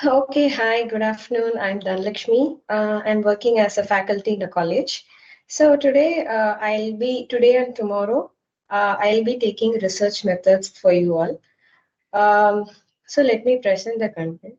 Okay, hi, good afternoon. I'm Dhanlakshmi. I'm working as a faculty in a college. So today and tomorrow, I'll be taking research methods for you all. So let me present the content.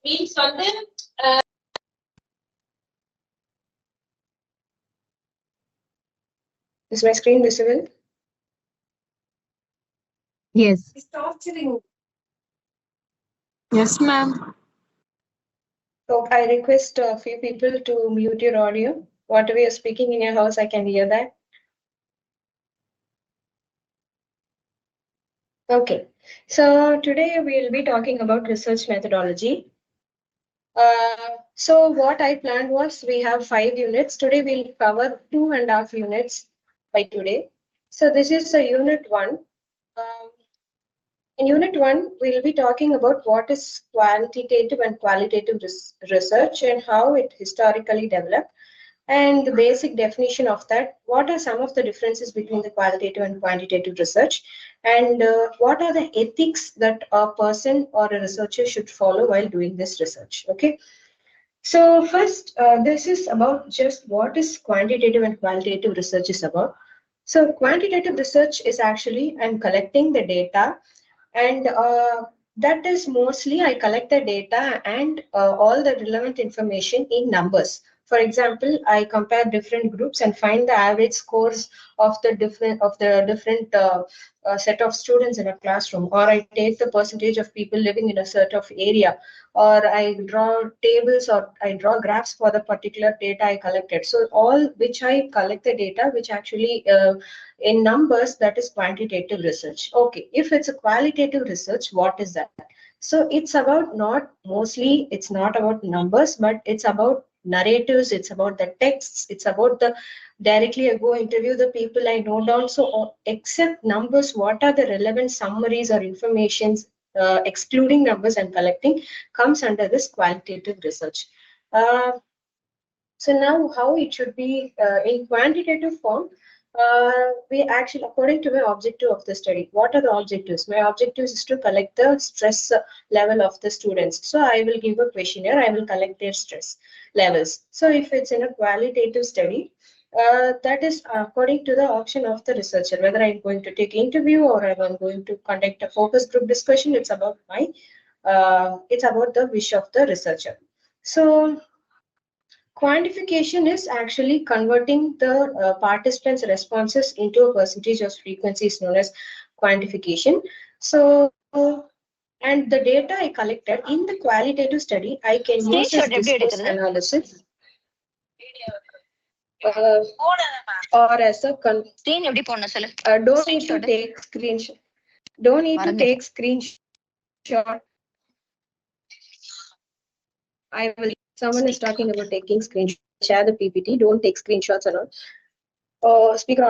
Means something. Is my screen visible? Yes. It's torturing. Yes, ma'am. So I request a few people to mute your audio. Whatever you're speaking in your house, I can hear that. Okay, so today we'll be talking about research methodology. So what I planned was we have 5 units. Today we'll cover 2.5 units by today. So this is a unit 1. Um, in unit 1, we'll be talking about what is quantitative and qualitative research and how it historically developed, and the basic definition of that. What are some of the differences between the qualitative and quantitative research, and what are the ethics that a person or a researcher should follow while doing this research? Okay. So first, this is about just what is quantitative and qualitative research is about. So quantitative research is actually I'm collecting the data, and that is mostly I collect the data and all the relevant information in numbers. For example, I compare different groups and find the average scores of the different set of students in a classroom, or I take the percentage of people living in a certain area, or I draw tables or I draw graphs for the particular data I collected. So all which I collect the data, which actually in numbers, that is quantitative research. Okay, if it's a qualitative research, what is that? So it's about it's not about numbers, but it's about narratives, it's about the texts, it's about the directly I go interview the people I know down. So except numbers, what are the relevant summaries or informations, excluding numbers and collecting, comes under this qualitative research. Uh, so now how it should be in quantitative form, we actually, according to my objective of the study, what are the objectives? My objective is to collect the stress level of the students. So I will give a questionnaire, I will collect their stress levels. So if it's in a qualitative study, that is according to the option of the researcher, whether I'm going to take interview or I'm going to conduct a focus group discussion. It's about it's about the wish of the researcher. So quantification is actually converting the participants' responses into a percentage of frequency is known as quantification. So, and the data I collected in the qualitative study, I can use this discourse analysis uh, or as a don't need to take screenshot. Don't need to take screenshot. I will. Someone is talking about taking screenshot. Share the PPT. Don't take screenshots and all. Speaker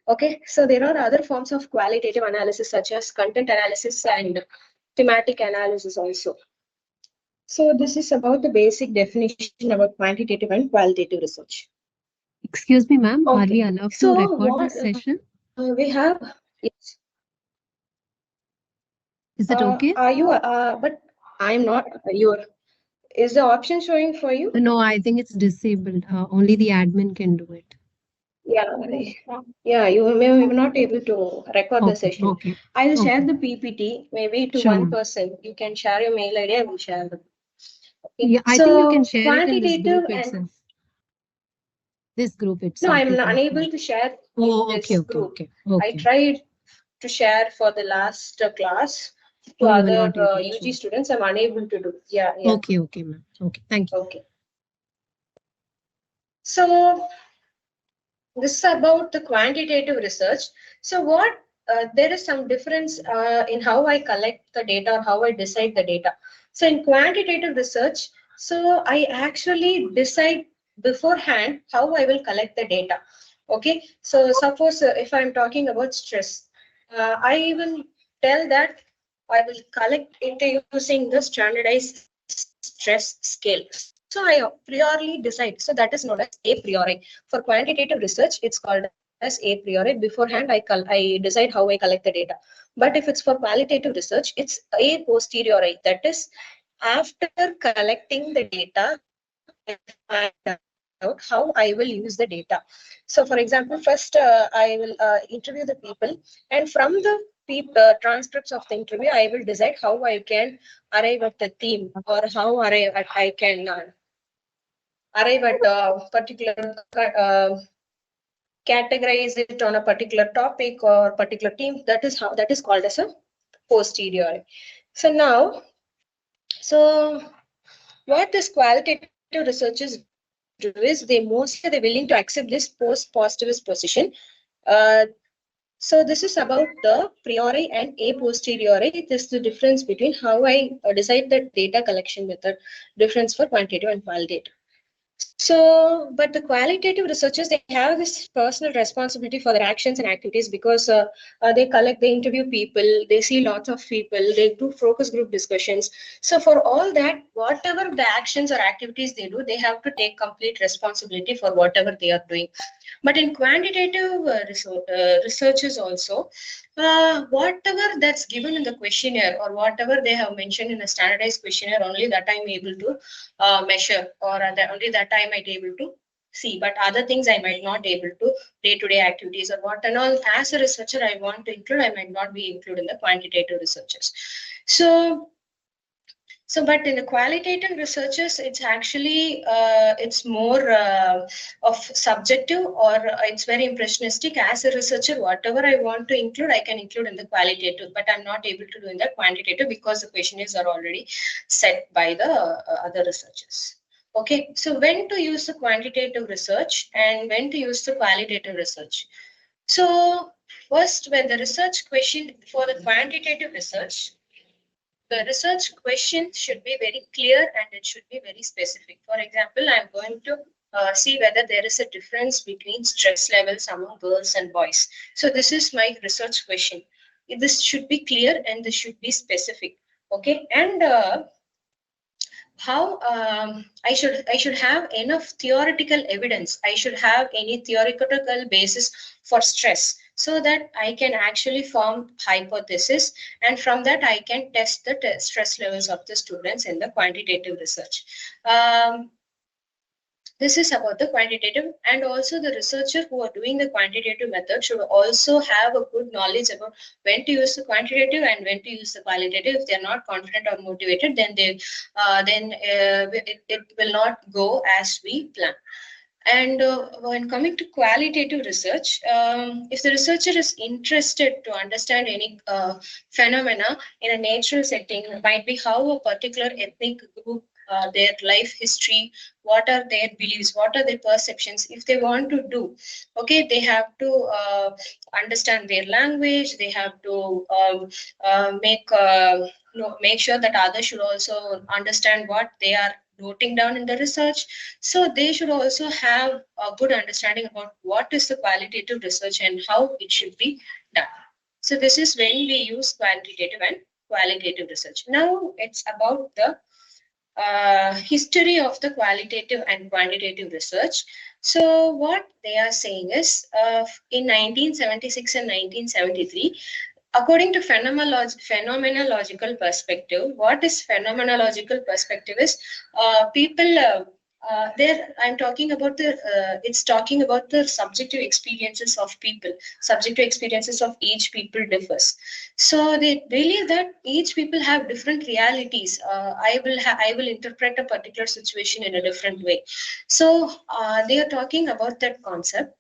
okay, so there are other forms of qualitative analysis such as content analysis and thematic analysis also. So this is about the basic definition about quantitative and qualitative research. Excuse me, ma'am. Okay. Are we allowed to record this session? We have. Yes. Is it okay? Are you? But I'm not. Is the option showing for you? No, I think it's disabled. Only the admin can do it. Yeah, you may not able to record the session. Okay. I will share the PPT maybe to Sure, one ma'am. person. You can share your mail ID. I will share them. Okay. Yeah, I so think you can share it in this quantitative group and itself. This group no, itself. I'm you can unable share. to share in Oh, this okay, group. okay. I tried to share for the last class. to Oh, you were other not able UG to. students, I'm unable to do. Yeah, yeah. Okay, okay, ma'am. Okay, thank you. Okay. So this is about the quantitative research. So what there is some difference in how I collect the data or how I decide the data. So in quantitative research, so I actually decide beforehand how I will collect the data. Okay, so suppose if I'm talking about stress, I will tell that I will collect it using the standardized stress scale. So I priorly decide. So that is known as a priori. For quantitative research, it's called as a priori. Beforehand, I decide how I collect the data. But if it's for qualitative research, it's a posteriori. That is, after collecting the data, I find out how I will use the data. So, for example, first I will interview the people, and from the transcripts of the interview, I will decide how I can arrive at the theme or how I can arrive at a particular categorize it on a particular topic or particular team. That is called as a posterior. So now, so what this qualitative researchers do is they're willing to accept this post-positivist position. Uh, so this is about the priori and a posteriori. This is the difference between how I decide the data collection method, difference for quantitative and qualitative. So, but the qualitative researchers, they have this personal responsibility for their actions and activities because they interview people, they see lots of people, they do focus group discussions. So, for all that, whatever the actions or activities they do, they have to take complete responsibility for whatever they are doing. But in quantitative researches also, whatever that's given in the questionnaire or whatever they have mentioned in a standardized questionnaire, only that I'm able to measure, or only that I might able to see. But other things I might not able to, day-to-day activities or what and all. As a researcher, I want to include, I might not be included in the quantitative researches. So, but in the qualitative researches, it's actually it's more of subjective, or it's very impressionistic. As a researcher, whatever I want to include, I can include in the qualitative, but I'm not able to do in the quantitative because the questionnaires are already set by the other researchers. Okay, so when to use the quantitative research and when to use the qualitative research. So first, when the research question for the quantitative research, the research question should be very clear and it should be very specific. For example, I'm going to see whether there is a difference between stress levels among girls and boys. So this is my research question. This should be clear and this should be specific. Okay, and how I should have enough theoretical evidence. I should have any theoretical basis for stress, so that I can actually form hypothesis, and from that I can test the stress levels of the students in the quantitative research. This is about the quantitative, and also the researcher who are doing the quantitative method should also have a good knowledge about when to use the quantitative and when to use the qualitative. If they are not confident or motivated, then it will not go as we plan. And when coming to qualitative research, if the researcher is interested to understand any phenomena in a natural setting, it might be how a particular ethnic group, their life history, what are their beliefs, what are their perceptions. If they want to do, okay, they have to understand their language. They have to make sure that others should also understand what they are noting down in the research. So they should also have a good understanding about what is the qualitative research and how it should be done. So this is when we use quantitative and qualitative research. Now it's about the history of the qualitative and quantitative research. So what they are saying is, in 1976 and 1973, according to phenomenological perspective, what is phenomenological perspective is people there I'm talking about the it's talking about the subjective experiences of people. Subjective experiences of each people differs. So they believe that each people have different realities. I will interpret a particular situation in a different way. So they are talking about that concept.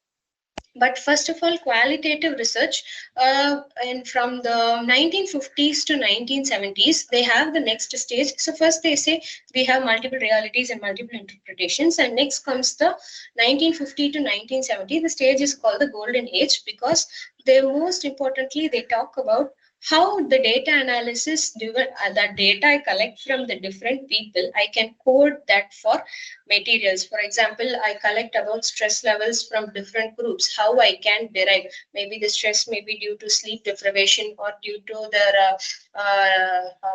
But first of all, qualitative research, and from the 1950s to 1970s, they have the next stage. So first they say we have multiple realities and multiple interpretations, and next comes the 1950 to 1970. The stage is called the golden age, because they most importantly they talk about how the data analysis, that data I collect from the different people, I can code that for materials. For example, I collect about stress levels from different groups, how I can derive. Maybe the stress may be due to sleep deprivation or due to their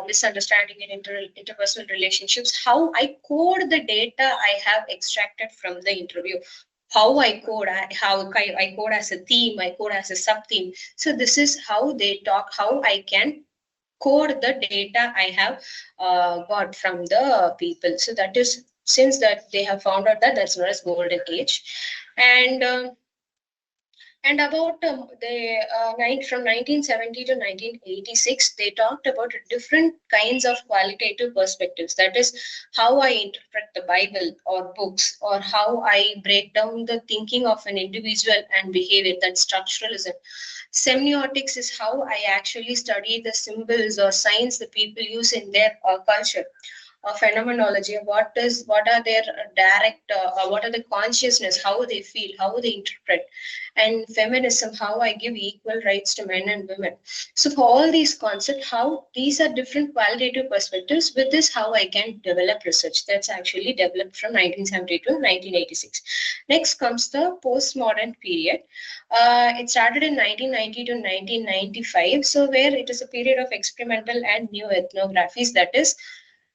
misunderstanding in interpersonal relationships. How I code the data I have extracted from the interview. How I code, how I code as a theme, I code as a sub theme. So this is how they talk, how I can code the data I have got from the people. So that is, since that they have found out that that's known as golden age. And about the from 1970 to 1986, they talked about different kinds of qualitative perspectives. That is how I interpret the Bible or books, or how I break down the thinking of an individual and behavior. That's structuralism. Semiotics is how I actually study the symbols or signs the people use in their culture. Phenomenology, what are their direct, what are the consciousness, how they feel, how they interpret. And feminism, how I give equal rights to men and women. So for all these concepts, how these are different qualitative perspectives. With this, how I can develop research. That's actually developed from 1970 to 1986. Next comes the postmodern period. It started in 1990 to 1995. So where it is a period of experimental and new ethnographies. That is,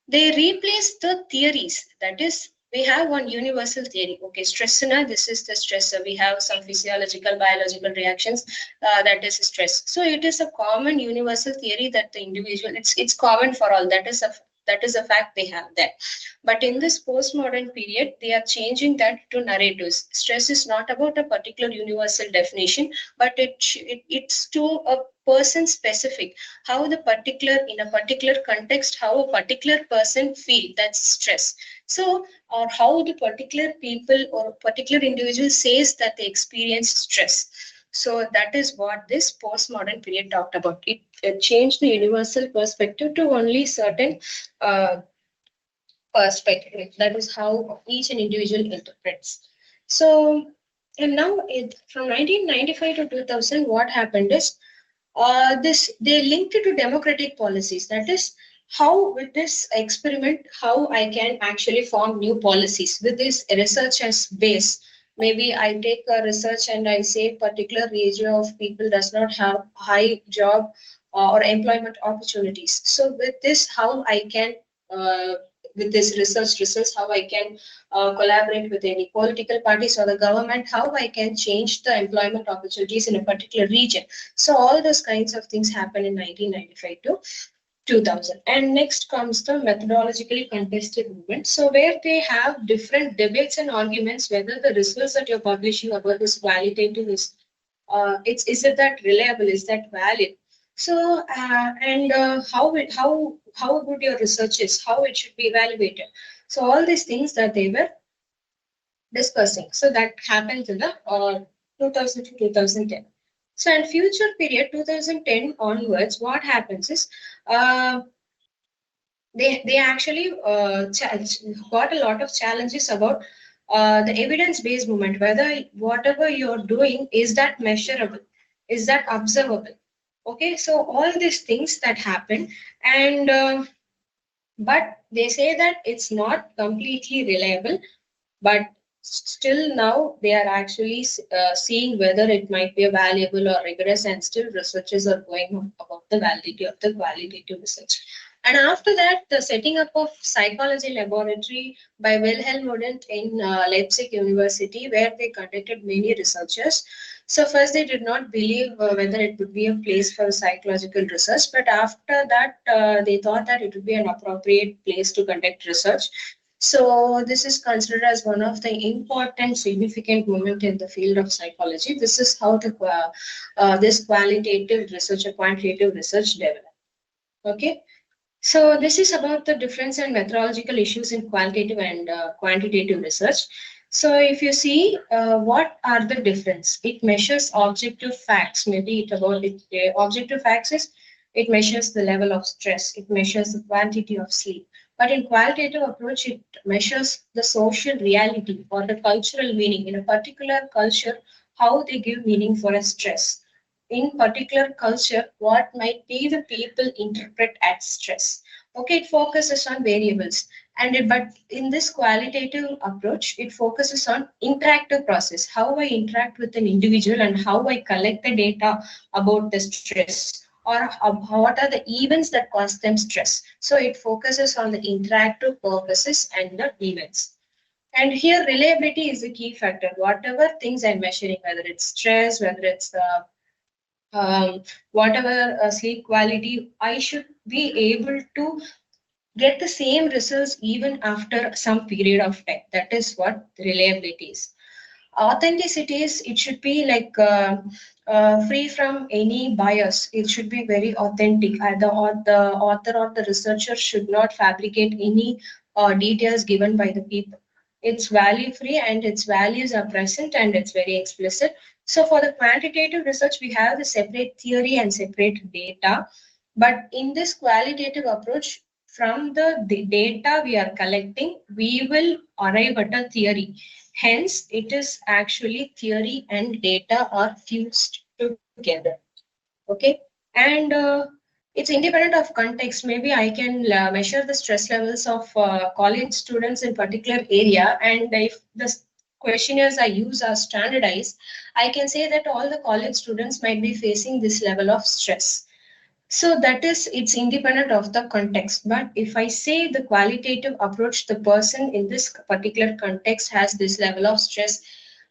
they replace the theories. That is, we have one universal theory. Okay, stress, this is the stressor. We have some physiological, biological reactions. That is stress. So it is a common universal theory that the individual, it's common for all. That is a fact they have that. But in this postmodern period, they are changing that to narratives. Stress is not about a particular universal definition, but it's to a person specific, how the particular, in a particular context, how a particular person feel. That's stress. So, or how the particular people or particular individual says that they experience stress. So that is what this postmodern period talked about. It changed the universal perspective to only certain uh, perspective. That is how each and individual interprets. So, and now from 1995 to 2000, what happened is, this they linked it to democratic policies. That is, how with this experiment, how I can actually form new policies with this research as base. Maybe I take a research and I say particular region of people does not have high job or employment opportunities. So with this, how I can with this research results, how I can collaborate with any political parties or the government, how I can change the employment opportunities in a particular region. So all those kinds of things happen in 1995 to 2000. And next comes the methodologically contested movement. So where they have different debates and arguments whether the results that you're publishing about this qualitative is, is it that reliable, is that valid? So and how good your research is, how it should be evaluated. So all these things that they were discussing. So that happens in the 2000 to 2010. So in future period 2010 onwards, what happens is uh, they actually got a lot of challenges about the evidence-based movement. Whether whatever you're doing, is that measurable, is that observable? Okay, so all these things that happen, and but they say that it's not completely reliable, but still now they are actually seeing whether it might be a valuable or rigorous, and still researches are going on about the validity of the qualitative research. And after that, the setting up of psychology laboratory by Wilhelm Wundt in Leipzig University, where they conducted many researchers. So first they did not believe whether it would be a place for psychological research, but after that they thought that it would be an appropriate place to conduct research. So this is considered as one of the important, significant moment in the field of psychology. This is how this qualitative research or quantitative research developed. Okay. So this is about the difference in methodological issues in qualitative and quantitative research. So if you see what are the difference, it measures objective facts. Maybe it about it. Objective facts is it measures the level of stress. It measures the quantity of sleep. But in qualitative approach, it measures the social reality or the cultural meaning in a particular culture, how they give meaning for a stress. In particular culture, what might be the people interpret as stress. Okay, it focuses on variables but in this qualitative approach, it focuses on interactive process, how I interact with an individual and how I collect the data about the stress or what are the events that cause them stress. So it focuses on the interactive purposes and the events. And here reliability is the key factor. Whatever things I'm measuring, whether it's stress, whether it's whatever sleep quality, I should be able to get the same results even after some period of time. That is what reliability is. Authenticity is it should be like free from any bias. It should be very authentic. The author or the researcher should not fabricate any details given by the people. It's value free and its values are present and it's very explicit. So for the quantitative research, we have the separate theory and separate data. But in this qualitative approach, from the data we are collecting, we will arrive at a theory. Hence, it is actually theory and data are fused together. Okay, and it's independent of context. Maybe I can measure the stress levels of college students in particular area, and if the questionnaires I use are standardized, I can say that all the college students might be facing this level of stress. So that is, it's independent of the context. But if I say the qualitative approach, the person in this particular context has this level of stress,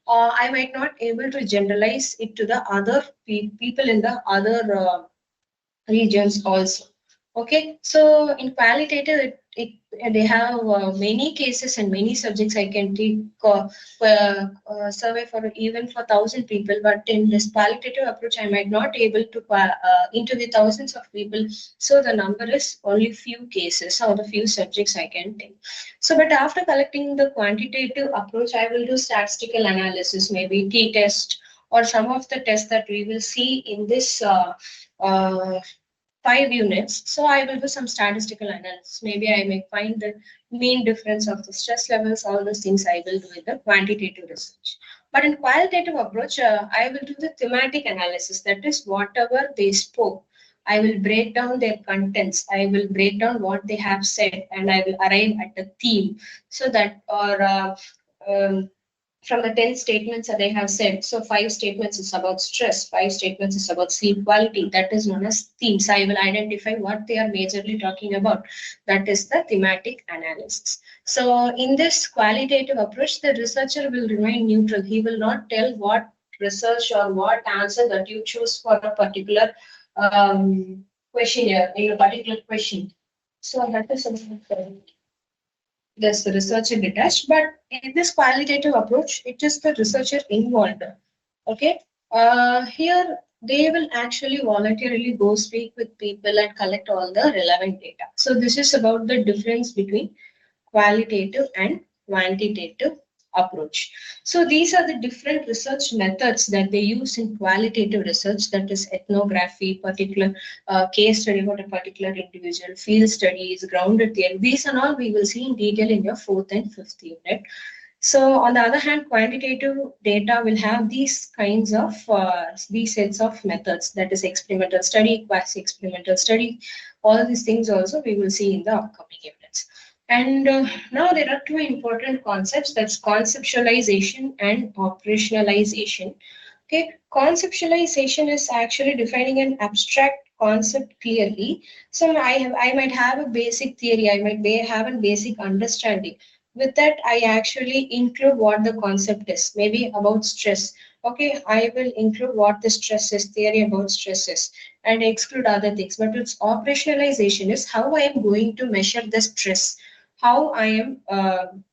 I might not able to generalize it to the other people in the other regions also. Okay, so in qualitative, they have many cases and many subjects. I can take survey for even for 1,000 people, but in this qualitative approach, I might not able to interview thousands of people. So the number is only few cases or the few subjects I can take. So, but after collecting the quantitative approach, I will do statistical analysis, maybe t-test or some of the tests that we will see in this. Uh, 5 units. So I will do some statistical analysis. Maybe I may find the mean difference of the stress levels, all those things I will do in the quantitative research. But in qualitative approach, I will do the thematic analysis. That is whatever they spoke. I will break down their contents. I will break down what they have said, and I will arrive at a theme. So that or from the 10 statements that they have said. So 5 statements is about stress, 5 statements is about sleep quality. That is known as themes. I will identify what they are majorly talking about. That is the thematic analysis. So in this qualitative approach, the researcher will remain neutral. He will not tell what research or what answer that you choose for a particular questionnaire in a particular question. So that is something there's the researcher detached, but in this qualitative approach, it is the researcher involved. Okay, here they will actually voluntarily go speak with people and collect all the relevant data. So this is about the difference between qualitative and quantitative approach. So these are the different research methods that they use in qualitative research, that is ethnography, particular case study about a particular individual, field studies, grounded theory. These and all we will see in detail in your 4th and 5th unit. So on the other hand, quantitative data will have these kinds of these sets of methods, that is experimental study, quasi-experimental study, all these things also we will see in the upcoming units. And now there are two important concepts, that's conceptualization and operationalization. Okay, conceptualization is actually defining an abstract concept clearly. So I might have a basic theory, I might have a basic understanding. With that, I actually include what the concept is, maybe about stress. Okay, I will include what the stress is, theory about stress is, and exclude other things. But its operationalization is how I am going to measure the stress, how I am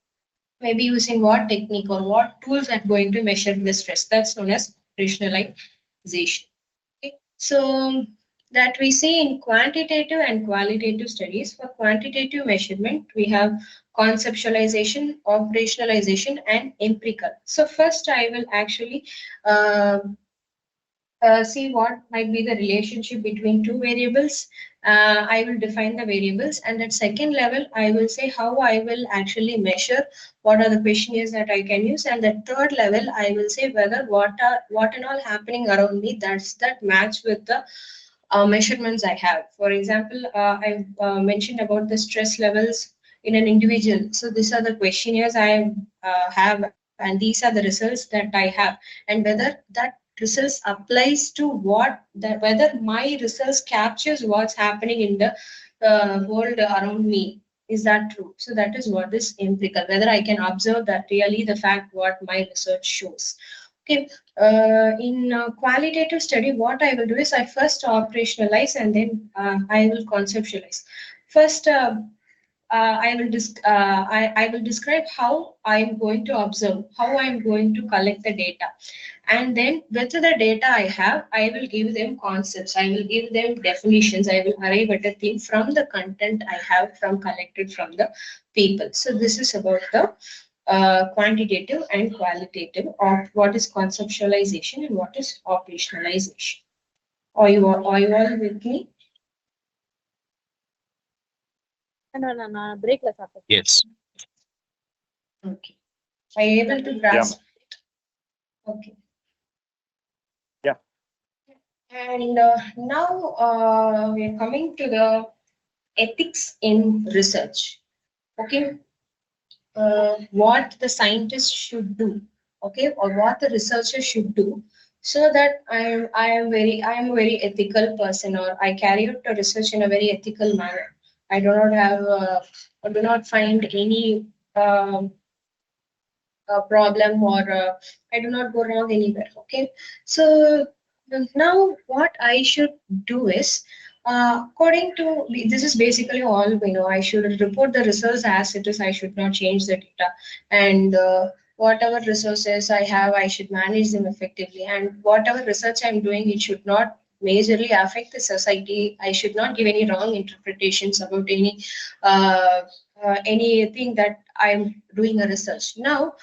maybe using what technique or what tools I'm going to measure the stress. That's known as operationalization. Okay. So that we see in quantitative and qualitative studies. For quantitative measurement, we have conceptualization, operationalization, and empirical. So first, I will actually uh, see what might be the relationship between two variables. I will define the variables, and at second level, I will say how I will actually measure what are the questionnaires that I can use, and the third level, I will say whether what and all happening around me that match with the measurements I have. For example, I mentioned about the stress levels in an individual. So these are the questionnaires I have, and these are the results that I have, and whether that results applies to what that whether my results captures what's happening in the world around me. Is that true? So that is what is empirical, whether I can observe that really the fact what my research shows. Okay, in qualitative study, what I will do is I first operationalize and then I will conceptualize. First, I will describe how I'm going to observe, how I'm going to collect the data, and then with the data I have, I will give them concepts, I will give them definitions, I will arrive at a thing from the content I have from collected from the people. So this is about the quantitative and qualitative of what is conceptualization and what is operationalization. Are you all with me? Break. Yes. Okay. Are you able to grasp? Okay. Yeah. And now we are coming to the ethics in research. Okay. What the scientists should do, okay, or what the researchers should do, so that I am a very ethical person, or I carry out the research in a very ethical manner. I do not have I do not find any um, problem, or I do not go wrong anywhere. Okay, so now what I should do is, according to this is basically all we know. I should report the results as it is. I should not change the data, and whatever resources I have, I should manage them effectively. And whatever research I'm doing, it should not majorly affect the society. I should not give any wrong interpretations about uh, anything that I'm doing a research. Now,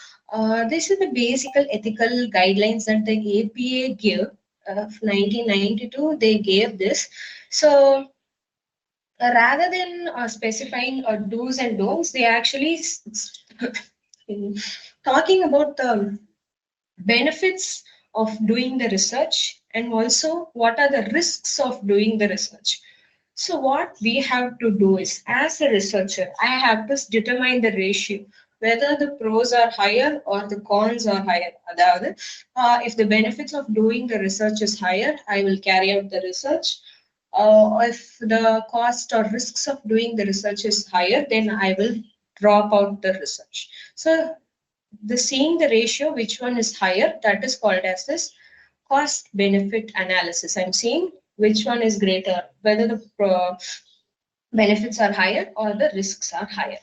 this is the basic ethical guidelines that the APA give. 1992, they gave this. So rather than specifying do's and don'ts, they actually talking about the benefits of doing the research, and also what are the risks of doing the research. So what we have to do is, as a researcher, I have to determine the ratio, whether the pros are higher or the cons are higher. Aதாவது, if the benefits of doing the research is higher, I will carry out the research. If the cost or risks of doing the research is higher, then I will drop out the research. So the seeing the ratio, which one is higher, that is called as this cost benefit analysis. I'm seeing which one is greater, whether the benefits are higher or the risks are higher.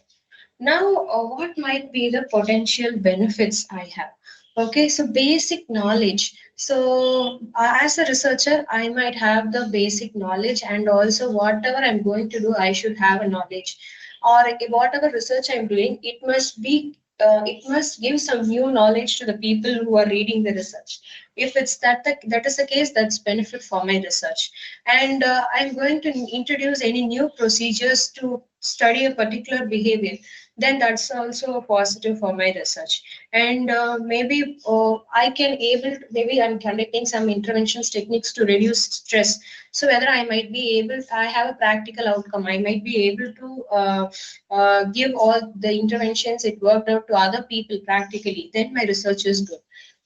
Now, what might be the potential benefits I have? Okay, so basic knowledge. So, as a researcher, I might have the basic knowledge, and also whatever I'm going to do, I should have a knowledge. Or whatever research I'm doing, it must give some new knowledge to the people who are reading the research. If it's that is the case, that's benefit for my research. And I'm going to introduce any new procedures to study a particular behavior, then that's also a positive for my research. And maybe I can able to, maybe I'm conducting some interventions techniques to reduce stress. So whether I might be able, I have a practical outcome, I might be able to give all the interventions it worked out to other people practically, then my research is good.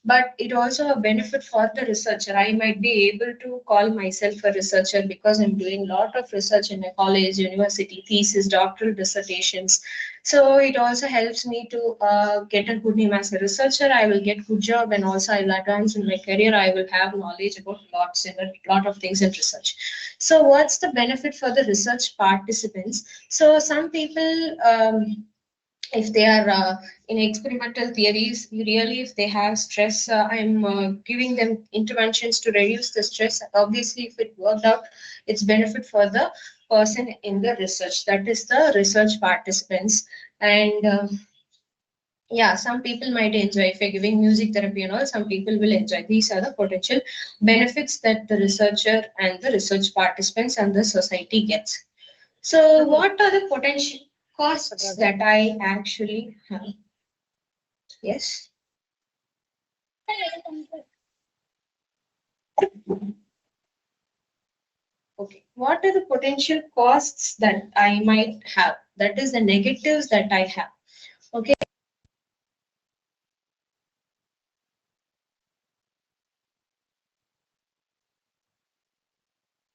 But it also a benefit for the researcher. I might be able to call myself a researcher because I'm doing a lot of research in a college, university, thesis, doctoral dissertations. So it also helps me to get a good name as a researcher. I will get good job, and also I will advance in my career. I will have knowledge about a lot of things in research. So what's the benefit for the research participants? So some people if they are in experimental theories, really if they have stress, I'm giving them interventions to reduce the stress. Obviously, if it worked out, it's benefit for the person in the research. That is the research participants. And yeah, some people might enjoy if you're giving music therapy and all, some people will enjoy. These are the potential benefits that the researcher and the research participants and the society gets. So what are the potential costs that I actually have? Yes. Okay. What are the potential costs that I might have? That is the negatives that I have. Okay.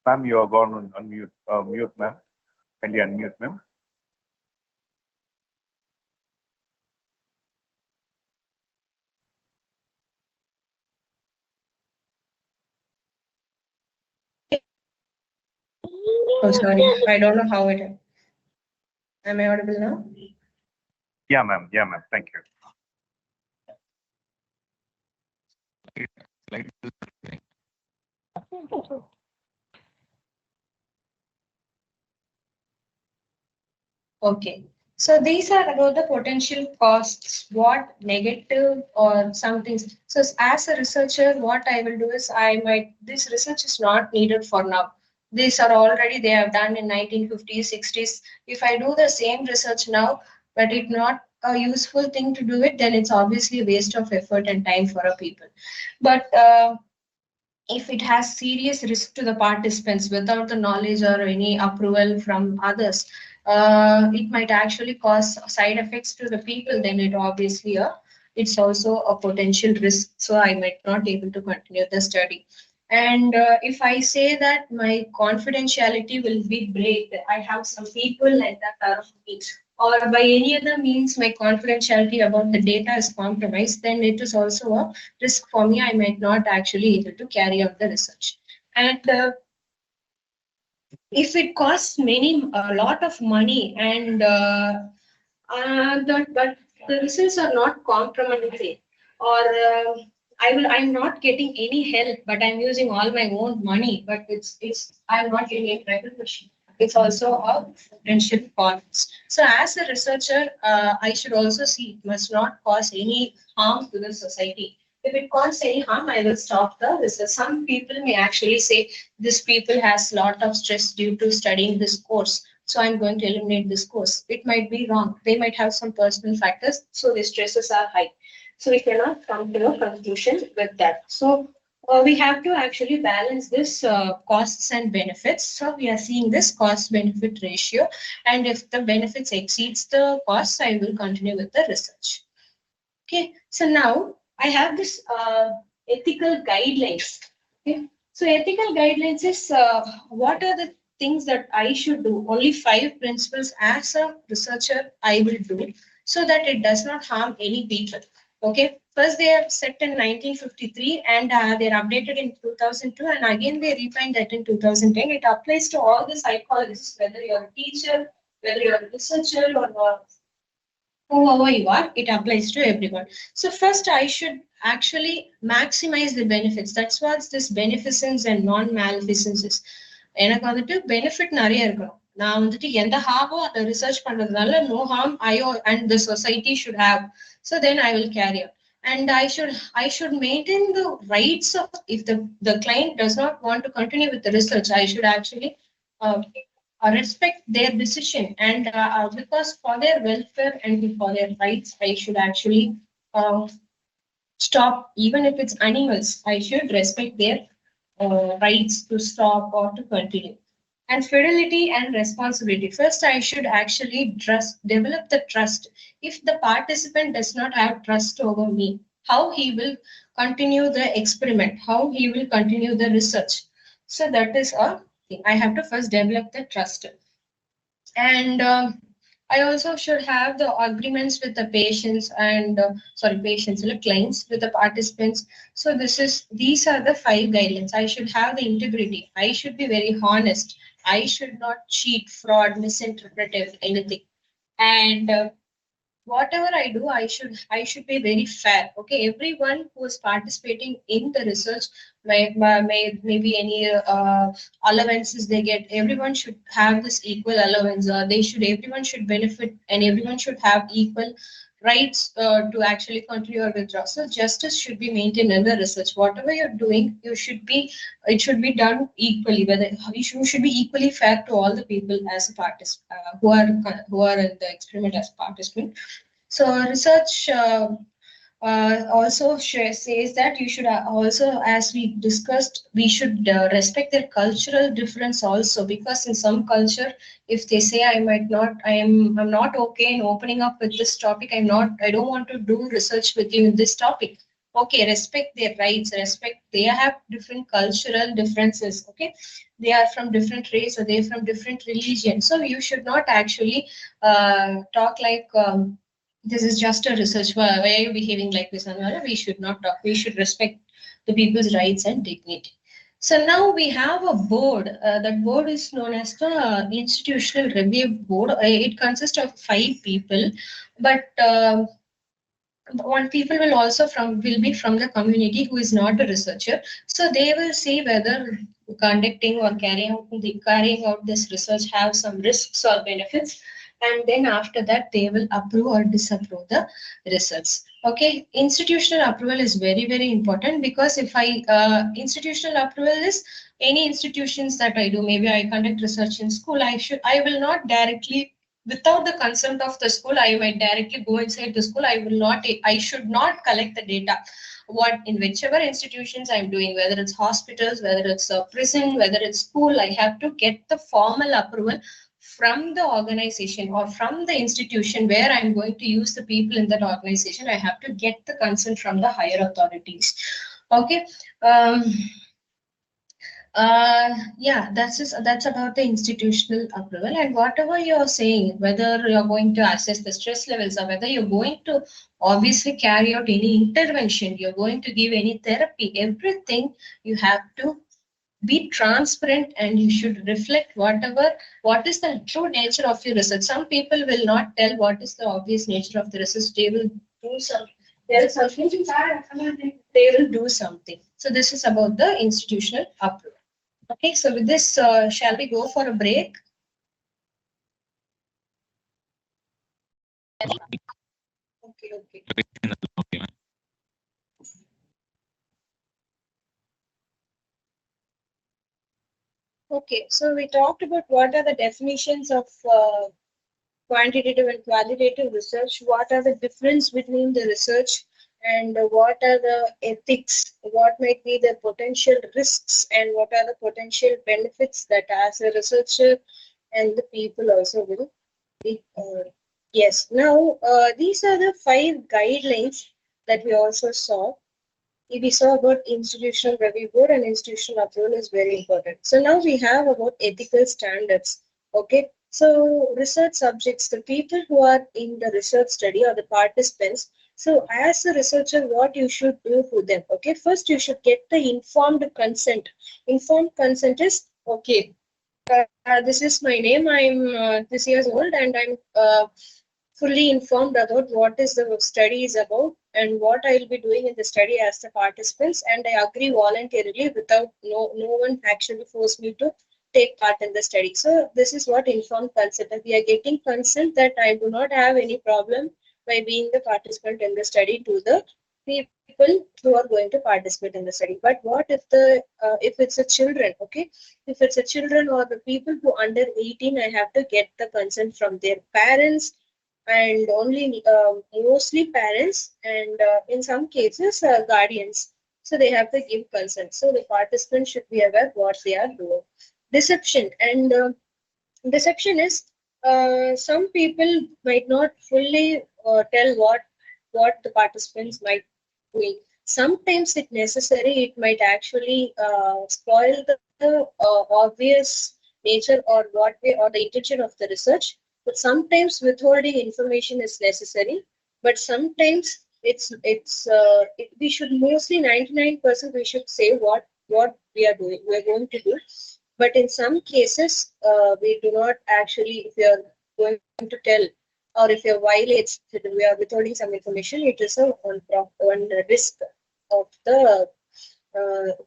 Ma'am, you are gone on unmute. Mute, ma'am. Can you unmute, ma'am? Oh, sorry. I don't know how it. Am I audible now? Yeah, ma'am. Yeah, ma'am. Thank you. Okay. So these are about the potential costs, what negative or some things. So as a researcher, what I will do is this research is not needed for now. These are already they have done in 1950s, 60s. If I do the same research now, but it not a useful thing to do it, then it's obviously a waste of effort and time for a people. But if it has serious risk to the participants without the knowledge or any approval from others, it might actually cause side effects to the people. Then it's also a potential risk. So I might not able to continue the study. And if I say that my confidentiality will be breached, I have some people like that around me, or by any other means my confidentiality about the data is compromised, then it is also a risk for me. I might not actually able to carry out the research. And if it costs a lot of money and but the results are not compromising, or I'm not getting any help, but I'm using all my own money, but it's I'm not getting any recognition. It's also a potential cost. So as a researcher, I should also see it must not cause any harm to the society. If it causes any harm, I will stop the research. Some people may actually say this people has lot of stress due to studying this course, so I'm going to eliminate this course. It might be wrong. They might have some personal factors, so the stresses are high. So we cannot come to a conclusion with that. So we have to actually balance this costs and benefits. So we are seeing this cost benefit ratio, and if the benefits exceeds the costs, I will continue with the research. Okay, so now I have this ethical guidelines. Okay, so ethical guidelines is what are the things that I should do. Only 5 principles as a researcher I will do so that it does not harm any people. Okay, first they are set in 1953 and they're updated in 2002, and again they refined that in 2010. It applies to all the psychologists, whether you're a teacher, whether you're a researcher, or whoever you are, it applies to everyone. So first I should actually maximize the benefits. That's what this beneficence and non-maleficence is. எனக்கு வந்துட்டு benefit நிறைய இருக்கணும். நான் வந்துட்டு எந்த ஹார்மும் அந்த research பண்றதுனால no harm and the society should have. So then I will carry on. And I should maintain the rights of, if the client does not want to continue with the research, I should actually uh, respect their decision, and because for their welfare and for their rights, I should actually uh, stop. Even if it's animals, I should respect their rights to stop or to continue. And fidelity and responsibility. First, I should actually develop the trust. If the participant does not have trust over me, how he will continue the experiment, how he will continue the research. So that is a thing. I have to first develop the trust. And I also should have the agreements with the patients and patients, like clients, with the participants. So these are the 5 guidelines. I should have the integrity. I should be very honest. I should not cheat, fraud, misinterpret anything. And whatever I do, I should be very fair. Okay, everyone who is participating in the research maybe any allowances they get. Everyone should have this equal allowance. Everyone should benefit, and everyone should have equal rights to actually continue or withdraw. So justice should be maintained in the research. Whatever you're doing, it should be done equally. Whether you should be equally fair to all the people as a participant who are in the experiment as participant. So research also says that you should also, as we discussed, we should respect their cultural difference also, because in some culture, if they say I'm not okay in opening up with this topic, I don't want to do research with you in this topic. Okay, respect their rights, respect they have different cultural differences. Okay, they are from different race or they're from different religion. So you should not actually talk like this is just a research. Why are you behaving like this? And we should not talk. We should respect the people's rights and dignity. So now we have a board. That board is known as the Institutional Review Board. It consists of 5 people, but one people will be from the community who is not a researcher. So they will see whether conducting or carrying out this research have some risks or benefits, and then after that they will approve or disapprove the research. Okay, institutional approval is very very important, because if I institutional approval is any institutions that I do, maybe I conduct research in school, I will not directly, without the consent of the school, I might directly go inside the school. I should not collect the data. What in whichever institutions I'm doing, whether it's hospitals, whether it's a prison, whether it's school, I have to get the formal approval from the organization or from the institution where I'm going to use the people in that organization. I have to get the consent from the higher authorities. Okay. Um, yeah, that's about the institutional approval. And whatever you're saying, whether you're going to assess the stress levels or whether you're going to obviously carry out any intervention, you're going to give any therapy, everything you have to be transparent, and you should reflect what is the true nature of your research. Some people will not tell what is the obvious nature of the research. They will do some tell something, they will do something. So this is about the institutional approval. Okay, so with this, shall we go for a break? Okay, okay. Okay, so we talked about what are the definitions of quantitative and qualitative research, what are the difference between the research, and what are the ethics, what might be the potential risks, and what are the potential benefits that as a researcher and the people also will be. Yes, now these are the 5 guidelines that we also saw. We saw about institutional review board, and institutional approval is very important. So now we have about ethical standards. Okay, so research subjects, the people who are in the research study or the participants. So as a researcher, what you should do for them? Okay, first you should get the informed consent. Informed consent is okay. This is my name. I'm this years old, and I'm fully informed about what is the study is about and what I will be doing in the study as the participants, and I agree voluntarily without no one actually forced me to take part in the study. So this is what informed consent. We are getting consent that I do not have any problem by being the participant in the study to the people who are going to participate in the study. But what if it's a children? Okay, if it's a children or the people who under 18, I have to get the consent from their parents, and only mostly parents, and in some cases guardians. So they have to give consent. So the participants should be aware what they are doing. Deception, and deception is some people might not fully tell what the participants might doing. Sometimes it necessary, it might actually spoil the obvious nature or what way or the intention of the research. But sometimes withholding information is necessary. But sometimes we should mostly 99% we should say what we are doing, we are going to do. But in some cases, we do not actually, if you are going to tell or if it violates, we are withholding some information, it is a one risk of the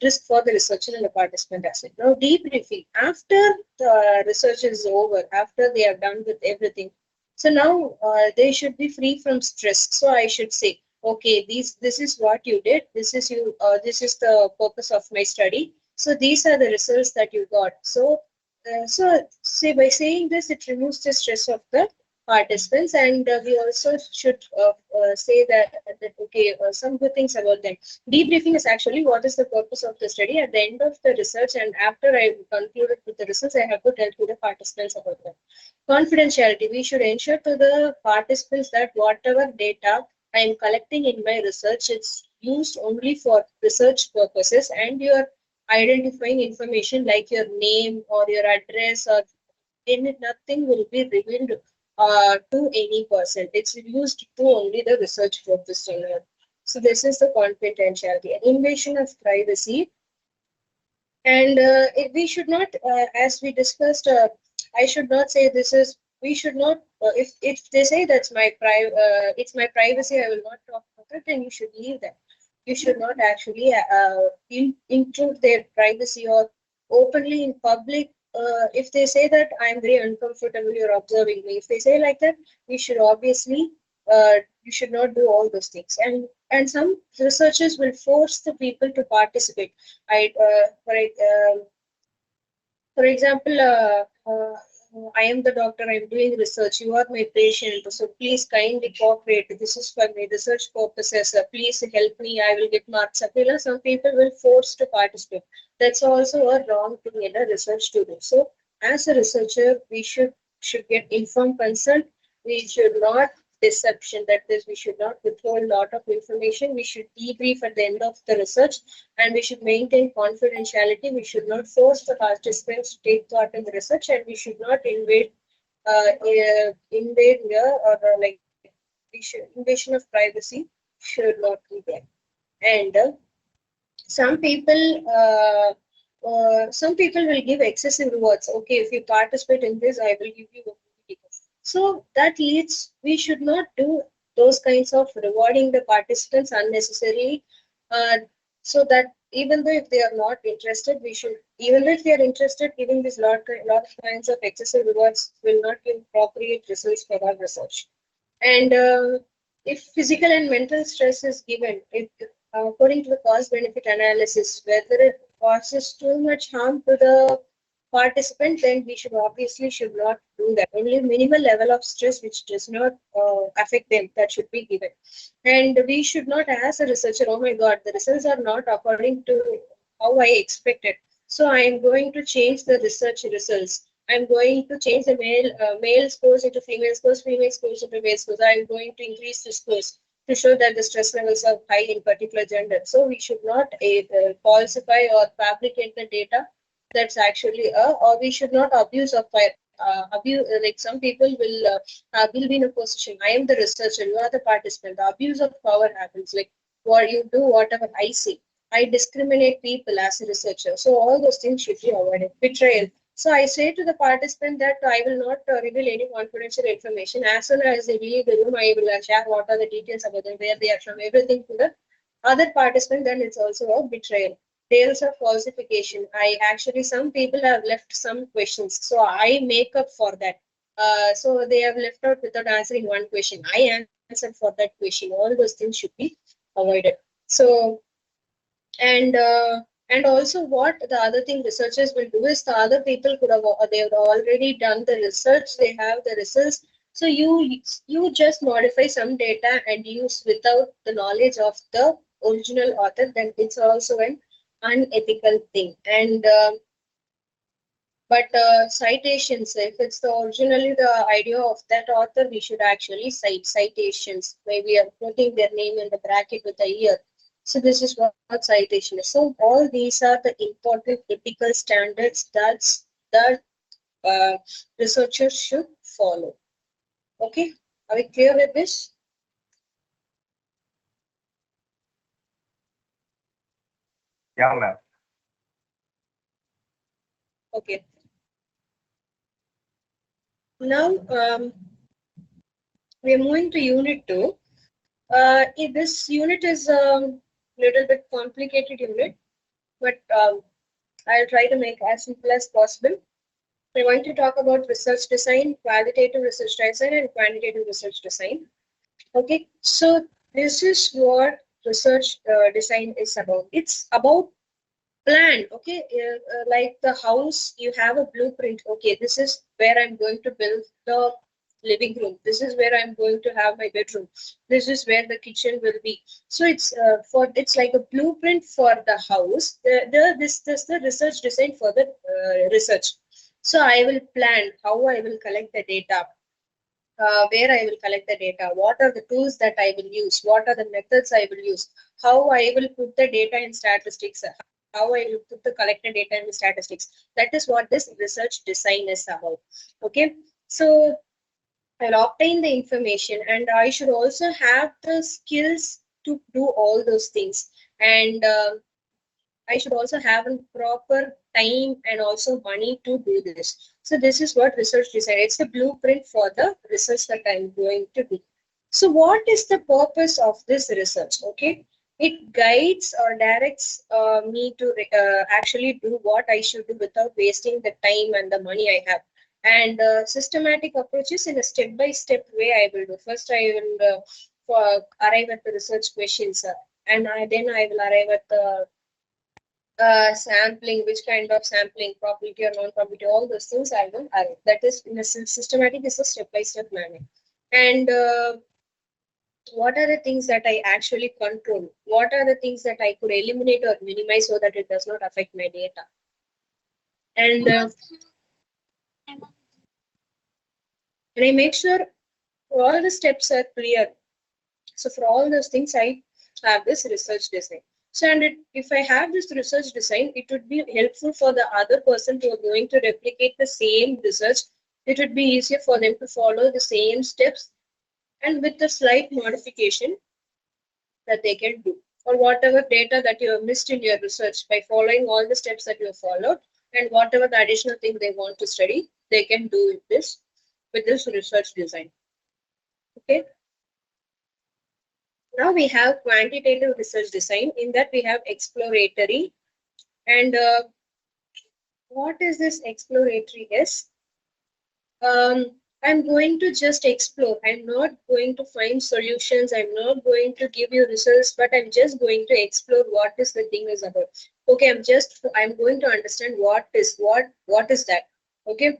risk for the researcher and the participant as well. Now, debriefing after the research is over, after they are done with everything. So now they should be free from stress. So I should say, okay, this is what you did. This is you. This is the purpose of my study. So these are the results that you got. So say by saying this, it removes the stress of the participants, and we also should say that okay, some good things about them. Debriefing is actually what is the purpose of the study. At the end of the research and after I concluded with the results, I have to tell to the participants about them. Confidentiality. We should ensure to the participants that whatever data I am collecting in my research, it's used only for research purposes, and your identifying information like your name or your address or nothing will be revealed to any person. It's used to only the research purpose only. So this is the confidentiality. Invasion of privacy. And we should not, as we discussed, I should not say this is, we should not, if they say that's it's my privacy, I will not talk about it, then you should leave that. You should not actually intrude their privacy or openly in public. If they say that I'm very uncomfortable, you're observing me. If they say like that, you should obviously, you should not do all those things. And some researchers will force the people to participate. I, for example, I am the doctor, I'm doing research, you are my patient, so please kindly cooperate. This is for my research purposes. Please help me, I will get marks up. You know, some people will force to participate. That's also a wrong thing in a research to do. So, as a researcher, we should get informed consent. We should not deception. That is, we should not withhold a lot of information. We should debrief at the end of the research, and we should maintain confidentiality. We should not force the participants to take part in the research, and we should not invade here, or like invasion of privacy should not be there. And some people will give excessive rewards. Okay, if you participate in this, I will give you a ticket. So that leads, we should not do those kinds of rewarding the participants unnecessarily. So that even though if they are not interested, we should, even if they are interested, giving this lot of kinds of excessive rewards will not give appropriate results for our research. And if physical and mental stress is given, according to the cost benefit analysis, whether it causes too much harm to the participant, then we should not do that. Only minimal level of stress which does not affect them, that should be given. And we should not, as a researcher, oh my god, the results are not according to how I expected, so I am going to change the research results. I'm going to change the male scores into female scores, female scores into male scores. I'm going to increase the scores to show that the stress levels are high in particular gender. So we should not falsify or fabricate the data. That's actually or we should not abuse of abuse. Like some people will be in a position. I am the researcher, you are the participant. The abuse of power happens. Like what you do, whatever I say. I discriminate people as a researcher. So all those things should be avoided. Betrayal. So I say to the participant that I will not reveal any confidential information. As soon as they leave the room, I will share what are the details about them, where they are from, everything to the other participant. Then it's also a betrayal. Tales of falsification. I actually, some people have left some questions, so I make up for that. So they have left out without answering one question. I answered for that question. All those things should be avoided. So and and also what the other thing researchers will do is the other people could have, they have already done the research, they have the results, so you just modify some data and use without the knowledge of the original author, then it's also an unethical thing. And but citations, if it's the originally the idea of that author, we should actually cite citations, where we are putting their name in the bracket with a year. So this is what citation is. So all these are the important ethical standards that researchers should follow. Okay, are we clear with this? Yeah, ma'am. Okay. Now, we're moving to unit 2. This unit is a little bit complicated unit, but I'll try to make as simple as possible. We're going to talk about research design, qualitative research design, and quantitative research design. Okay, so this is what research design is about. It's about plan. Okay, like the house, you have a blueprint. Okay, this is where I'm going to build the living room. This is where I'm going to have my bedroom. This is where the kitchen will be. So it's like a blueprint for the house. This the research design for the research. So I will plan how I will collect the data, where I will collect the data, what are the tools that I will use, what are the methods I will use, how I will put the data in statistics, how I will put the collected data in the statistics. That is what this research design is about. Okay, so I'll obtain the information, and I should also have the skills to do all those things. And I should also have a proper time and also money to do this. So this is what research design. It's the blueprint for the research that I'm going to do. So what is the purpose of this research? Okay, it guides or directs me to actually do what I should do without wasting the time and the money I have. And systematic approaches in a step-by-step way I will do. First, I will arrive at the research questions, then I will arrive at the sampling, which kind of sampling, probability or non-probability, all those things I will arrive. That is in a systematic, is a step-by-step manner. And what are the things that I actually control? What are the things that I could eliminate or minimize so that it does not affect my data? And I make sure all the steps are clear. So for all those things, I have this research design. So, and if I have this research design, it would be helpful for the other person who are going to replicate the same research. It would be easier for them to follow the same steps, and with a slight modification that they can do, or whatever data that you have missed in your research, by following all the steps that you have followed, and whatever the additional thing they want to study, they can do with this research design. Okay. Now we have quantitative research design. In that we have exploratory. And what is this exploratory is? I'm going to just explore. I'm not going to find solutions. I'm not going to give you results, but I'm just going to explore what is the thing is about. Okay, I'm going to understand what is that. Okay.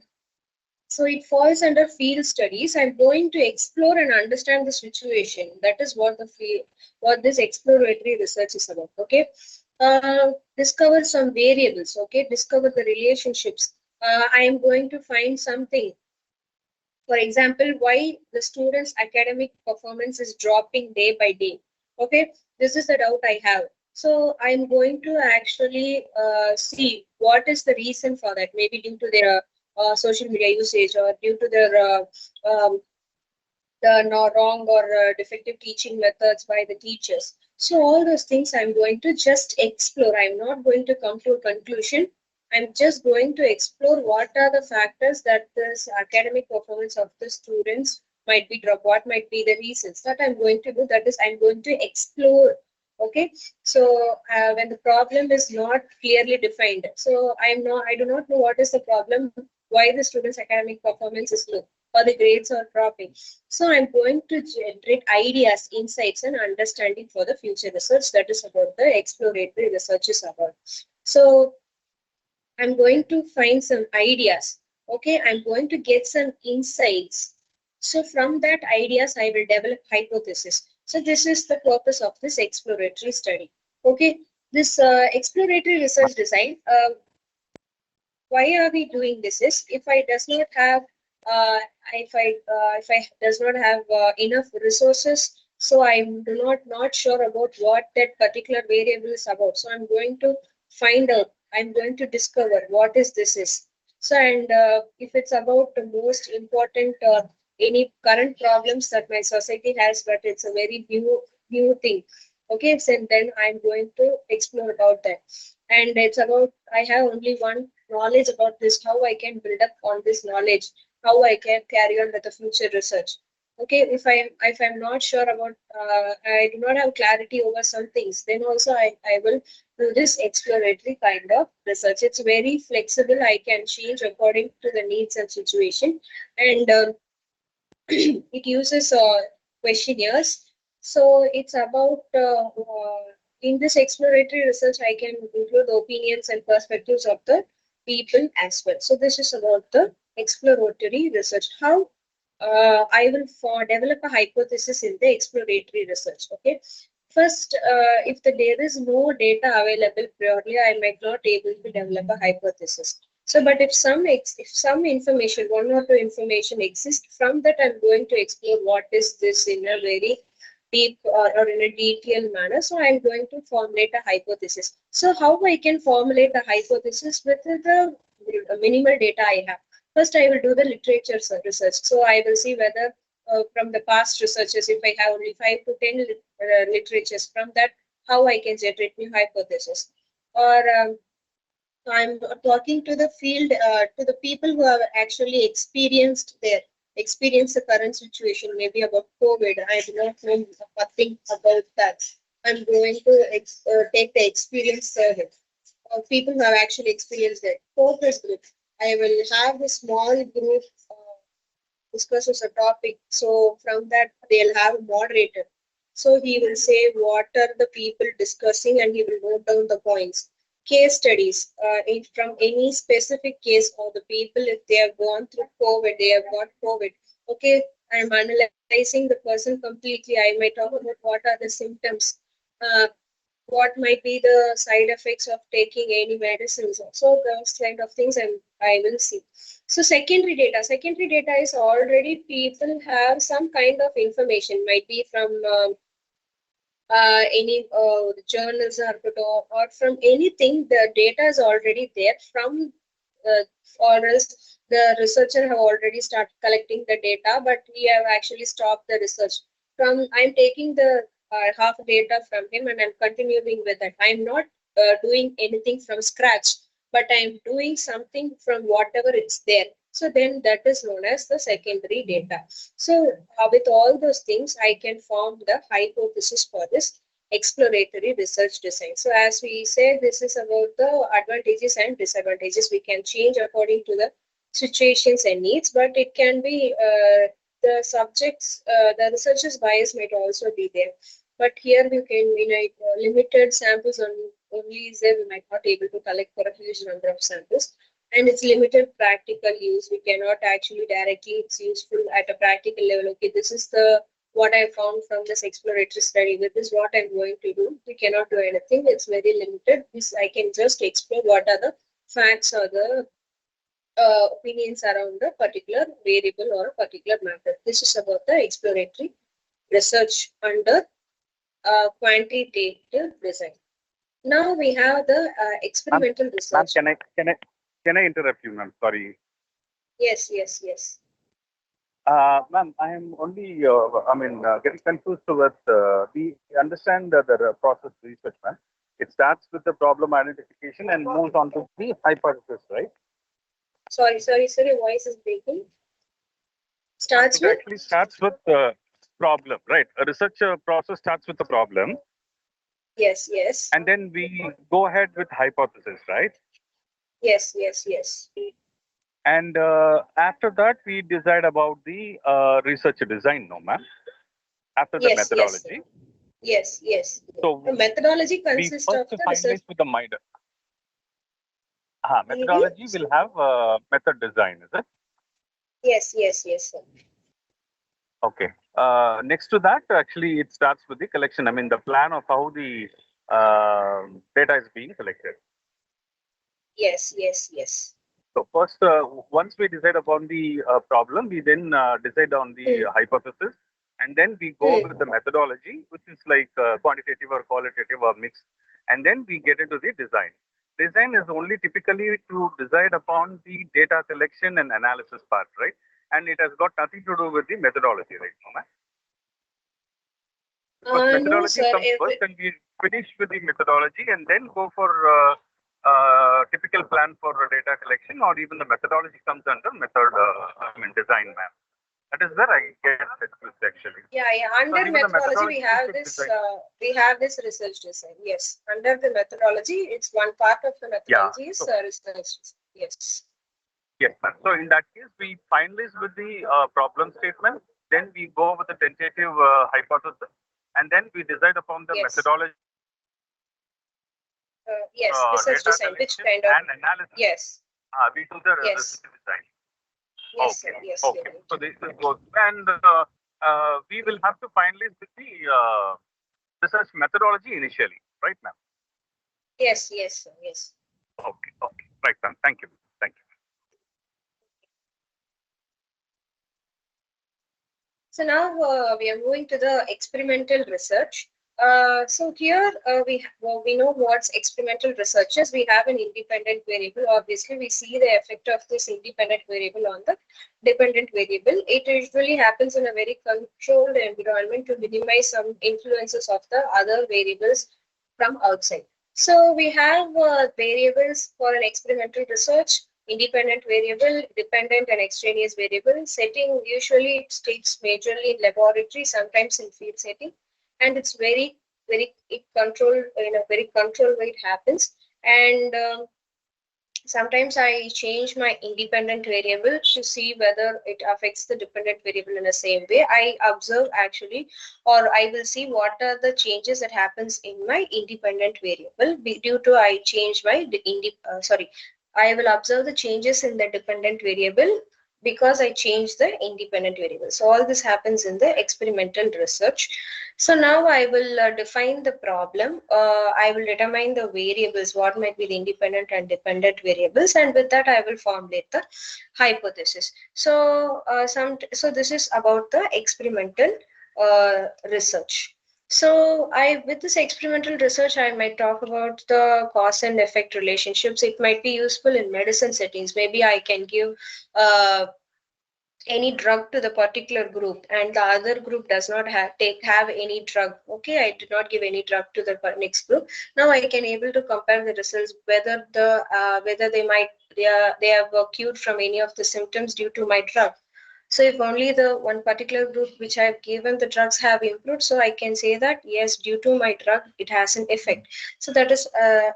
So it falls under field studies. I'm going to explore and understand the situation. That is what this exploratory research is about. Okay, discover some variables. Okay, discover the relationships. I am going to find something. For example, why the students' academic performance is dropping day by day. Okay, this is the doubt I have. So I'm going to actually see what is the reason for that. Maybe due to their social media usage, or due to their the wrong or defective teaching methods by the teachers. So all those things I'm going to just explore. I'm not going to come to a conclusion. I'm just going to explore what are the factors that this academic performance of the students might be dropped. What might be the reasons that I'm going to do? That is, I'm going to explore. Okay, so when the problem is not clearly defined, so I do not know what is the problem, why the students' academic performance is low or the grades are dropping. So I'm going to generate ideas, insights, and understanding for the future research. That is about the exploratory research is about. So I'm going to find some ideas. Okay, I'm going to get some insights. So from that ideas, I will develop hypothesis. So this is the purpose of this exploratory study. Okay, this exploratory research design. Why are we doing this? Is if I does not have if I does not have enough resources, so I'm not sure about what that particular variable is about. So I'm going to find out. I'm going to discover what is this is. So, and if it's about the most important any current problems that my society has, but it's a very new thing. Okay, so then I'm going to explore about that. And it's about, I have only one knowledge about this, how I can build up on this knowledge, how I can carry on with the future research. Okay, if I'm not sure about, I do not have clarity over some things, then also I will do this exploratory kind of research. It's very flexible. I can change according to the needs and situation, and it uses questionnaires. So it's about in this exploratory research, I can include the opinions and perspectives of the people as well. So this is about the exploratory research. How I will develop a hypothesis in the exploratory research. Okay. First, if there is no data available purely, I might not able to develop a hypothesis. So, but if some information, one or two information exists, from that I'm going to explore what is this in a very deep or in a detailed manner. So I'm going to formulate a hypothesis. So how I can formulate a hypothesis with the minimal data I have? First, I will do the literature research. So I will see whether from the past researchers, if I have only 5 to 10 literatures, from that, how I can generate new hypothesis. Or I'm talking to the field, to the people who have actually experienced the current situation, maybe about COVID. I do not know nothing about that. I'm going to take the experience survey of people who have actually experienced it. Focus group. I will have a small group discusses a topic. So from that, they'll have a moderator. So he will say what are the people discussing, and he will note down the points. Case studies, from any specific case or the people, if they have gone through COVID, they have got COVID. Okay, I'm analyzing the person completely. I might talk about what are the symptoms. What might be the side effects of taking any medicines. So those kind of things I will see. So secondary data is already people have some kind of information, might be from any journals or from anything. The data is already there from, or else the researcher have already started collecting the data, but we have actually stopped the research. I'm taking the half data from him and I'm continuing with that. I'm not doing anything from scratch, but I'm doing something from whatever it's there. So then that is known as the secondary data. So with all those things, I can form the hypothesis for this exploratory research design. So as we said, this is about the advantages and disadvantages. We can change according to the situations and needs, but it can be the subjects, the researcher's bias might also be there. But here we can, in a limited samples only is there, we might not able to collect for a huge number of samples. And it's limited practical use. We cannot actually directly, it's useful at a practical level. Okay, this is the what I found from this exploratory study. With this, what I'm going to do. We cannot do anything. It's very limited. This I can just explore what are the facts or the opinions around a particular variable or a particular matter. This is about the exploratory research under quantitative design. Now we have the experimental research. Ma'am, can I interrupt you, ma'am? Sorry. Yes. Ma'am, I am only, getting confused with, we understand the process research, ma'am. It starts with the problem identification and moves on to the hypothesis, right? Sorry, your voice is breaking. Starts it with? Actually starts with the problem, right? A research process starts with the problem. Yes. And then we go ahead with hypothesis, right? Yes. And after that, we decide about the research design, no, ma'am? After the methodology. Yes. So the methodology consists of the research. With the methodology will have method design, is it? Yes, sir. Okay. Next to that, actually, it starts with the collection. I mean, the plan of how the data is being collected. Yes. So first, once we decide upon the problem, we then decide on the hypothesis, and then we go with the methodology, which is like quantitative or qualitative or mixed, and then we get into the design. Design is only typically to decide upon the data collection and analysis part, right? And it has got nothing to do with the methodology, right, Mama? Because methodology comes first, and we finish with the methodology, and then go for typical plan for data collection, or even the methodology comes under design, ma'am. That is where I get it. initially. Yeah, under Even the methodology, we have should this design. research design. Yes, under the methodology, it's one part of the methodology is research. Yes. Yes, ma'am. So in that case, we finalize with the problem statement, then we go with the tentative hypothesis, and then we decide upon the Yes. methodology. Yes, research Data design, which collection kind of and analysis. yes. We do the Yes. research design. Yes, Okay. sir. Yes. Okay. Right. So this is good, and we will have to finalize with the research methodology initially, right, ma'am? Yes. Yes. Sir. Yes. Okay. Okay. Right, ma'am. Thank you. Thank you. So now we are moving to the experimental research. So here we know what's experimental research is. We have an independent variable. Obviously, we see the effect of this independent variable on the dependent variable. It usually happens in a very controlled environment to minimize some influences of the other variables from outside. So we have variables for an experimental research. Independent variable, dependent and extraneous variable. Setting usually it takes majorly in laboratory, sometimes in field setting, and it's very controlled in a very controlled way it happens. And sometimes I change my independent variable to see whether it affects the dependent variable in the same way. I observe actually, or I will see what are the changes that happens in my independent variable due to I change my I will observe the changes in the dependent variable because I changed the independent variable. So all this happens in the experimental research. So now I will define the problem. I will determine the variables, what might be the independent and dependent variables, and with that I will formulate the hypothesis. So so this is about the experimental research. So with this experimental research, I might talk about the cause and effect relationships. It might be useful in medicine settings. Maybe I can give any drug to the particular group and the other group does not have any drug. Okay, I did not give any drug to the next group. Now I can able to compare the results whether whether they have cured from any of the symptoms due to my drug. So if only the one particular group which I have given the drugs have improved, so I can say that yes, due to my drug, it has an effect. So that is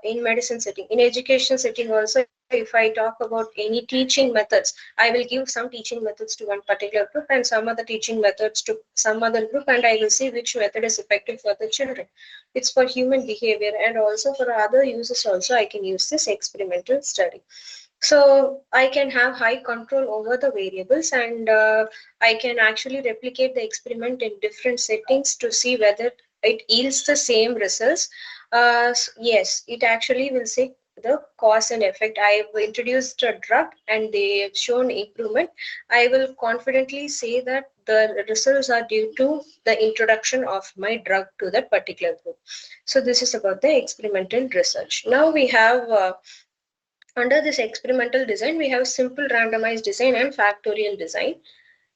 in medicine setting. In education setting also, if I talk about any teaching methods, I will give some teaching methods to one particular group and some other teaching methods to some other group, and I will see which method is effective for the children. It's for human behavior and also for other uses also I can use this experimental study. So I can have high control over the variables and I can actually replicate the experiment in different settings to see whether it yields the same results. Yes, it actually will say the cause and effect. I have introduced a drug and they have shown improvement. I will confidently say that the results are due to the introduction of my drug to that particular group. So this is about the experimental research. Now we have under this experimental design, we have simple randomized design and factorial design.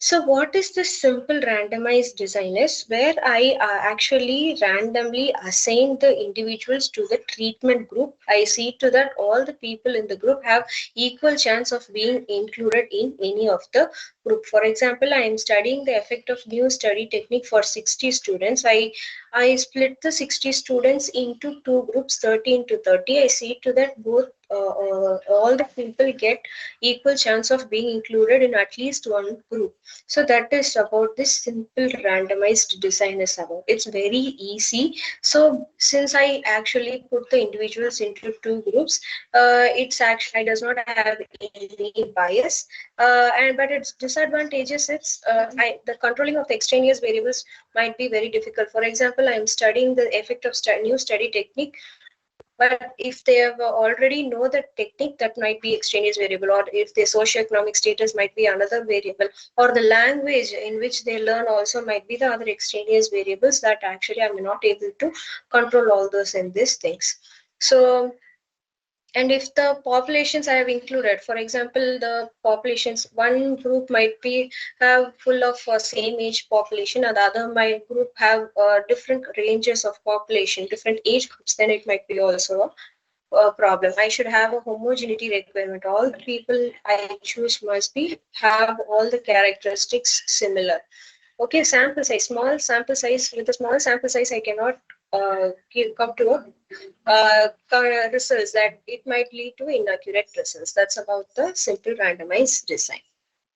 So what is this simple randomized design is where I actually randomly assign the individuals to the treatment group. I see to that all the people in the group have equal chance of being included in any of the group. For example, I am studying the effect of new study technique for 60 students. I split the 60 students into two groups, 30 into 30. I see to that both all the people get equal chance of being included in at least one group. So that is about this simple randomized design is about. It's very easy. So since I actually put the individuals into two groups, it's actually does not have any bias. But its disadvantages, the controlling of the extraneous variables might be very difficult. For example, I am studying the effect of new study technique. But if they have already know the technique, that might be extraneous variable, or if their socioeconomic status might be another variable, or the language in which they learn also might be the other extraneous variables that actually I'm not able to control all those in these things. So, and if the populations I have included, for example, the populations, one group might be have full of same age population, and the other my group have different ranges of population, different age groups, then it might be also a problem. I should have a homogeneity requirement. All the people I choose must be have all the characteristics similar. Okay, sample size, small sample size. With a small sample size, I cannot come to results that it might lead to inaccurate results. That's about the simple randomized design.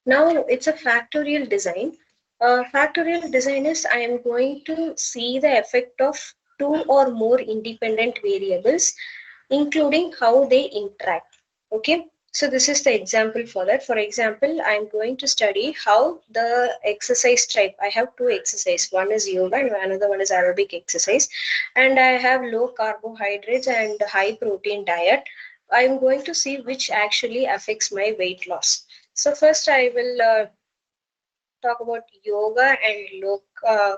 Now it's a factorial design. Factorial design is I am going to see the effect of two or more independent variables, including how they interact. Okay, so this is the example for that. For example, I'm going to study how the exercise type. I have two exercises. One is yoga and another one is aerobic exercise. And I have low carbohydrates and high protein diet. I'm going to see which actually affects my weight loss. So first I will talk about yoga and low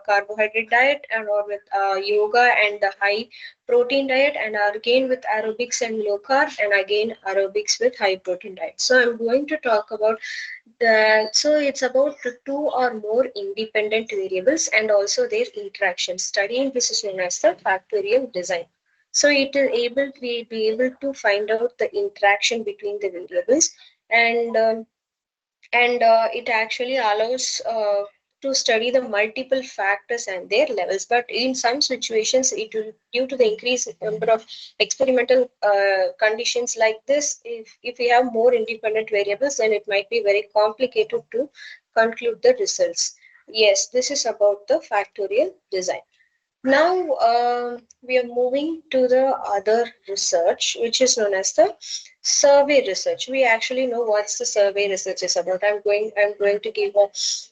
carbohydrate diet, and or with yoga and the high protein diet, and again with aerobics and low carb, and again aerobics with high protein diet. So I'm going to talk about the, so it's about the two or more independent variables and also their interactions. Studying this is known as the factorial design. So it is able to be able to find out the interaction between the variables, and it actually allows to study the multiple factors and their levels. But in some situations, it will, due to the increased number of experimental conditions like this, if we have more independent variables, then it might be very complicated to conclude the results. Yes, this is about the factorial design. Now we are moving to the other research, which is known as the survey research. We actually know what's the survey research is about. I'm going to give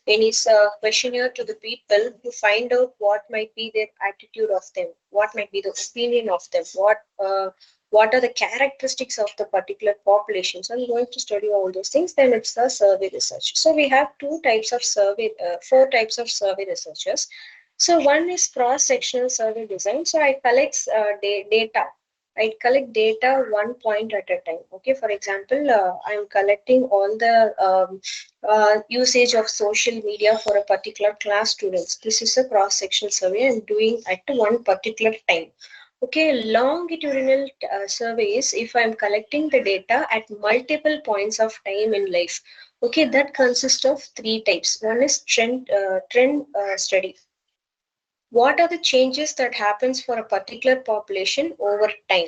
any questionnaire to the people to find out what might be their attitude of them, what might be the opinion of them, what are the characteristics of the particular population. So I'm going to study all those things. Then it's the survey research. So we have four types of survey researchers. So one is cross-sectional survey design. So I collect data. I collect data one point at a time. Okay, for example, I'm collecting all the usage of social media for a particular class students. This is a cross-sectional survey I'm doing at one particular time. Okay, longitudinal surveys, if I'm collecting the data at multiple points of time in life. Okay, that consists of three types. One is trend study. What are the changes that happens for a particular population over time?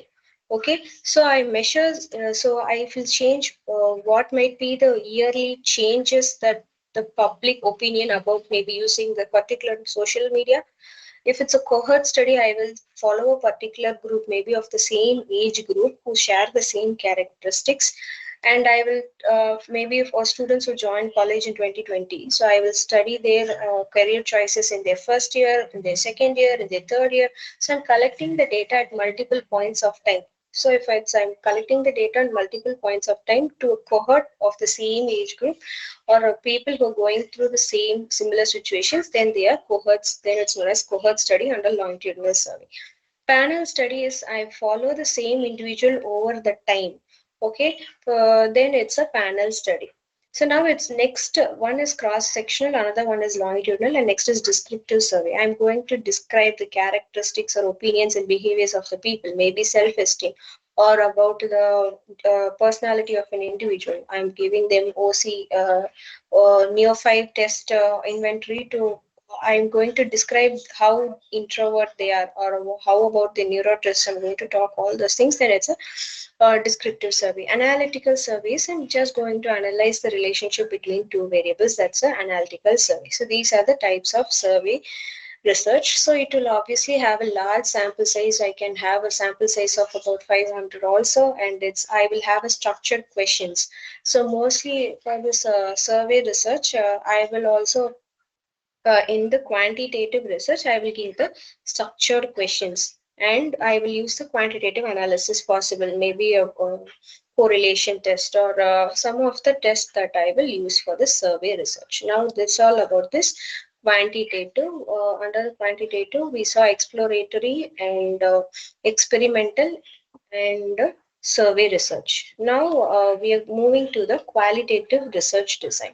Okay, so I measure, so I will change what might be the yearly changes that the public opinion about maybe using the particular social media. If it's a cohort study, I will follow a particular group, maybe of the same age group who share the same characteristics. And I will maybe for students who join college in 2020, so I will study their career choices in their first year, in their second year, in their third year. So I'm collecting the data at multiple points of time. So if I'm collecting the data at multiple points of time to a cohort of the same age group, or people who are going through the same similar situations, then they are cohorts. Then it's known as cohort study under longitudinal survey. Panel study is I follow the same individual over the time. Okay, then it's a panel study. So now it's next one is cross-sectional, another one is longitudinal, and next is descriptive survey. I'm going to describe the characteristics or opinions and behaviors of the people, maybe self-esteem or about the personality of an individual. I'm giving them OC or Neo5 test inventory to. I'm going to describe how introvert they are, or how about the neurotics. I'm going to talk all those things. Then it's a descriptive survey. Analytical surveys, I'm just going to analyze the relationship between two variables. That's an analytical survey. So these are the types of survey research. So it will obviously have a large sample size. I can have a sample size of about 500 also, and I will have a structured questions. So mostly for this survey research, I will also in the quantitative research, I will give the structured questions, and I will use the quantitative analysis possible, maybe a correlation test or some of the tests that I will use for the survey research. Now, this all about this quantitative. Under the quantitative, we saw exploratory and experimental and survey research. Now, we are moving to the qualitative research design.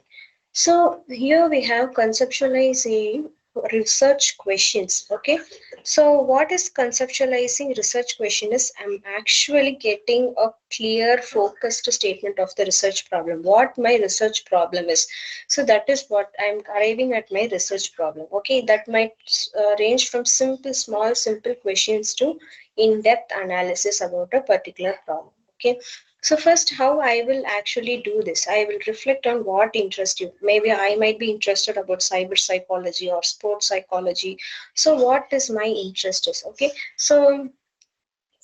So here we have conceptualizing research questions. Okay, so what is conceptualizing research question is I'm actually getting a clear focused statement of the research problem, what my research problem is. So that is what I'm arriving at my research problem. Okay, that might range from simple questions to in-depth analysis about a particular problem. Okay, so first, how I will actually do this, I will reflect on what interests you. Maybe I might be interested about cyber psychology or sports psychology. So what is my interest is, okay. So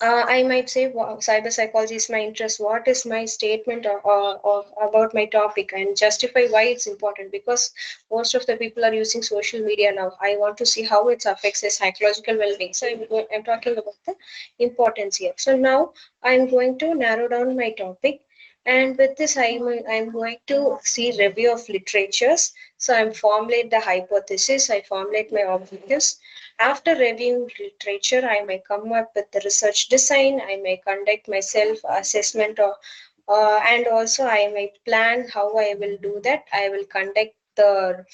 I might say cyber psychology is my interest. What is my statement about my topic and justify why it's important? Because most of the people are using social media now. I want to see how it affects their psychological well-being. So I'm talking about the importance here. So now I'm going to narrow down my topic. And with this, I'm going to see review of literatures. So I'm formulate the hypothesis. I formulate my objectives. After reviewing literature, I may come up with the research design. I may conduct my self-assessment, and also I may plan how I will do that. I will conduct the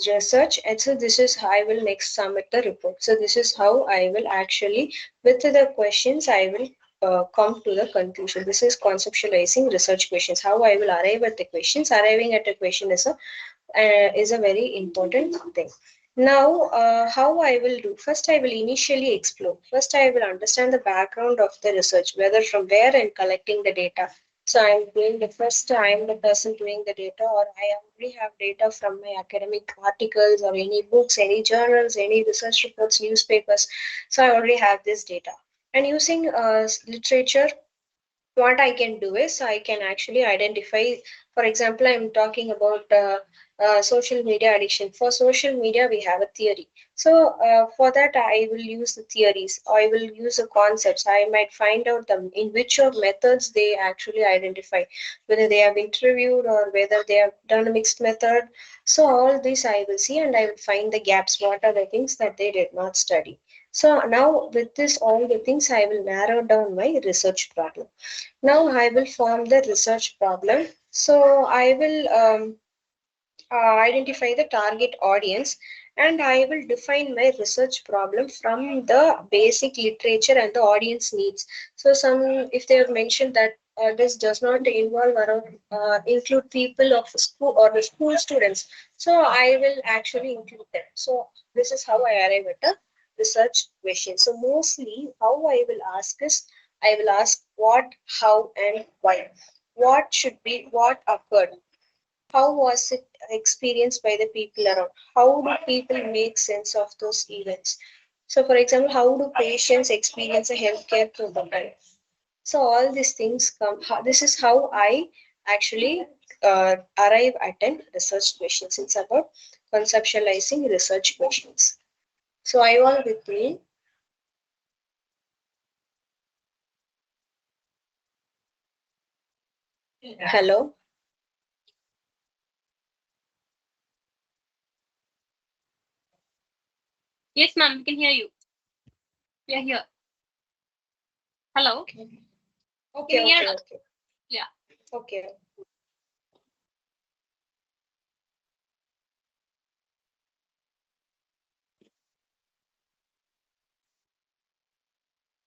research, and so this is how I will next submit the report. So this is how I will actually, with the questions, I will come to the conclusion. This is conceptualizing research questions. How I will arrive at the questions. Arriving at a question is a very important thing. Now, how I will do? First, I will initially explore. First, I will understand the background of the research, whether from where I'm collecting the data. So I'm doing the first, I'm the person doing the data, or I already have data from my academic articles or any books, any journals, any research reports, newspapers. So I already have this data. And using literature, what I can do is I can actually identify, for example, I'm talking about social media addiction. For social media, we have a theory. So for that, I will use the theories. I will use the concepts. I might find out them in which of methods they actually identify, whether they have interviewed or whether they have done a mixed method. So all this I will see, and I will find the gaps. What are the things that they did not study? So now with this, all the things, I will narrow down my research problem. Now I will form the research problem. So I will identify the target audience, and I will define my research problem from the basic literature and the audience needs. So if they have mentioned that this does not involve around include people of school or the school students, so I will actually include them. So this is how I arrive at a research question. So mostly how I will ask is, I will ask what, how, and why. What should be, what occurred, how was it experienced by the people around, how do people make sense of those events. So for example, how do patients experience a healthcare protocol? So all these things come, this is how I actually arrive at an research questions. It's about conceptualizing research questions. So I want with me. Hello. Yes, ma'am, we can hear you. We are here. Hello. Okay. Can you hear us? Okay. Yeah. Okay.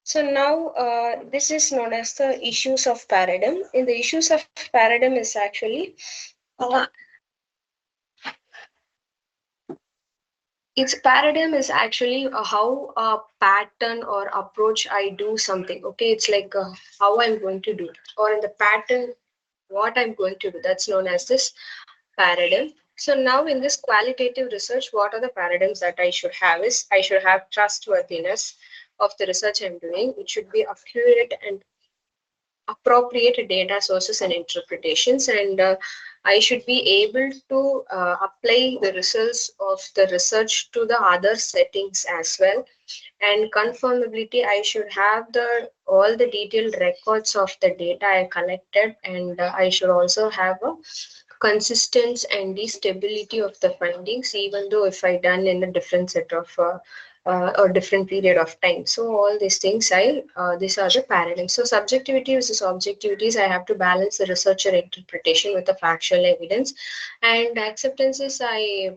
So now this is known as the issues of paradigm. In the issues of paradigm is actually its paradigm is actually how a pattern or approach I do something. Okay, it's like how I'm going to do it, or in the pattern what I'm going to do. That's known as this paradigm. So now in this qualitative research, what are the paradigms that I should have is, I should have trustworthiness of the research I'm doing. It should be accurate and appropriate data sources and interpretations, and I should be able to apply the results of the research to the other settings as well. And conformability, I should have the all the detailed records of the data I collected, and I should also have a consistency and the stability of the findings, even though if I done in a different set of or different period of time. So all these things, these are the paradigms. So subjectivity versus objectivities, I have to balance the researcher interpretation with the factual evidence, and acceptances, I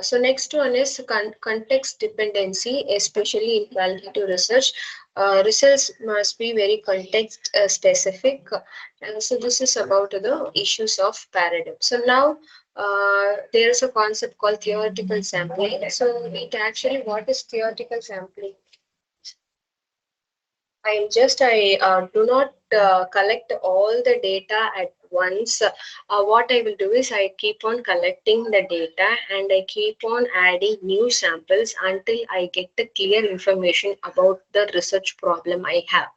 So next one is context dependency, especially in qualitative research. Results must be very context specific. So this is about the issues of paradigm. So now there is a concept called theoretical sampling. So it actually, what is theoretical sampling? I do not collect all the data at once. What I will do is I keep on collecting the data and I keep on adding new samples until I get the clear information about the research problem I have.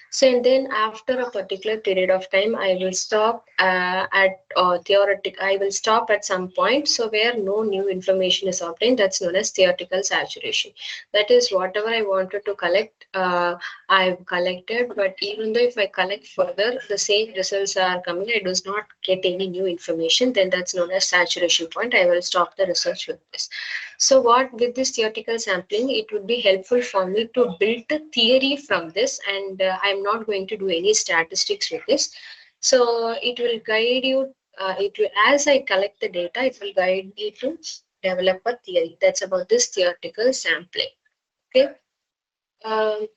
So and then after a particular period of time, I will stop at theoretic. I will stop at some point. So where no new information is obtained, that's known as theoretical saturation. That is whatever I wanted to collect. I've collected, but even though if I collect further, the same results are coming, I does not get any new information, then that's known as saturation point. I will stop the research with this. So what with this theoretical sampling, it would be helpful for me to build a theory from this, and I'm not going to do any statistics with this. So it will guide you, it will, as I collect the data, it will guide me to develop a theory. That's about this theoretical sampling. Okay. Um,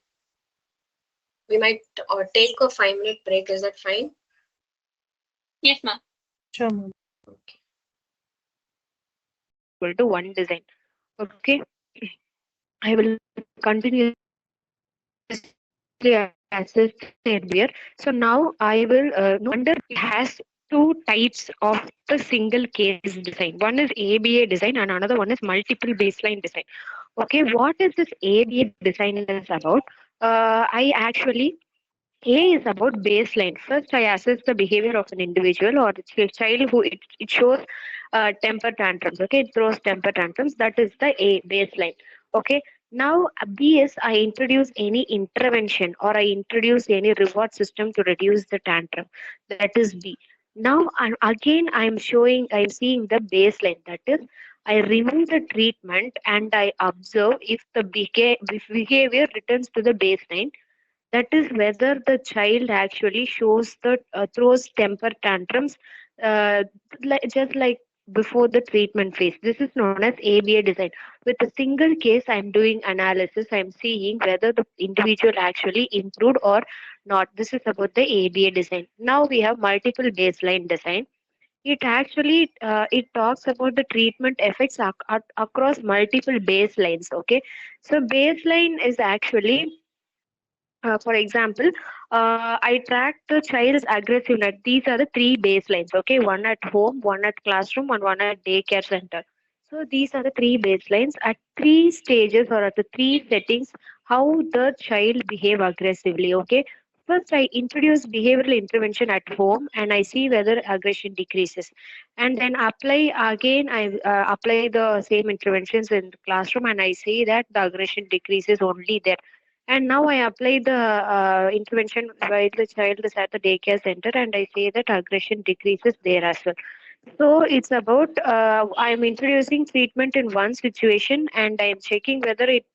we might take a 5-minute break. Is that fine? Yes, ma'am. Sure, ma'am. Equal to one design. Okay, I will continuously assess earlier. So now I will under it has two types of the single case design. One is ABA design and another one is multiple baseline design. Okay, what is this ABA design is about? I actually A is about baseline. First, I assess the behavior of an individual or the child who it shows temper tantrums. Okay, it throws temper tantrums. That is the A baseline. Okay. Now B is I introduce any intervention or I introduce any reward system to reduce the tantrum. That is B. Now again I'm seeing the baseline. That is I remove the treatment and I observe if the behavior returns to the baseline, that is whether the child actually shows the throws temper tantrums just like before the treatment phase. This is known as ABA design. With a single case, I'm doing analysis. I'm seeing whether the individual actually improved or not. This is about the ABA design. Now we have multiple baseline design. It actually it talks about the treatment effects across multiple baselines. Okay, so baseline is actually for example, I track the child's aggressiveness. These are the three baselines, okay? One at home, one at classroom, and one at daycare center. So these are the three baselines at three stages or at the three settings, how the child behave aggressively, okay? First, I introduce behavioral intervention at home and I see whether aggression decreases. And then apply again, I apply the same interventions in the classroom and I see that the aggression decreases only there, and now I apply the intervention while the child is at the daycare center, and I say that aggression decreases there as well. So it's about I'm introducing treatment in one situation, and I'm checking whether it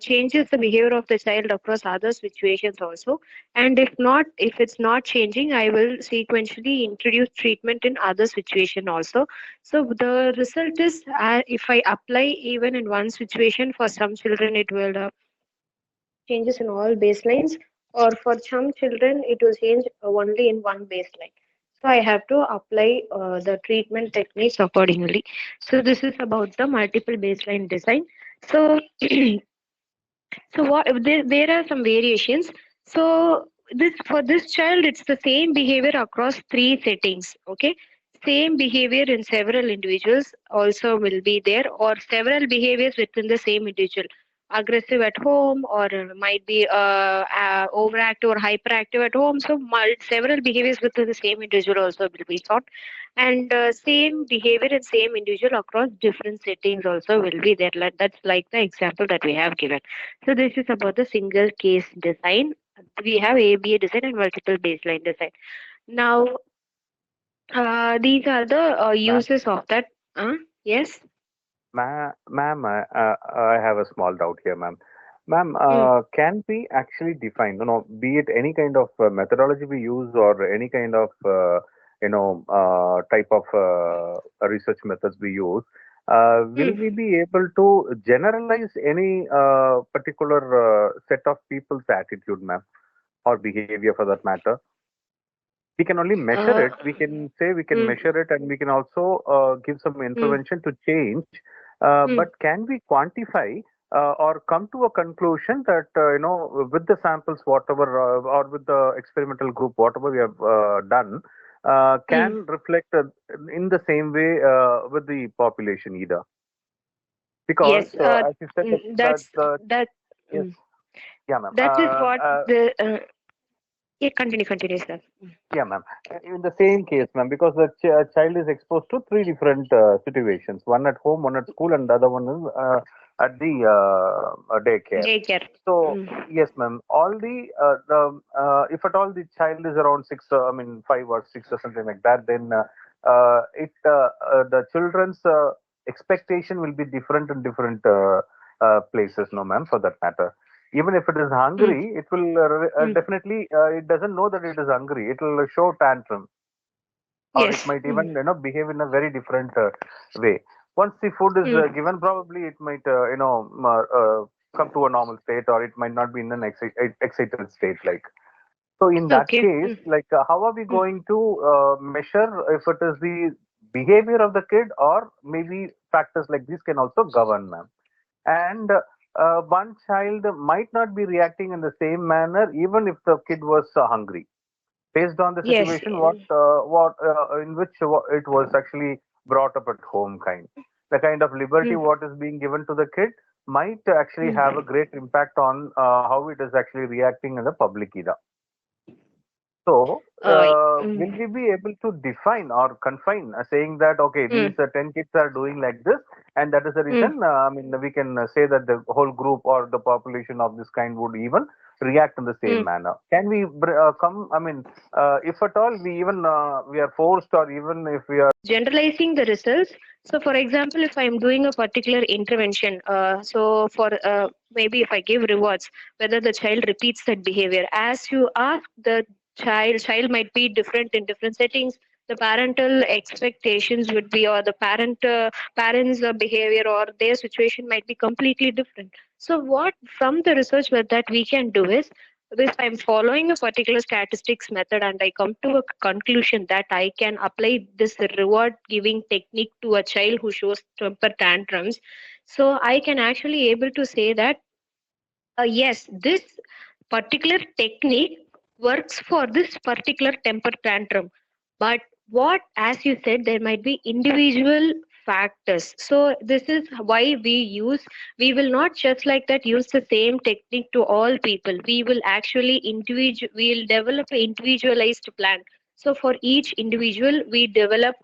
changes the behavior of the child across other situations also. And if not, if it's not changing, I will sequentially introduce treatment in other situation also. So the result is, if I apply even in one situation for some children, it will changes in all baselines, or for some children it will change only in one baseline. So I have to apply the treatment techniques accordingly. So this is about the multiple baseline design. So so what there are some variations. So this for this child it's the same behavior across three settings. Okay, same behavior in several individuals also will be there, or several behaviors within the same individual, aggressive at home or might be overactive or hyperactive at home. So several behaviors within the same individual also will be found, and same behavior and same individual across different settings also will be there. That's like the example that we have given. So this is about the single case design. We have ABA design and multiple baseline design. Now, these are the Ma'am, uses of that. Yes. ma'am, I have a small doubt here, ma'am. Ma'am, Mm. can we actually define, be it any kind of methodology we use or any kind of type of research methods we use, will we be able to generalize any particular set of people's attitude, ma'am, or behavior for that matter? We can only measure it. We can say we can measure it, and we can also give some intervention to change. But can we quantify or come to a conclusion that with the samples, whatever, or with the experimental group, whatever we have done, can reflect in the same way with the population either? Because Yes, as you said, yes, yeah, ma'am. that is what the yeah, continue, sir. Yeah, ma'am. In the same case, ma'am, because the child is exposed to three different situations: one at home, one at school, and the other one is at the daycare. Daycare. So yes, ma'am. All if at all the child is around 5 or 6 or something like that, then the children's expectation will be different in different places, no, ma'am, for that matter. Even if it is hungry, it will definitely, it doesn't know that it is hungry. It will show tantrum. Or Yes. it might even, behave in a very different way. Once the food is given, probably it might, come to a normal state, or it might not be in an excited state, like. So in that case, like, how are we going to measure if it is the behavior of the kid, or maybe factors like this can also govern, ma'am? And one child might not be reacting in the same manner even if the kid was hungry, based on the situation in which it was actually brought up at home. The kind of liberty what is being given to the kid might actually have a great impact on how it is actually reacting in the public either. So, will we be able to define or confine, saying that, okay, these 10 kids are doing like this, and that is the reason, we can say that the whole group or the population of this kind would even react in the same manner? Can we if at all we even, we are forced, or even if we are generalizing the results. So, for example, if I'm doing a particular intervention, so for maybe if I give rewards, whether the child repeats that behavior, as you ask, the child might be different in different settings. The parental expectations would be, or the parents' behavior or their situation might be completely different. So, what from the research that we can do is, if I'm following a particular statistics method and I come to a conclusion that I can apply this reward giving technique to a child who shows temper tantrums, so I can actually able to say that yes, this particular technique works for this particular temper tantrum. But what, as you said, there might be individual factors. So this is why we will not just like that use the same technique to all people. We will actually we'll develop an individualized plan. So for each individual, we develop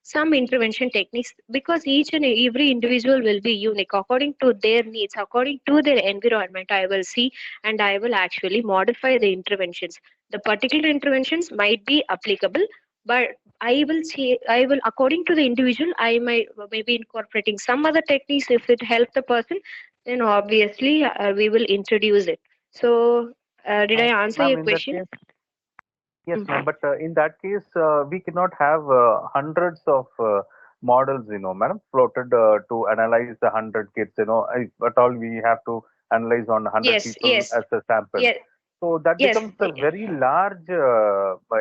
some intervention techniques, because each and every individual will be unique according to their needs, according to their environment. I will see, and I will actually modify the interventions. The particular interventions might be applicable, but I will see, I will, according to the individual, I might maybe incorporating some other techniques. If it helps the person, then obviously we will introduce it. So did I answer ma'am, your in that question? case, yes, ma'am. But in that case, we cannot have hundreds of models, madam, floated to analyze the 100 kids. If at all we have to analyze on 100 Yes, people yes, as a sample. yes, So that yes. becomes a very large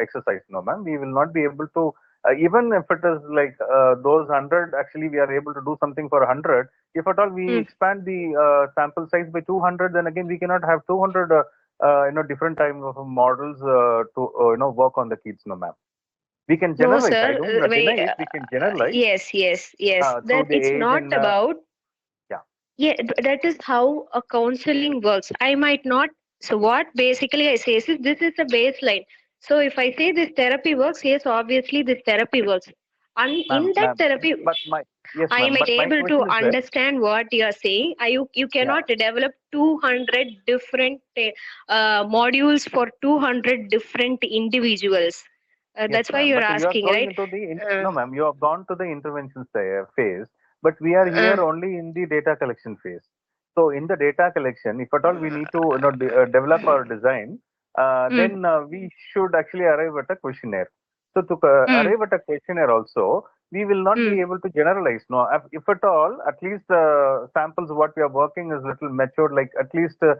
exercise, no, ma'am. We will not be able to, even if it is like those 100, actually we are able to do something for 100. If at all we expand the sample size by 200, then again we cannot have 200, different type of models to, work on the kids, no, ma'am. We can No, generalize. I sir. don't deny it. We can generalize Yes, yes, yes. through That the it's age not and about. yeah. Yeah, that is how a counseling works. I might not. So what basically I say is this is the baseline. So if I say this therapy works, yes, obviously this therapy works. And in that Ma'am. therapy, But my yes, I ma'am. might But my able to question is that understand what you are saying. You yeah. cannot develop 200 different modules for 200 different individuals. Yes, That's why ma'am. you're But you are asking, going right? into the Uh, no, ma'am. You have gone to the intervention phase, but we are here uh, only in the data collection phase. So in the data collection, if at all we need to develop our design, then we should actually arrive at a questionnaire. So to arrive at a questionnaire also, we will not be able to generalize. No, if at all, at least the samples what we are working is little matured, like at least 12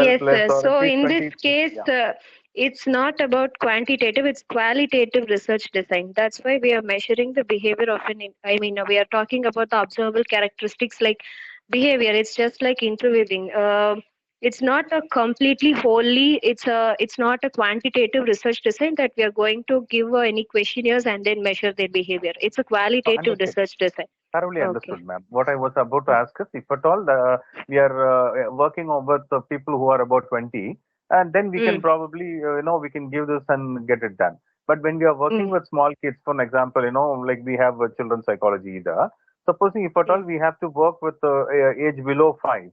Yes, plus sir. or So at least in 20. this case, Yeah. it's not about quantitative, it's qualitative research design. That's why we are measuring the behavior of we are talking about the observable characteristics like behavior. It's just like interviewing. It's not a completely wholly, it's not a quantitative research design that we are going to give any questionnaires and then measure their behavior. It's a qualitative Understood. research design. Thoroughly Okay. understood, ma'am. What I was about to ask is, if at all we are working with the people who are about 20, and then we can probably, we can give this and get it done. But when we are working with small kids, for example, like we have children's psychology either. Supposing if at all we have to work with age below 5,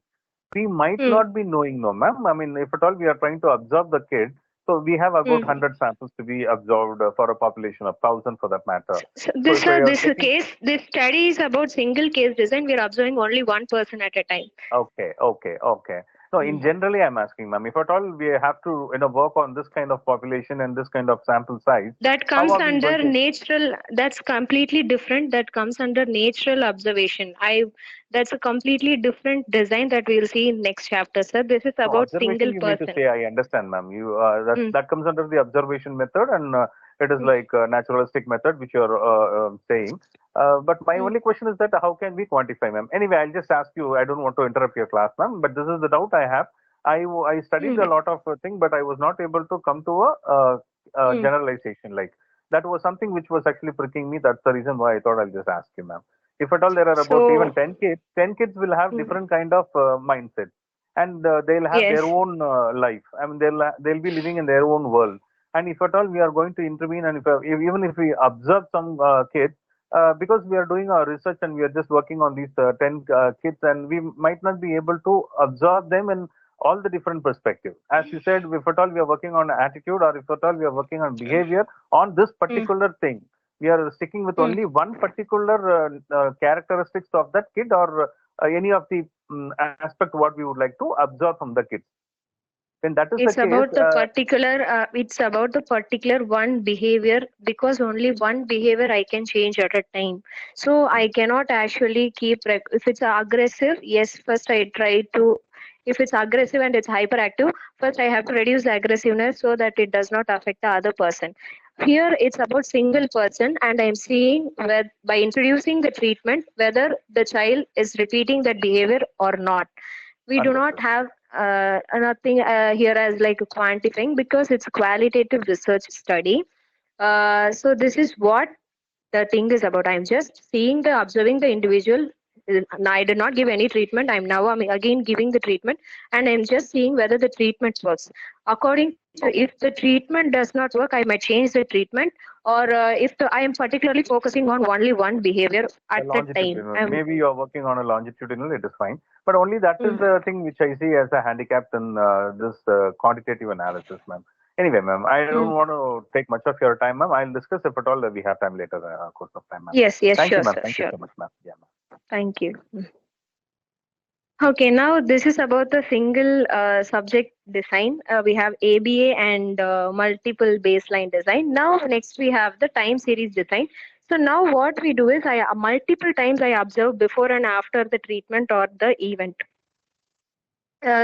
we might not be knowing, no, ma'am. I mean, if at all we are trying to observe the kid, so we have about 100 samples to be observed for a population of 1,000 for that matter. So So this if I are this taking, case, this study is about single case design. We are observing only one person at a time. okay. So in generally, I'm asking, ma'am, if at all we have to, work on this kind of population and this kind of sample size, That how comes are we going under to? natural. That's completely different. That comes under natural observation. That's a completely different design that we'll see in next chapter, sir. This is No, about observation single you mean to person. say, I understand, ma'am. That comes under the observation method, and it is like a naturalistic method which you're saying. But my only question is that how can we quantify, ma'am? Anyway, I'll just ask you. I don't want to interrupt your class, ma'am, but this is the doubt I have. I studied a lot of things, but I was not able to come to a generalization. Like that was something which was actually pricking me. That's the reason why I thought I'll just ask you, ma'am. If at all there are about even So 10 kids, 10 kids will have different kind of mindset, and they'll have yes. their own life. I mean, they'll be living in their own world. And if at all we are going to intervene, and even if we observe some kids, because we are doing our research and we are just working on these 10 kids, and we might not be able to observe them in all the different perspectives. As you said, if at all we are working on attitude, or if at all we are working on behavior on this particular thing, we are sticking with only one particular characteristics of that kid, or any of the aspect what we would like to observe from the kids. When that is the It's case, about the particular. It's about the particular one behavior, because only one behavior I can change at a time. So I cannot actually keep. If it's aggressive, yes, first I try to. If it's aggressive and it's hyperactive, first I have to reduce the aggressiveness so that it does not affect the other person. Here it's about single person, and I'm seeing where by introducing the treatment whether the child is repeating that behavior or not. We do not have nothing here as like quantifying, because it's a qualitative research study. So this is what the thing is about. I'm just observing the individual. I did not give any treatment. I'm again giving the treatment, and I'm just seeing whether the treatment works. According to, if the treatment does not work, I might change the treatment, or I am particularly focusing on only one behavior a at a time. longitudinal. Maybe you are working on a longitudinal, it is fine. But only that is the thing which I see as a handicap in this quantitative analysis, ma'am. Anyway, ma'am, I don't want to take much of your time, ma'am. I'll discuss if at all we have time later, course of time, ma'am. Yes, Thank sure, you, ma'am. sir, Thank you sure. so much, ma'am. Yeah, ma'am. Thank you. Okay, now this is about the single subject design. We have ABA and multiple baseline design. Now next we have the time series design. So now what we do is multiple times I observe before and after the treatment or the event.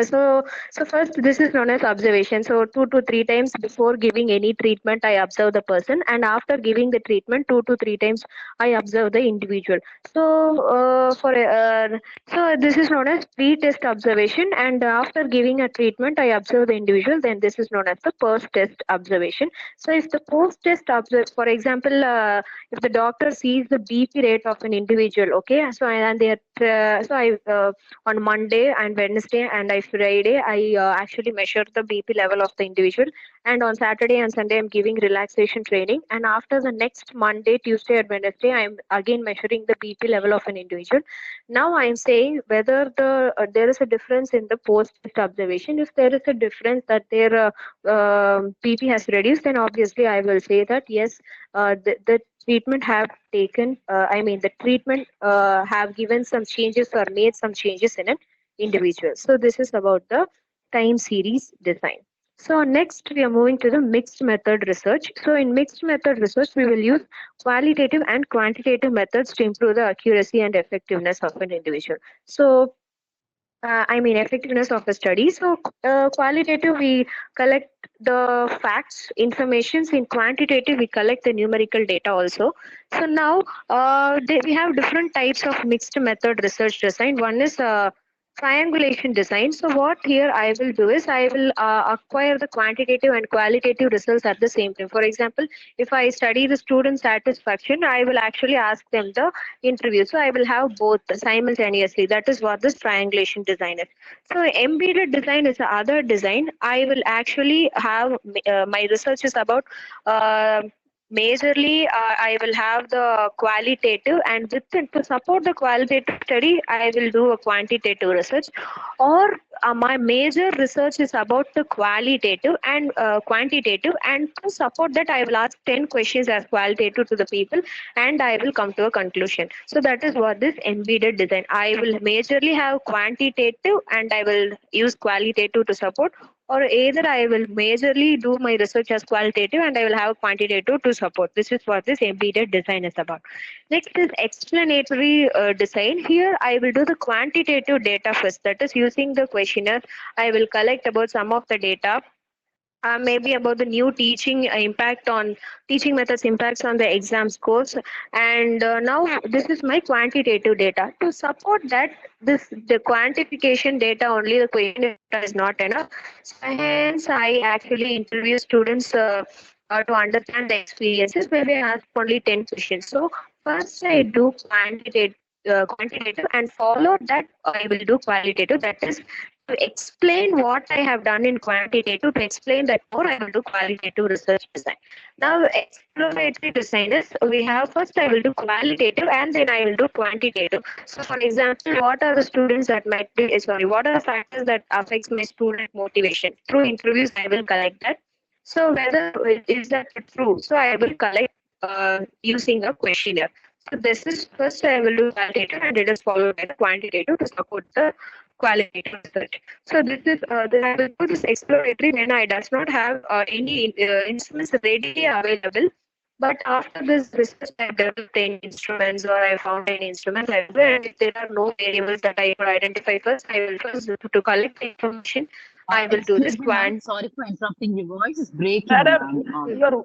So first, this is known as observation. So 2 to 3 times before giving any treatment, I observe the person, and after giving the treatment, 2 to 3 times, I observe the individual. So this is known as pre-test observation, and after giving a treatment, I observe the individual. Then this is known as the post-test observation. So if the post-test for example, if the doctor sees the BP rate of an individual, okay, so on Monday and Wednesday and Friday, I actually measure the BP level of the individual. And on Saturday and Sunday, I'm giving relaxation training. And after the next Monday, Tuesday, and Wednesday, I'm again measuring the BP level of an individual. Now I'm saying whether there is a difference in the post-test observation. If there is a difference that their BP has reduced, then obviously I will say that yes, the treatment have taken, the treatment have given some changes or made some changes in an individual. So this is about the time series design. So next we are moving to the mixed method research. So in mixed method research, we will use qualitative and quantitative methods to improve the accuracy and effectiveness of an individual. So effectiveness of a study. So qualitative, we collect the facts, informations. In quantitative, we collect the numerical data also. So now we have different types of mixed method research design. One is triangulation design. So what here I will do is I will acquire the quantitative and qualitative results at the same time. For example, if I study the student satisfaction, I will actually ask them the interview. So I will have both simultaneously. That is what this triangulation design is. So embedded design is the other design. I will actually have my research is about majorly I will have the qualitative, and within to support the qualitative study I will do a quantitative research, or my major research is about the qualitative and quantitative, and to support that I will ask 10 questions as qualitative to the people and I will come to a conclusion. So that is what this embedded design. I will majorly have quantitative and I will use qualitative to support, or either I will majorly do my research as qualitative and I will have quantitative to support. This is what this embedded design is about. Next is explanatory design. Here I will do the quantitative data first. That is using the questionnaire. I will collect about some of the data, maybe about the new teaching impact on teaching methods impacts on the exam scores, and now this is my quantitative data. To support that, the quantification data only, the question data is not enough. So hence I actually interview students to understand the experiences, where we ask only 10 questions. So first I do quantitative, and follow that I will do qualitative. That is to explain what I have done in quantitative. To explain that more, I will do qualitative research design. Now, exploratory design is, we have first I will do qualitative and then I will do quantitative. So, for example, what are the students that might be, sorry, what are the factors that affects my student motivation? Through interviews, I will collect that. So, whether is that true? So, I will collect using a questionnaire. So, this is first I will do qualitative and it is followed by the quantitative to support the qualitative research. So this is I will do this exploratory when I does not have any instruments readily available. But after this research, I developed any instruments or I found any instruments. I will, and if there are no variables that I could identify first, I will first to collect the information. I will do this Excuse me, ma'am. Sorry for interrupting. Your voice is breaking, Madam, ma'am.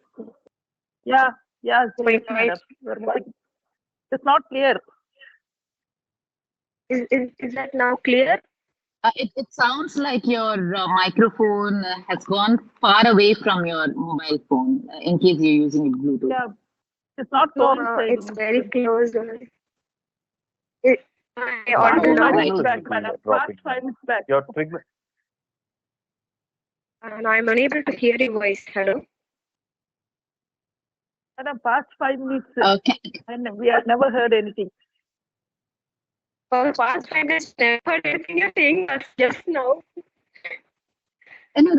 yeah, My yes, madam. Your voice is not clear. is that now clear? It sounds like your microphone has gone far away from your mobile phone, in case you're using it Bluetooth. Yeah, it's not No, coinciding. it's very close. It, I Ma'am, audible Few your now? minutes signal is back, little madam. dropping. Past 5 minutes back. Your signal. And I'm unable to hear your voice. Hello. Madam, past 5 minutes, Okay. and we have never heard anything. For the past 5 minutes, never heard anything you're saying. That's just now. No,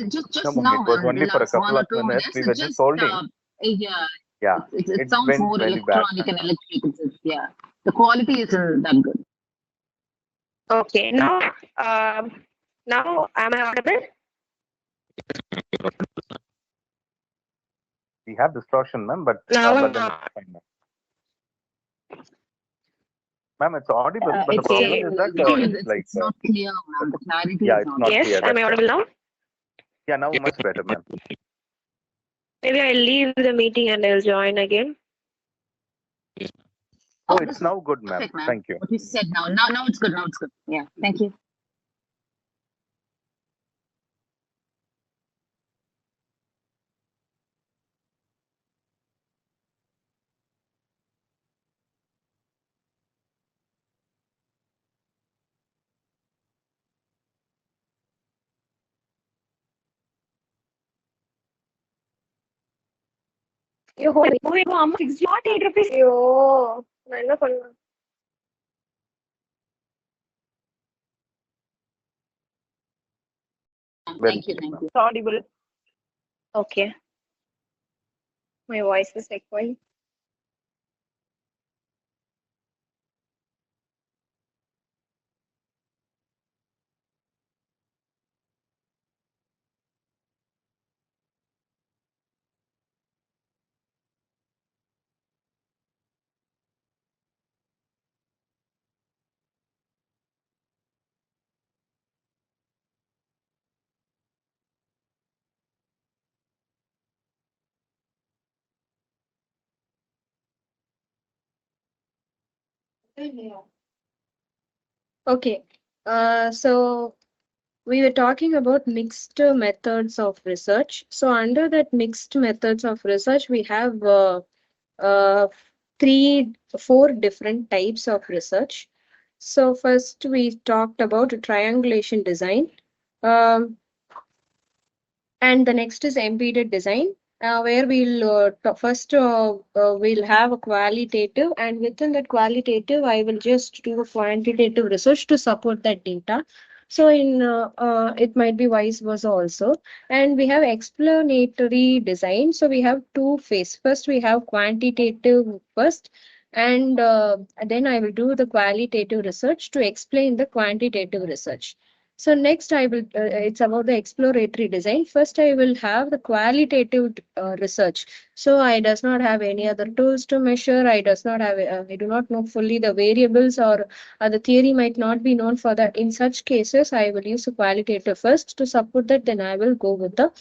just No, ma'am, now, it was ma'am, only for a last 1 couple or of 2 minutes. minutes. We It were just just, holding. yeah, Yeah, it it sounds went more very bad. electronic and electric. Yeah, the quality isn't that good. Okay. Now am I audible? We have distortion, ma'am, but Now but then it's fine, ma'am. Ma'am, it's audible, but the It's problem is that it's like it's not clear, ma'am. The clarity yeah, is it's not. not Yes. clear. Am I That's audible now? yeah, now much better, ma'am. Maybe I'll leave the meeting and I'll join again. Oh, this it's is now good, ma'am. perfect, ma'am. Thank you. What you said now. Now it's good. Now it's good. Yeah. Thank you. You hold it. Mama, 68 rupees. Yo, நான் என்ன பண்ணுவேன்? Very Thank you. good, Thank ma'am. you. It's audible. Okay. My voice is echoing. Okay. So we were talking about mixed methods of research. So under that mixed methods of research, we have uh, four different types of research. So first we talked about triangulation design. Um, and the next is embedded design, where we'll have a qualitative, and within that qualitative, I will just do a quantitative research to support that data. So it might be vice versa also. And we have explanatory design. So we have two phases. First, we have quantitative first, and then I will do the qualitative research to explain the quantitative research. So next I will, it's about the exploratory design. First I will have the qualitative research. So I does not have any other tools to measure. I does not have, I do not know fully the variables, or the theory might not be known for that. In such cases, I will use the qualitative first to support that. Then I will go with the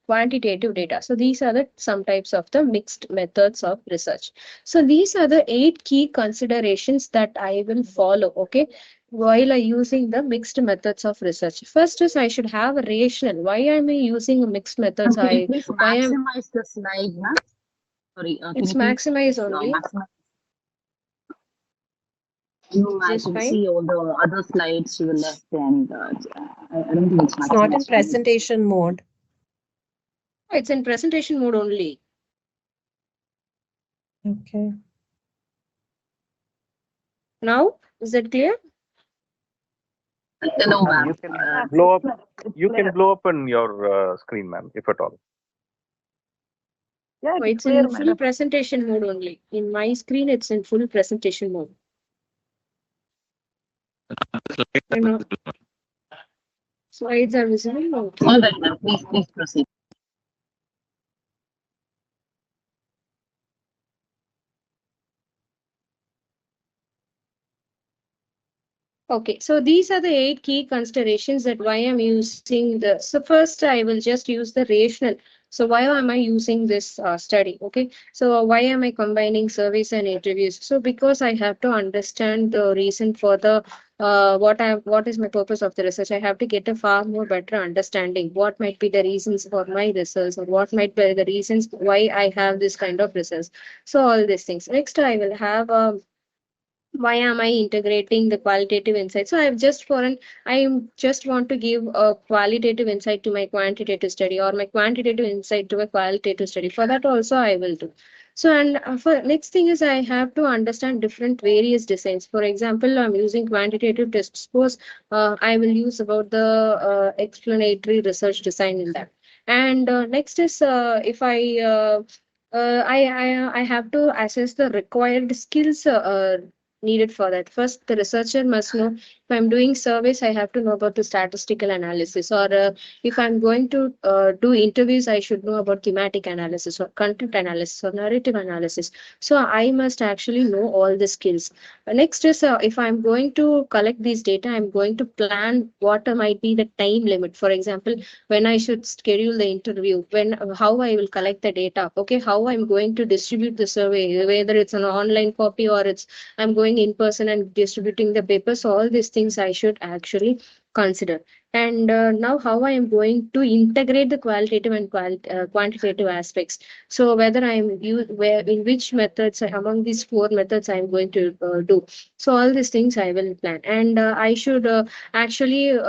quantitative data. So these are the some types of the mixed methods of research. So these are the 8 key considerations that I will follow, okay, while I using the mixed methods of research. First is I should have a rational. Why am I using mixed methods? Can you I please why am maximize the slide, ma'am? Sorry, can it's you please maximize only. maximize? No, Is I this can fine? see all the other slides you left, and I don't think it's It's not in maximized. presentation mode. It's in presentation mode only. Okay. Now, is it clear? No, ma'am. You can blow up. You can blow up on your screen, ma'am, if at all. Yeah, Oh, it's it's clear, in full madam. presentation mode only. In my screen, it's in full presentation mode. Slides are visible. Okay. All right, ma'am. Please proceed. Okay, so these are the 8 key considerations that why I'm using the. So first, I will just use the rational. So why am I using this study? Okay, so why am I combining surveys and interviews? So because I have to understand the reason for the what is my purpose of the research. I have to get a far more better understanding. What might be the reasons for my research, or what might be the reasons why I have this kind of research. So all these things. Next, I will have why am I integrating the qualitative insight? So I just want to give a qualitative insight to my quantitative study, or my quantitative insight to a qualitative study. For that also I will do. So, and for next thing is I have to understand different various designs. For example, I'm using quantitative test scores. I will use about the explanatory research design in that. And next is if I have to assess the required skills needed for that. First, the researcher must know if I'm doing surveys, I have to know about the statistical analysis, or if I'm going to do interviews, I should know about thematic analysis, or content analysis, or narrative analysis. So I must actually know all the skills. Next is if I'm going to collect these data, I'm going to plan what might be the time limit. For example, when I should schedule the interview, how I will collect the data, okay, how I'm going to distribute the survey, whether it's an online copy or I'm going in person and distributing the papers. So all these things I should actually consider. And now how I am going to integrate the qualitative and quantitative aspects. So whether where in which methods among these 4 methods I'm going to do. So all these things I will plan, and I should actually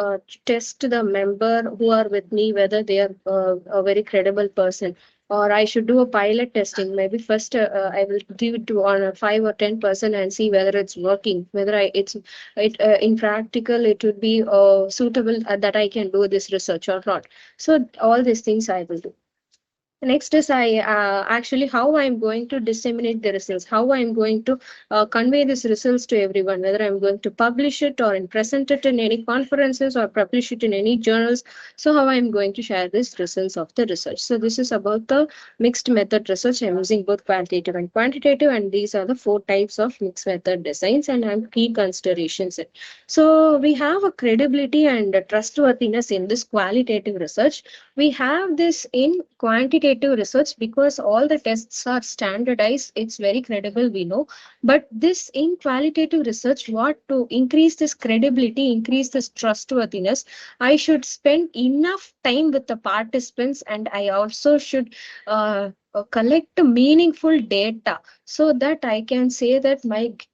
test the member who are with me whether they are a very credible person, or I should do a pilot testing. Maybe first I will do it to on a 5 or 10% and see whether it's working, whether in practical it would be suitable that I can do this research or not. So all these things I will do. Next is I actually how I'm going to disseminate the results, how I'm going to convey these results to everyone, whether I'm going to publish it or present it in any conferences or publish it in any journals. So how I'm going to share these results of the research. So this is about the mixed method research. I'm using both qualitative and quantitative, and these are the 4 types of mixed method designs and key considerations. So we have a credibility and a trustworthiness in this qualitative research. We have this in quantitative qualitative research, because all the tests are standardized, it's very credible, we know. But this in qualitative research, what to increase this credibility, increase this trustworthiness, I should spend enough time with the participants, and I also should collect meaningful data, so that I can say that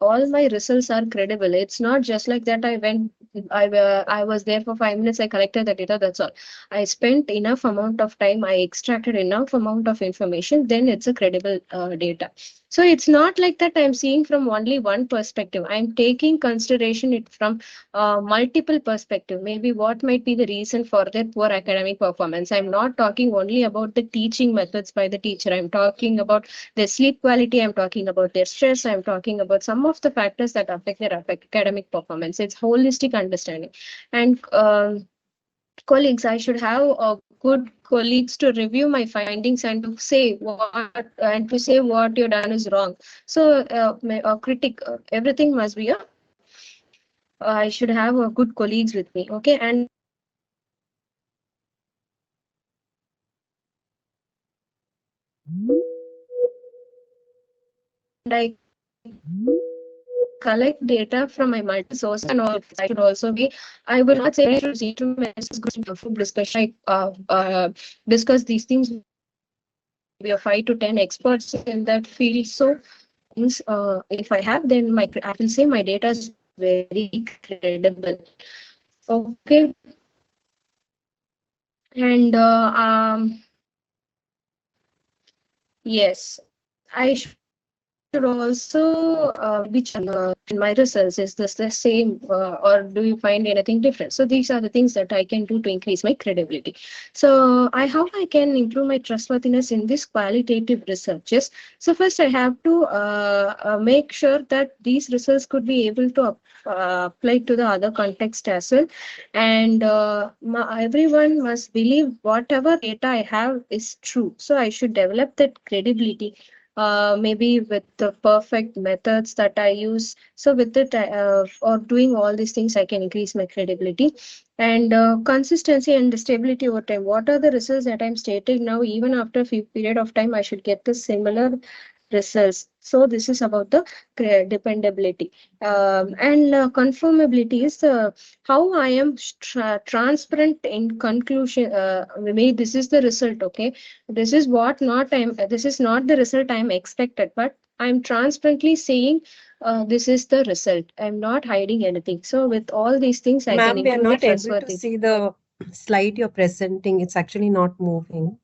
all my results are credible. It's not just like that I was there for 5 minutes, I collected the data, that's all. I spent enough amount of time, I extracted enough amount of information, then it's a credible data. So it's not like that I'm seeing from only one perspective. I'm taking consideration it from multiple perspective. Maybe what might be the reason for their poor academic performance. I'm not talking only about the teaching methods by the teacher. I'm talking about their sleep quality. I'm talking about their stress. I'm talking about some of the factors that affect their academic performance. It's holistic understanding. And colleagues, I should have good colleagues to review my findings and to say what you've done is wrong. So a critic, everything must be I should have good colleagues with me. Okay, and I collect data from my multi source, and I should also be. I will not say to see to group discussion. Discuss these things. We are 5 to 10 experts in that field. So, if I have, then I will say my data is very credible. Okay, and yes, I should also which in my results, is this the same or do you find anything different? So these are the things that I can do to increase my credibility. So how I can improve my trustworthiness in this qualitative researches. So first I have to make sure that these results could be able to apply to the other context as well, and everyone must believe whatever data I have is true. So I should develop that credibility, maybe with the perfect methods that I use. So with it, or doing all these things, I can increase my credibility. And consistency and stability over time. What are the results that I'm stating now? Even after a few period of time, I should get the similar results. So this is about the dependability. And conformability is how I am transparent in conclusion. Maybe this is the result, okay? This is what not I'm. This is not the result I'm expected, but I'm transparently saying this is the result. I'm not hiding anything. So with all these things, I can Ma'am, we are improve the not able to trustworthiness. see the slide you're presenting. It's actually not moving.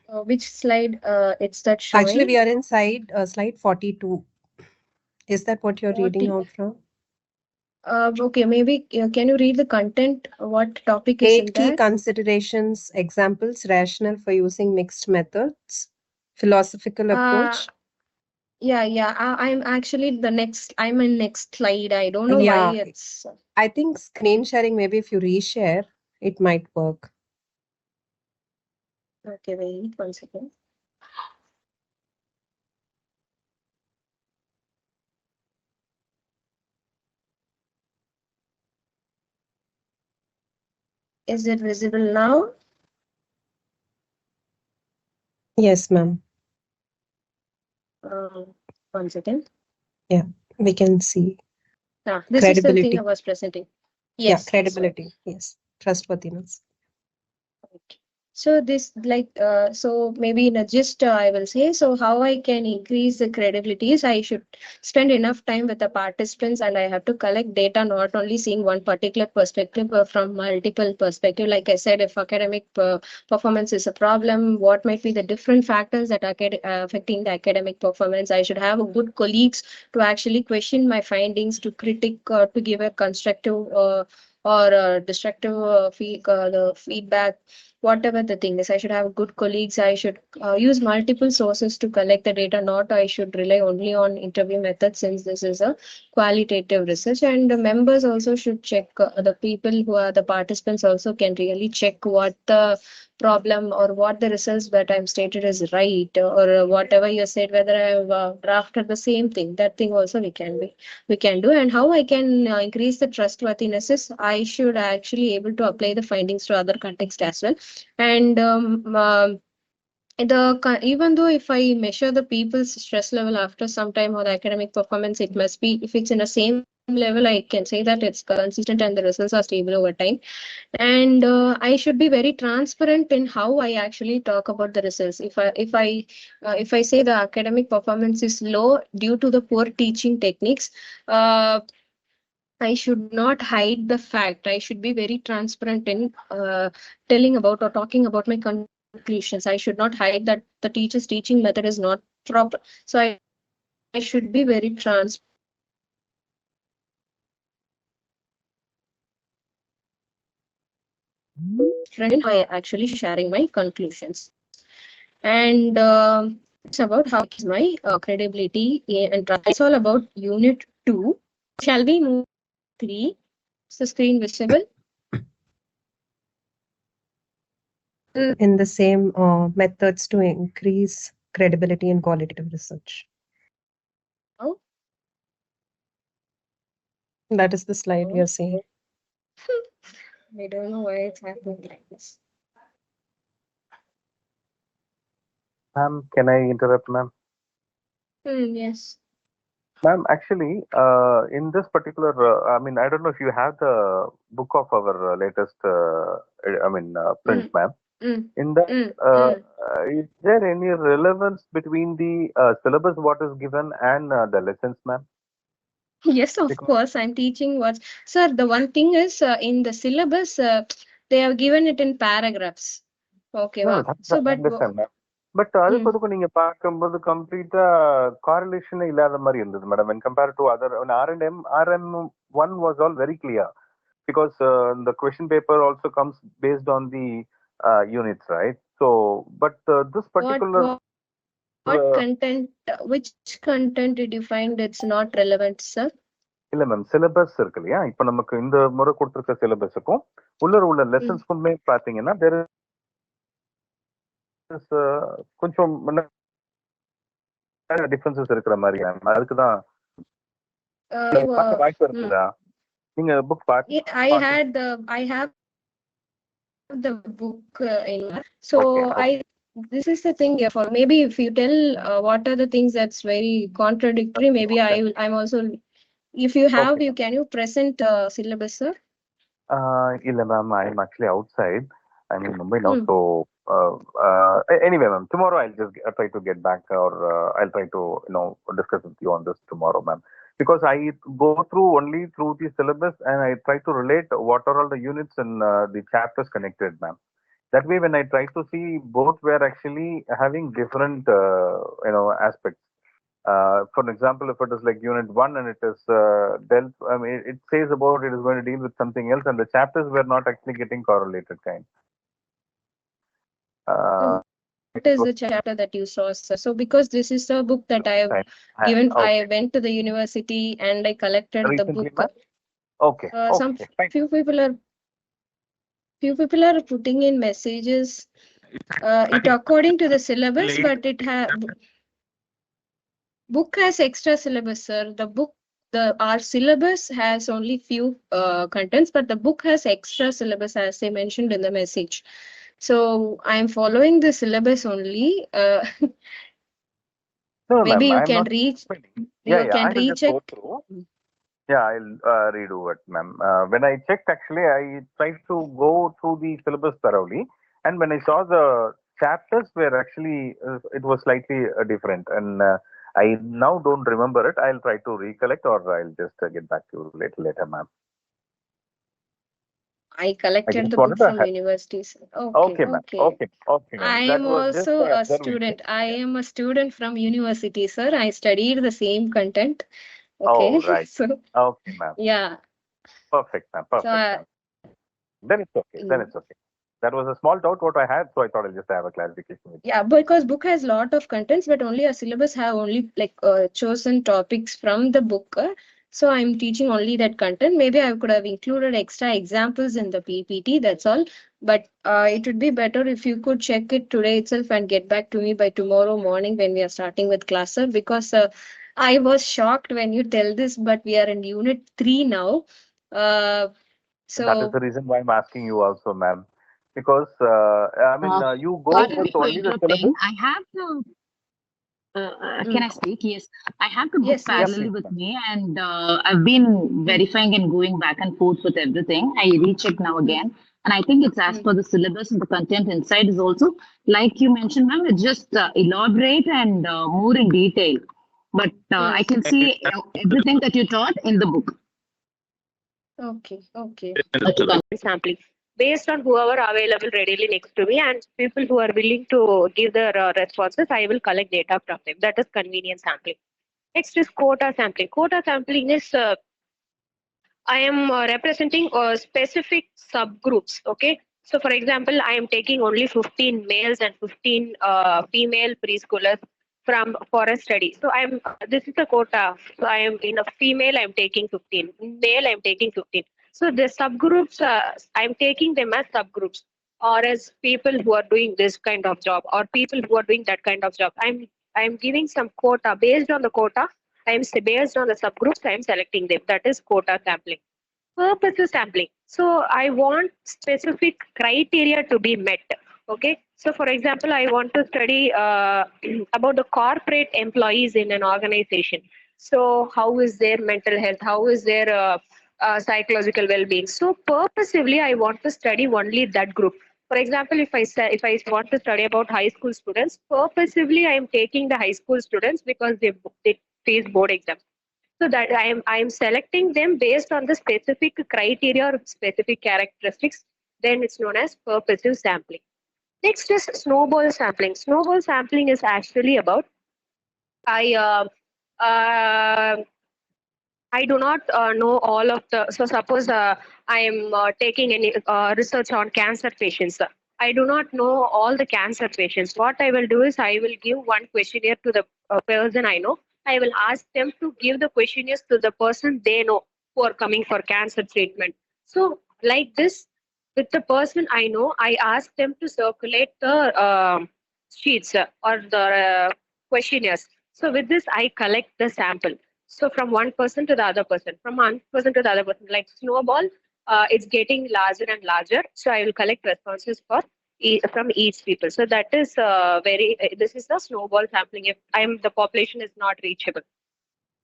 Which slide it's that showing? Actually, we are inside slide 42. Is that what you're 40. reading out from? Okay, maybe can you read the content? What topic is in 8 key that? considerations, examples, rationale for using mixed methods, philosophical approach. I'm actually I'm in next slide. I don't know Yeah. why it's. I think screen sharing, maybe if you reshare, it might work. Okay, wait 1 second. Is it visible now? Yes, ma'am. 1 second. Yeah, we can see. This is the thing Credibility. I was presenting. Yeah, Yes. credibility. Yes, trustworthiness. Okay. So this so maybe in a gist I will say, so how I can increase the credibility is I should spend enough time with the participants, and I have to collect data, not only seeing one particular perspective, but from multiple perspective. Like I said, if academic performance is a problem, what might be the different factors that are affecting the academic performance? I should have good colleagues to actually question my findings, to critique, to give a constructive or destructive the feedback. Whatever the thing is, I should have good colleagues. I should use multiple sources to collect the data, not I should rely only on interview methods, since this is a qualitative research. And the members also should check, the people who are the participants also can really check what the problem or what the results that I'm stated is right, or whatever you said, whether I've drafted the same thing, that thing also we can do. And how I can increase the trustworthiness is I should actually able to apply the findings to other context as well. And Even though if I measure the people's stress level after some time or the academic performance, it must be, if it's in the same level, I can say that it's consistent and the results are stable over time. And I should be very transparent in how I actually talk about the results. If I say the academic performance is low due to the poor teaching techniques, I should not hide the fact. I should be very transparent in telling about or talking about my conclusions. I should not hide that the teacher's teaching method is not proper. So I should be very transparent. By actually sharing my conclusions. And it's about how is my credibility and trust. It's all about unit 2. Shall we move 3? Is the screen visible? In the same methods to increase credibility in qualitative research. Oh. That is the slide we are seeing. I don't know why it's happening like this. Ma'am, can I interrupt, ma'am? Yes. Ma'am, actually, in this particular, I mean, I don't know if you have the book of our latest, print, ma'am. In that, is there any relevance between the syllabus what is given and the lessons, ma'am? Yes, of course. I'm teaching what, sir. The one thing is in the syllabus, they have given it in paragraphs. Okay, No, wow. So, I but understand, ma'am. But அதுக்கு அதுக்கும் நீங்க பார்க்கும்போது கம்ப்ளீட்டா correlation இல்லாத மாதிரி இருந்தது madam when compared to other RM1 was all very clear because the question paper also comes based on the units, right? So, but this particular what content, which content did you find it's not relevant, sir? இல்ல ma'am syllabus இருக்கு இல்லையா இப்ப நமக்கு இந்த முறை கொடுத்திருக்க சிலபஸுக்கும் உள்ள லெசன்ஸ்க்குமே பாத்தீங்கன்னா there is கொஞ்சம் டிஃபரன்சஸ் இருக்கிற மாதிரி மேம் அதுக்குதான் வாய்ப்பு இருக்குதா நீங்க புக் பார்த்து I have the book in so okay. This is the thing here for maybe if you tell what are the things that's very contradictory, maybe I'm also, if you have, okay. Can you present syllabus, sir? Illa ma'am, I'm actually outside. I'm in Mumbai now, so anyway, ma'am, tomorrow I'll just try to get back, or I'll try to discuss with you on this tomorrow, ma'am. Because I go through only through the syllabus and I try to relate what are all the units and the chapters connected, ma'am. That way, when I try to see, both were actually having different aspects. For example, if it is like unit 1 and it is dealt, I mean, it says about it is going to deal with something else, and the chapters were not actually getting correlated kind. What is the chapter that you saw, sir? So because this is a book that I have given, okay. I went to the university and I collected recently, the book. Okay. Some few people are putting in messages. It according to the syllabus, but it book has extra syllabus, sir. Our syllabus has only few contents, but the book has extra syllabus as I mentioned in the message. So I'm following the syllabus only. No, maybe you I'm can reach. You can recheck. Go through. Yeah, I'll redo it, ma'am. When I checked, actually, I tried to go through the syllabus thoroughly, and when I saw the chapters were actually it was slightly different, and I now don't remember it. I'll try to recollect, or I'll just get back to you later, ma'am. I collected the book from universities. Okay, ma'am. Okay. I am also a student. I am a student from university, sir. I studied the same content. Okay. Oh, right. So, okay, ma'am. Yeah. Perfect, ma'am. Perfect. Then it's okay. That was a small doubt what I had, so I thought I'll just have a clarification with you. Yeah, because book has a lot of contents, but only a syllabus have only like chosen topics from the book. So I'm teaching only that content. Maybe I could have included extra examples in the PPT. That's all. But it would be better if you could check it today itself and get back to me by tomorrow morning when we are starting with class, sir. Because I was shocked when you tell this, but we are in unit 3 now. So that is the reason why I'm asking you also, ma'am. because I mean you go Pardon with me for only the interrupting. syllabus. I have to. Can I speak? Yes, I have the book Yes, yes. parallelly with me, and I've been verifying and going back and forth with everything. I recheck now again, and I think it's as per the syllabus, and the content inside is also, like you mentioned, ma'am, it's just elaborate and more in detail. But I can see everything that you taught in the book. Okay, okay. Sampling based on whoever available readily next to me and people who are willing to give their responses, I will collect data from them. That is convenience sampling. Next is quota sampling. Quota sampling is I am representing specific subgroups. Okay. So, for example, I am taking only 15 males and 15 female preschoolers from for a study. So, I'm this is the quota. So, I am in a female. I am taking 15. Male, I am taking 15. So, the subgroups I am taking them as subgroups or as people who are doing this kind of job or people who are doing that kind of job. I'm giving some quota based on the quota. Based on the subgroups, I am selecting them. That is quota sampling. Purpose sampling. So I want specific criteria to be met. Okay. So for example, I want to study about the corporate employees in an organization. So how is their mental health? How is their psychological well-being? So purposively, I want to study only that group. For example, if I want to study about high school students, purposively I am taking the high school students because they face board exams. So that I am selecting them based on the specific criteria or specific characteristics. Then it's known as purposive sampling. Next is snowball sampling. Snowball sampling is actually about I I do not know all of the. So suppose I am taking any research on cancer patients. I do not know all the cancer patients. What I will do is I will give one questionnaire to the person I know. I will ask them to give the questionnaires to the person they know who are coming for cancer treatment. So like this, with the person I know, I ask them to circulate the sheets or the questionnaires. So with this, I collect the sample. So from one person to the other person, from one person to the other person, like snowball, it's getting larger and larger. So I will collect responses from each people. So that is this is the snowball sampling. If the population is not reachable.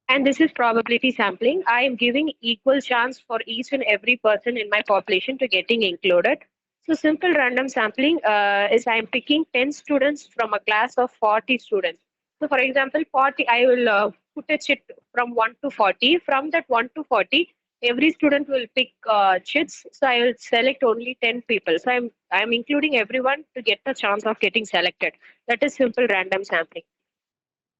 And this is probability sampling. I am giving equal chance for each and every person in my population to getting included. So simple random sampling is I am picking 10 students from a class of 40 students. So for example, 40, I will put a chit from 1 to 40. From that 1 to 40, every student will pick chits. So I will select only 10 people. So I'm including everyone to get the chance of getting selected. That is simple random sampling.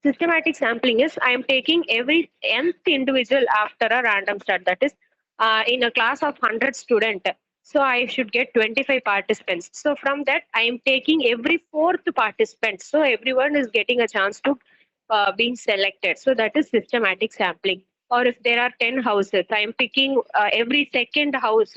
Systematic sampling is I am taking every nth individual after a random start. That is, in a class of 100 student, so I should get 25 participants. So from that, I am taking every fourth participant. So everyone is getting a chance to being selected. So that is systematic sampling. Or if there are 10 houses, I am picking every second house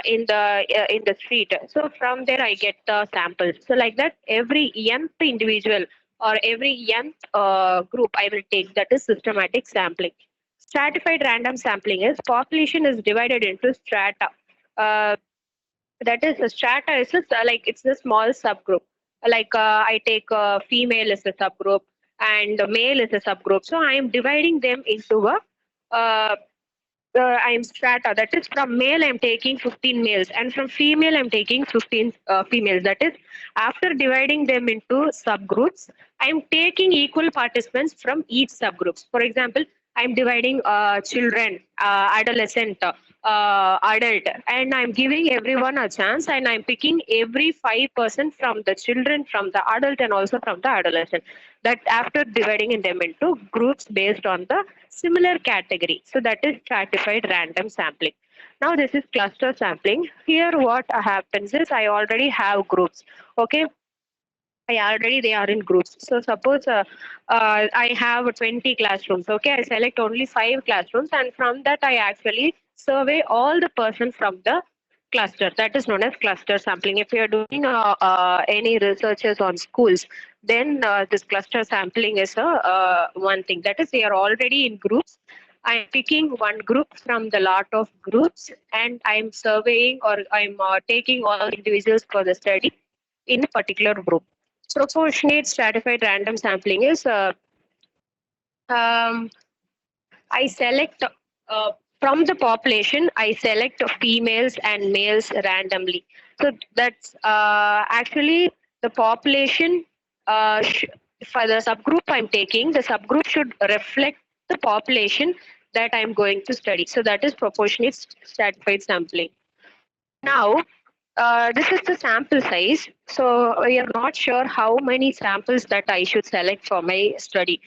in the street. So from there, I get the samples. So like that, every nth individual or every nth group I will take. That is systematic sampling. Stratified random sampling is population is divided into strata. That is a strata is just, like it's a small subgroup. Like I take female as a subgroup and male is a subgroup. So I am dividing them into a I'm strata. That is from male I'm taking 15 males and from female I'm taking 15 females. That is after dividing them into subgroups, I'm taking equal participants from each subgroups. For example, I'm dividing children, adolescent, adult, and I'm giving everyone a chance and I'm picking every 5% from the children, from the adult and also from the adolescent. That after dividing them into groups based on the similar category. So that is stratified random sampling. Now this is cluster sampling. Here what happens is I already have groups. Okay. They are in groups. So suppose I have 20 classrooms. Okay. I select only 5 classrooms and from that I actually survey all the persons from the cluster. That is known as cluster sampling. If you are doing any researches on schools, then this cluster sampling is one thing. That is, they are already in groups I'm picking one group from the lot of groups, and I'm surveying or I'm taking all individuals for the study in a particular group. Proportionate stratified random sampling is um, I select from the population, I select females and males randomly. So that's actually the population for the subgroup I'm taking, the subgroup should reflect the population that I'm going to study. So that is proportionate stratified sampling. Now, this is the sample size. So we are not sure how many samples that I should select for my study.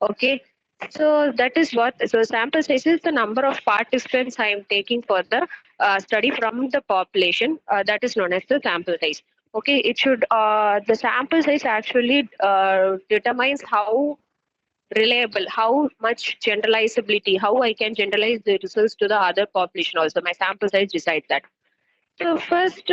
Okay, so that is what, so sample size is the number of participants I am taking for the study from the population. That is known as the sample size. Okay, it should, the sample size actually determines how reliable, how much generalizability, how I can generalize the results to the other population also. My sample size decides that. So first,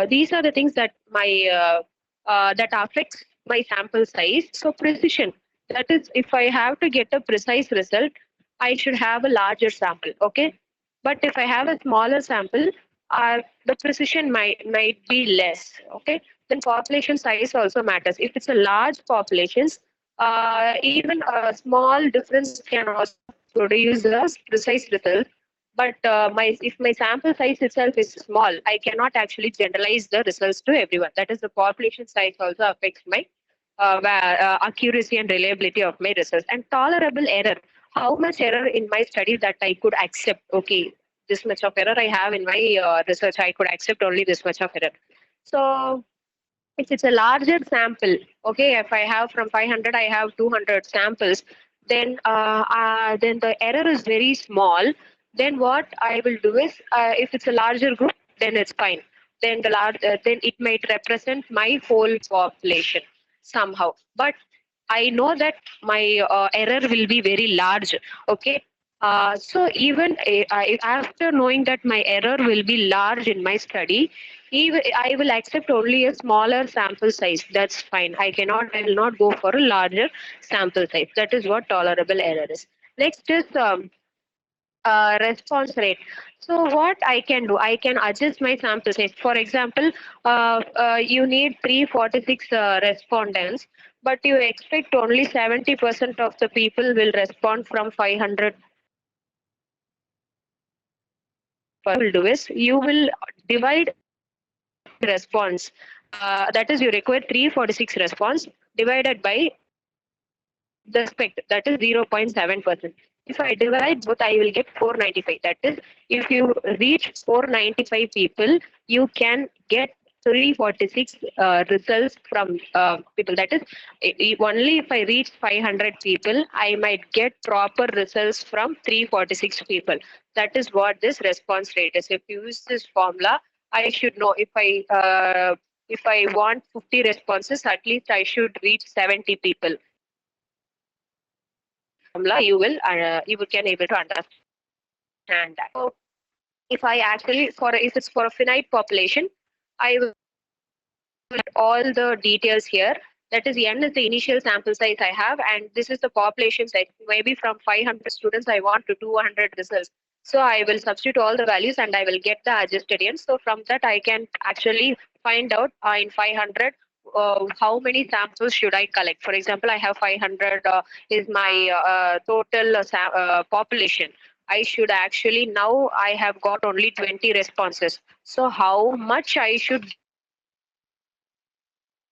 these are the things that that affects my sample size. So precision. That is, if I have to get a precise result, I should have a larger sample. Okay, but if I have a smaller sample, the precision might be less. Okay, then population size also matters. If it's a large populations, even a small difference can also produce a precise result. But if my sample size itself is small, I cannot actually generalize the results to everyone. That is, the population size also affects my accuracy and reliability of my results. And tolerable error, how much error in my study that I could accept. Okay, this much of error I have in my research, I could accept only this much of error. So if it's a larger sample, okay, if I have from 500, I have 200 samples, then the error is very small. Then what I will do is, if it's a larger group, then it's fine. Then then it might represent my whole population somehow. But I know that my error will be very large. Okay. So even after knowing that my error will be large in my study, I will accept only a smaller sample size. That's fine. I will not go for a larger sample size. That is what tolerable error is. Next is response rate. So what I can do, I can adjust my sample size. For example, you need 346 respondents, but you expect only 70% of the people will respond from 500. What you will do is you will divide response. That is, you require 346 response divided by the expect, that is 0.7%. If I divide both, I will get 495. That is, if you reach 495 people, you can get 346 results from people. That is, only if I reach 500 people, I might get proper results from 346 people. That is what this response rate is. If you use this formula, I should know if I want 50 responses, at least I should reach 70 people. Formula, you can able to understand that. So if I actually if it's for a finite population, I will put all the details here. That is, n is the initial sample size I have, and this is the population size. Maybe from 500 students, I want to 200 results. So I will substitute all the values and I will get the adjusted n. So from that, I can actually find out in 500 how many samples should I collect. For example, I have 500 is my total population. I should actually, now I have got only 20 responses. So how much I should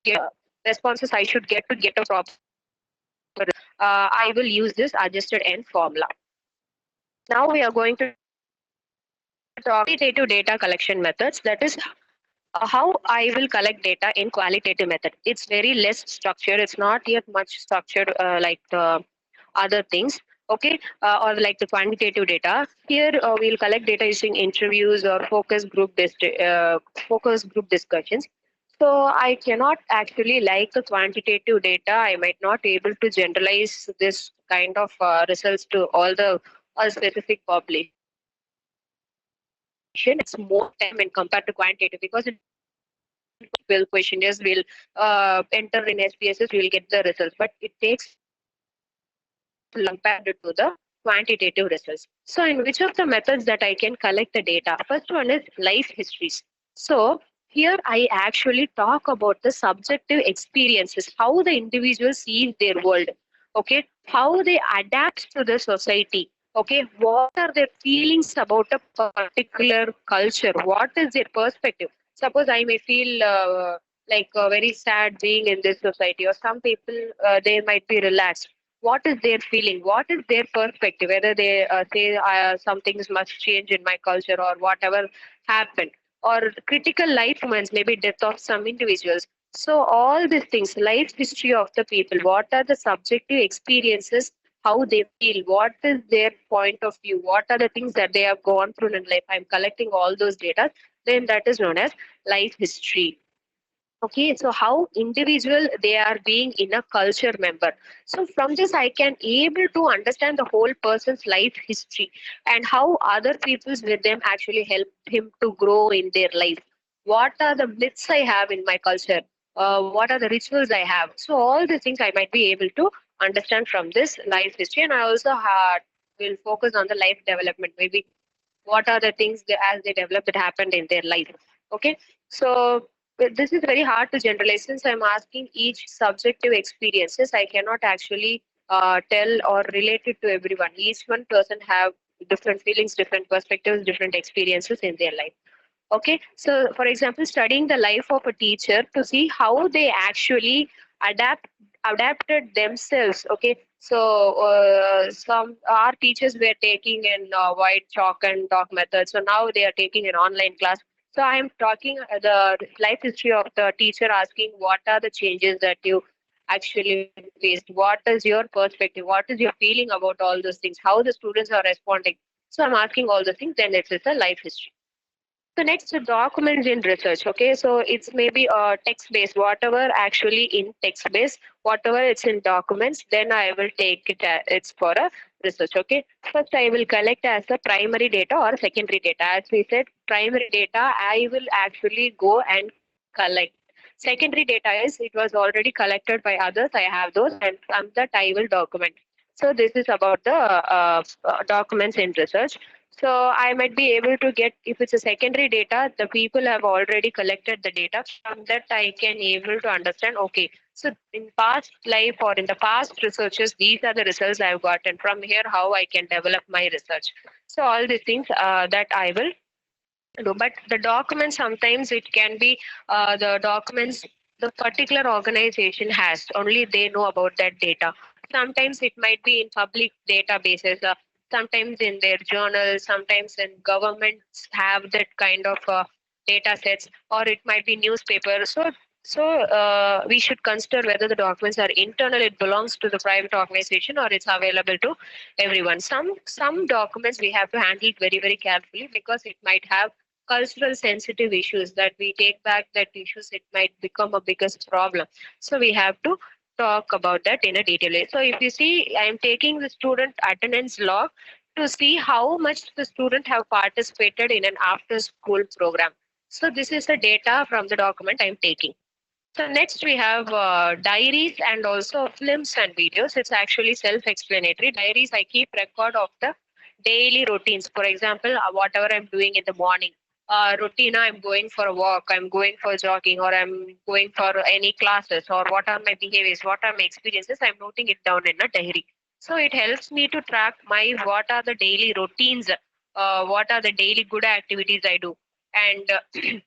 get responses I should get to get a proper. I will use this adjusted n formula. Now we are going to talk qualitative data collection methods. That is how I will collect data in qualitative method. It's very less structured. It's not yet much structured like the other things. Okay, or like the quantitative data. Here we'll collect data using interviews or focus group discussions. So I cannot actually like the quantitative data. I might not able to generalize this kind of results to all specific population. It's more time when compared to quantitative, because in will questionnaires will enter in SPSS, we will get the results, but it takes compared to the quantitative results. So in which of the methods that I can collect the data? First one is life histories. So here I actually talk about the subjective experiences, how the individual sees their world, okay, how they adapt to the society, okay, what are their feelings about a particular culture, what is their perspective. Suppose I may feel very sad being in this society, or some people they might be relaxed. What is their feeling? What is their perspective? Whether they say some things must change in my culture or whatever happened, or critical life moments, maybe death of some individuals. So all these things, life history of the people, what are the subjective experiences, how they feel, what is their point of view, what are the things that they have gone through in life. I'm collecting all those data. Then that is known as life history. Okay, so how individual they are being in a culture member. So from this I can able to understand the whole person's life history and how other people's with them actually help him to grow in their life. What are the myths I have in my culture? What are the rituals I have? So all the things I might be able to understand from this life history, and I also will focus on the life development. Maybe what are the things as they develop that happened in their life. Okay, so but this is very hard to generalize since I'm asking each subjective experiences. I cannot actually tell or relate it to everyone. Each one person have different feelings, different perspectives, different experiences in their life. Okay, so for example, studying the life of a teacher to see how they actually adapt adapted themselves. Okay, so some our teachers were taking in white chalk and talk method, so now they are taking an online class. So I am talking the life history of the teacher, asking what are the changes that you actually faced, what is your perspective, what is your feeling about all those things, how the students are responding. So I'm asking all the things, then it is a life history. So next, the documents in research. Okay, so it's maybe text based, whatever actually in text based, whatever it's in documents, then I will take it. It's for a research. Okay, first I will collect as a primary data or secondary data. As we said, primary data I will actually go and collect. Secondary data is it was already collected by others. I have those, and from that I will document. So this is about the documents in research. So I might be able to get, if it's a secondary data, the people have already collected the data. From that, I can able to understand, okay, so in past life or in the past researches, these are the results I've gotten. From here, how I can develop my research. So all these things that I will do. But the documents, sometimes it can be the documents the particular organization has, only they know about that data. Sometimes it might be in public databases, sometimes in their journals, sometimes in governments have that kind of data sets, or it might be newspaper. So we should consider whether the documents are internal, it belongs to the private organization, or it's available to everyone. Some documents we have to handle it very, very carefully, because it might have cultural sensitive issues that we take back that issues, it might become a biggest problem. So we have to talk about that in a detail way. So if you see, I am taking the student attendance log to see how much the student have participated in an after school program. So this is the data from the document I am taking. So next we have diaries and also films and videos. It's actually self-explanatory. Diaries, I keep record of the daily routines. For example, whatever I'm doing in the morning. Routine, I'm going for a walk, I'm going for jogging, or I'm going for any classes, or what are my behaviors, what are my experiences, I'm noting it down in a diary. So it helps me to track my what are the daily routines, what are the daily good activities I do. And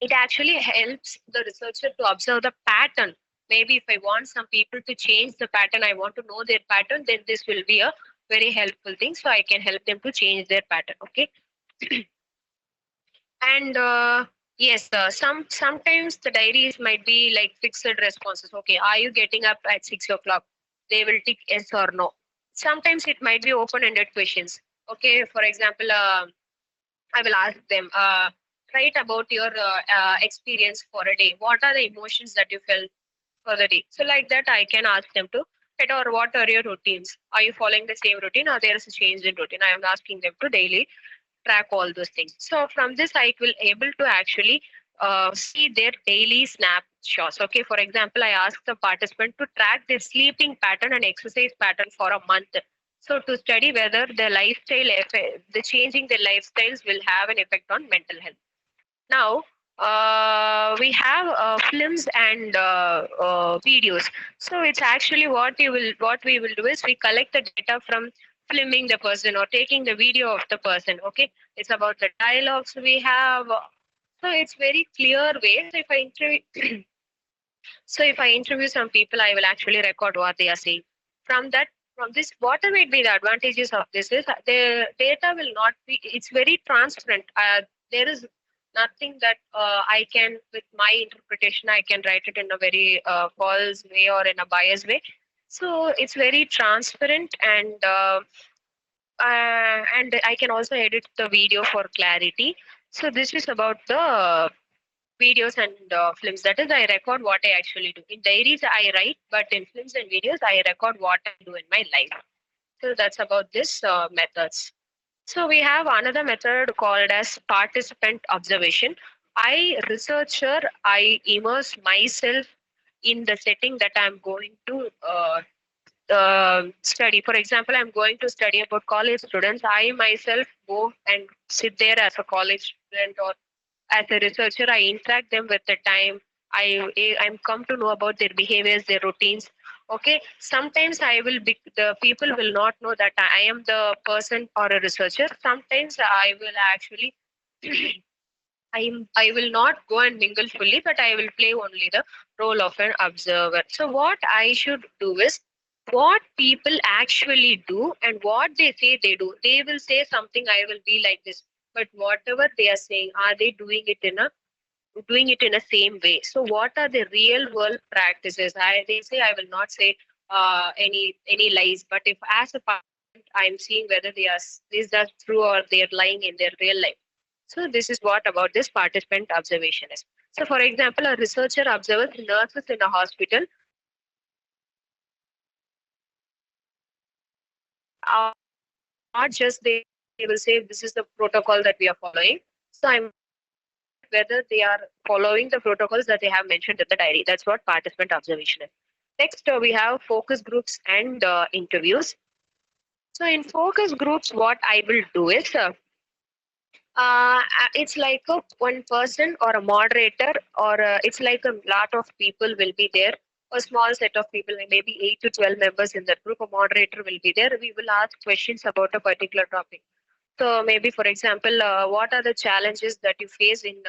it actually helps the researcher to observe the pattern. Maybe if I want some people to change the pattern, I want to know their pattern, then this will be a very helpful thing. So I can help them to change their pattern. Okay. And yes, sometimes the diaries might be like fixed responses. Okay, are you getting up at 6 o'clock? They will tick yes or no. Sometimes it might be open-ended questions. Okay, for example, I will ask them, write about your experience for a day. What are the emotions that you felt for the day? So like that, I can ask them to write, or what are your routines? Are you following the same routine, or there is a change in routine? I am asking them to daily track all those things. So from this, I will able to actually see their daily snapshots. Okay, for example, I ask the participant to track their sleeping pattern and exercise pattern for a month. So to study whether the lifestyle effect, the changing the lifestyles will have an effect on mental health. Now we have films and videos. So it's actually what we will do is we collect the data from filming the person or taking the video of the person. Okay, it's about the dialogues we have. So it's very clear way. So if I interview, so if I interview some people, I will actually record what they are saying. From that, from this, what might be the advantages of this is the data will not be. It's very transparent. There is nothing that I can, with my interpretation, I can write it in a very false way or in a biased way. So it's very transparent and I can also edit the video for clarity. So this is about the videos and films. That is, I record what I actually do. In diaries, I write, but in films and videos, I record what I do in my life. So that's about this methods. So we have another method called as participant observation. I immerse myself in the setting that I'm going to study. For example, I'm going to study about college students. I myself go and sit there as a college student or as a researcher. I interact them with the time. I'm come to know about their behaviors, their routines. Okay, sometimes the people will not know that I am the person or a researcher. Sometimes I will actually I will not go and mingle fully, but I will play only the role of an observer. So what I should do is what people actually do and what they say they do. They will say something, I will be like this. But whatever they are saying, are they doing it in a same way? So what are the real world practices? They say I will not say any lies, but if as a parent I'm seeing whether is that true or they are lying in their real life. So this is what about this participant observation is. So for example, a researcher observes nurses in a hospital. Not just they will say this is the protocol that we are following. So I'm whether they are following the protocols that they have mentioned in the diary. That's what participant observation is. Next, we have focus groups and interviews. So in focus groups, what I will do is it's like one person or a moderator or it's like a lot of people will be there. A small set of people, like maybe 8 to 12 members in that group. A moderator will be there. We will ask questions about a particular topic. So maybe, for example, what are the challenges that you face in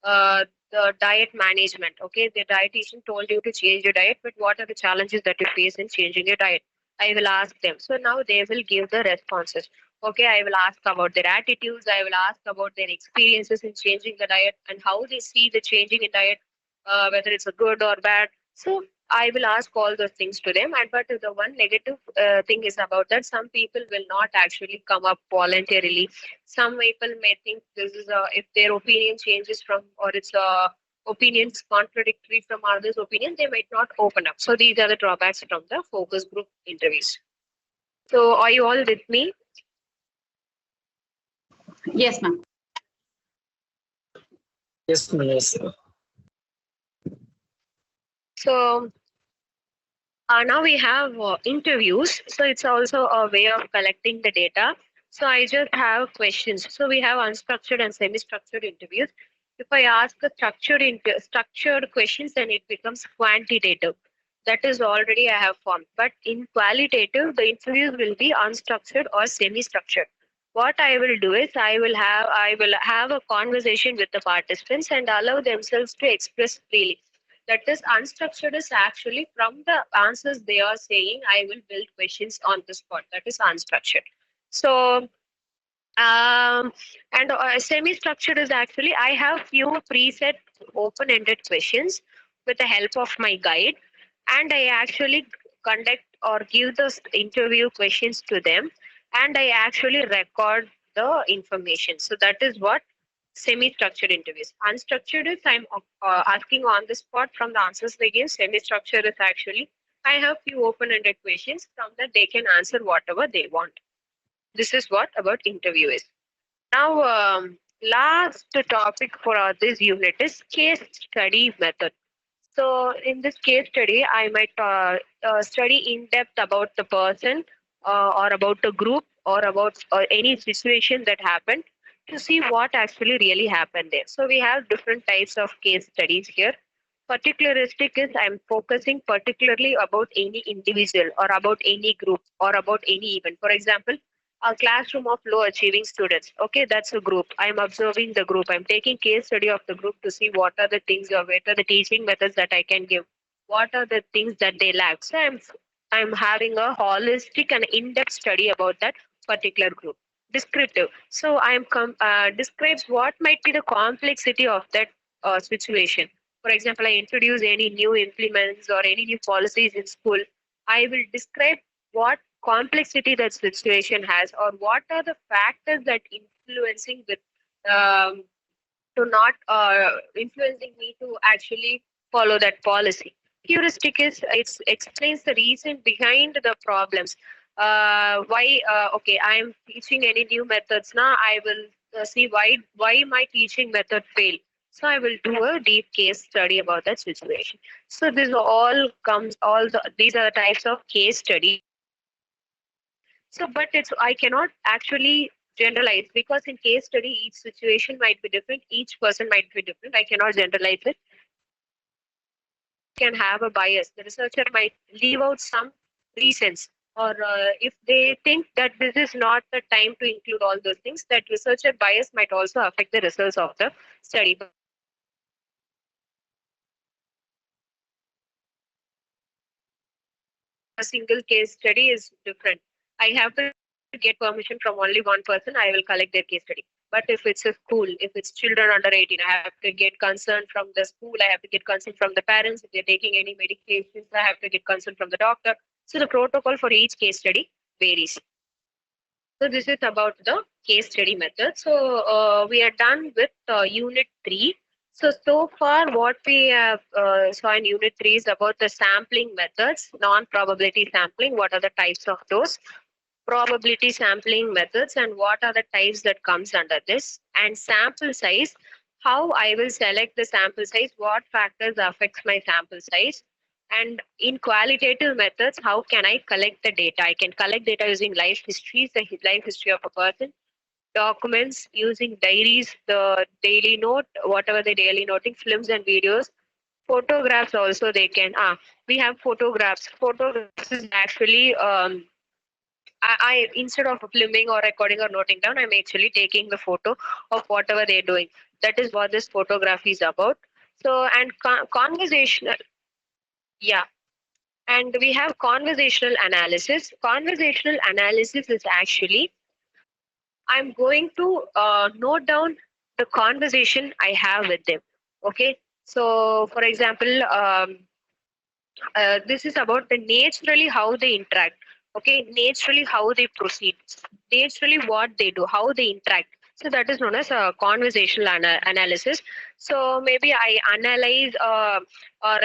the diet management? Okay, the dietitian told you to change your diet, but what are the challenges that you face in changing your diet? I will ask them. So now they will give the responses. Okay, I will ask about their attitudes. I will ask about their experiences in changing the diet and how they see the changing in diet, whether it's a good or bad. So I will ask all those things to them. And but the one negative thing is about that some people will not actually come up voluntarily. Some people may think this is if their opinion changes from or it's opinions contradictory from others' opinion, they might not open up. So these are the drawbacks from the focus group interviews. So are you all with me? Yes, ma'am. Yes, ma'am. Yes. So now we have interviews. So it's also a way of collecting the data. So I just have questions. So we have unstructured and semi-structured interviews. If I ask a structured questions, then it becomes quantitative. That is already I have formed. But in qualitative, the interviews will be unstructured or semi-structured. What I will do is I will have a conversation with the participants and allow themselves to express freely. That is unstructured is actually from the answers they are saying, I will build questions on the spot. That is unstructured. So and semi-structured is actually I have few preset open-ended questions with the help of my guide, and I actually conduct or give those interview questions to them, and I actually record the information. So that is what semi-structured interviews. Unstructured is I'm asking on the spot from the answers they give. Semi-structured is actually I have few open-ended questions from that they can answer whatever they want. This is what about interview is. Now, last topic for this unit is case study method. So in this case study, I might study in depth about the person or about a group or about any situation that happened to see what actually really happened there. So we have different types of case studies here. Particularistic is I'm focusing particularly about any individual or about any group or about any event. For example, a classroom of low achieving students. Okay, that's a group. I'm observing the group. I'm taking case study of the group to see what are the things or what are the teaching methods that I can give. What are the things that they lack. So I'm having a holistic and in-depth study about that particular group. Descriptive. So describes what might be the complexity of that situation. For example, I introduce any new implements or any new policies in school. I will describe what complexity that situation has or what are the factors that influencing with um, to not influencing me to actually follow that policy. Heuristic is it explains the reason behind the problems. Why? Okay, I am teaching any new methods now. I will see why my teaching method failed. So I will do a deep case study about that situation. So this all comes these are the types of case study. So, but I cannot actually generalize because in case study, each situation might be different, each person might be different. I cannot generalize it. Can have a bias. The researcher might leave out some reasons, or if they think that this is not the time to include all those things, that researcher bias might also affect the results of the study. A single case study is different. I have to get permission from only one person. I will collect their case study. But if it's a school, if it's children under 18, I have to get consent from the school. I have to get consent from the parents. If they're taking any medications, I have to get consent from the doctor. So the protocol for each case study varies. So this is about the case study method. So we are done with unit 3. So far what we have saw in unit 3 is about the sampling methods, non-probability sampling, what are the types of those, probability sampling methods and what are the types that comes under this, and sample size, how I will select the sample size, what factors affects my sample size, and in qualitative methods, how can I collect the data? I can collect data using life histories, the life history of a person, documents using diaries, the daily note, whatever the daily noting, films and videos, photographs also they can. We have photographs. Photographs is actually I instead of filming or recording or noting down, I'm actually taking the photo of whatever they're doing. That is what this photography is about. So and conversational, yeah. And we have conversational analysis. Conversational analysis is actually I'm going to note down the conversation I have with them. Okay. So, for example, this is about the naturally how they interact. Okay, naturally how they proceed, naturally what they do, how they interact. So that is known as a conversational analysis. So maybe I analyze a